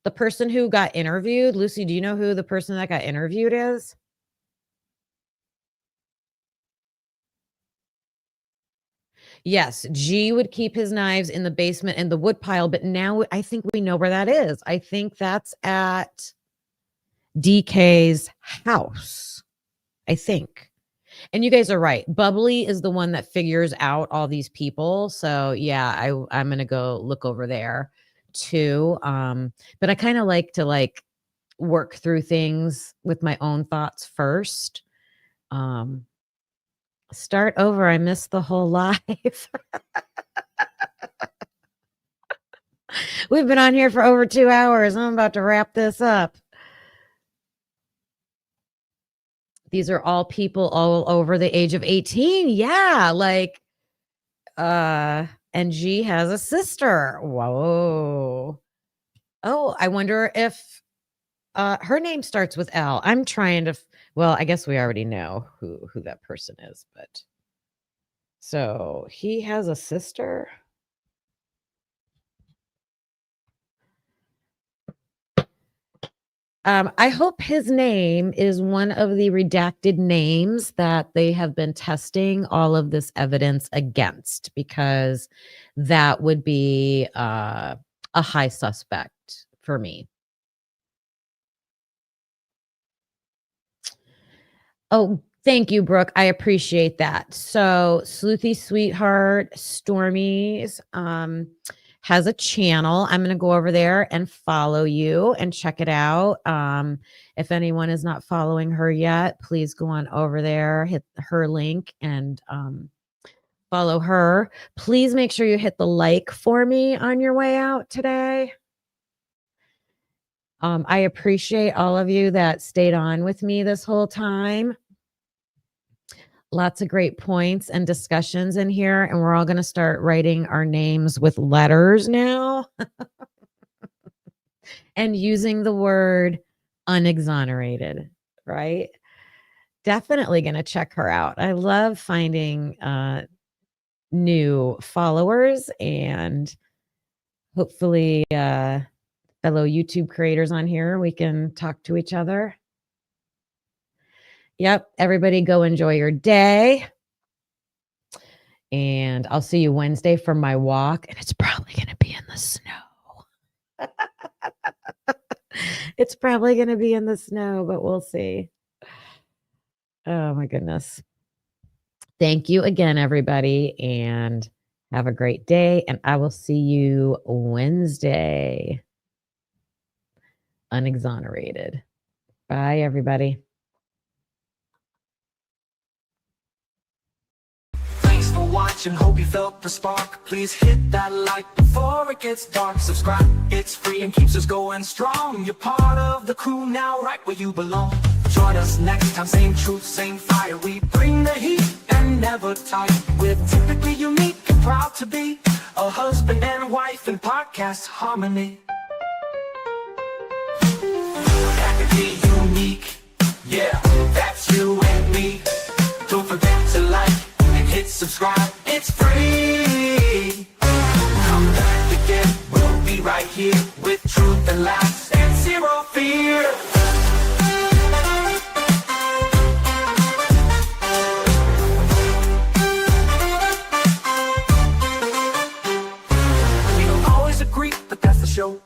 The person who got interviewed. Lucy, do you know who the person that got interviewed is? Yes, G would keep his knives in the basement in the wood pile, but now I think we know where that is. I think that's at DK's house. I think. And you guys are right. Bubbly is the one that figures out all these people. So yeah, I'm going to go look over there too. But I kind of like to work through things with my own thoughts first. Start over. I missed the whole live. We've been on here for over 2 hours. I'm about to wrap this up. These are all people all over the age of 18. Yeah, and G has a sister. Whoa. Oh, I wonder if her name starts with L. I'm trying to well, I guess we already know who that person is, but so he has a sister. I hope his name is one of the redacted names that they have been testing all of this evidence against, because that would be a high suspect for me. Oh, thank you, Brooke. I appreciate that. So, Sleuthy Sweetheart Stormies has a channel. I'm going to go over there and follow you and check it out. If anyone is not following her yet, please go on over there, hit her link, and follow her. Please make sure you hit the like for me on your way out today. I appreciate all of you that stayed on with me this whole time. Lots of great points and discussions in here, and we're all going to start writing our names with letters now and using the word unexonerated, right? Definitely going to check her out. I love finding new followers and hopefully fellow YouTube creators on here. We can talk to each other. Yep. Everybody go enjoy your day. And I'll see you Wednesday for my walk. And it's probably going to be in the snow. It's probably going to be in the snow, but we'll see. Oh my goodness. Thank you again, everybody, and have a great day. And I will see you Wednesday. Unexonerated. Bye, everybody. Thanks for watching, hope you felt the spark. Please hit that like before it gets dark. Subscribe, it's free and keeps us going strong. You're part of the crew now, right where you belong. Join us next time, same truth, same fire. We bring the heat and never tire. We're typically unique and proud to be a husband and wife in podcast harmony. That could be unique, yeah, that's you and me. Don't forget to like and hit subscribe, it's free. Come back again, we'll be right here with truth and laughs and zero fear. We don't always agree, but that's the show.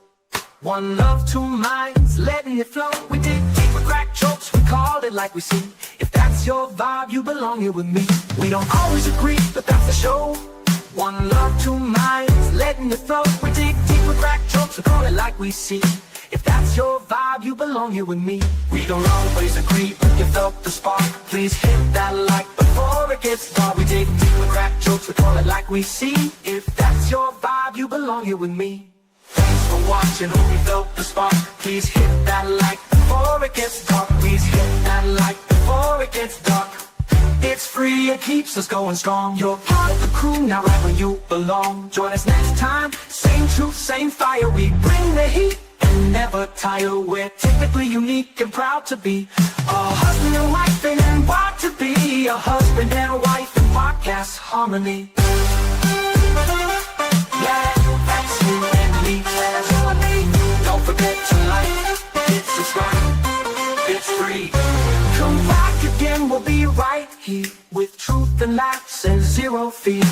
One love, two minds, letting it flow. We dig deep with crack jokes, we call it like we see. If that's your vibe, you belong here with me. We don't always agree, but that's the show. One love, two minds, letting it flow. We dig deep with crack jokes, we call it like we see. If that's your vibe, you belong here with me. We don't always agree, but you felt the spark. Please hit that like before it gets dark. We dig deep with crack jokes, we call it like we see. If that's your vibe, you belong here with me. Thanks for watching, hope you felt the spark. Please hit that like before it gets dark. Please hit that like before it gets dark. It's free, it keeps us going strong. You're part of the crew now, right where you belong. Join us next time, same truth, same fire. We bring the heat and never tire. We're typically unique and proud to be a husband and wife and proud to be a husband and wife in podcast harmony. Yeah, that's you and me, that's you and me. Don't forget to like, hit subscribe, it's free. Come back again, we'll be right here with truth and laughs and zero fear.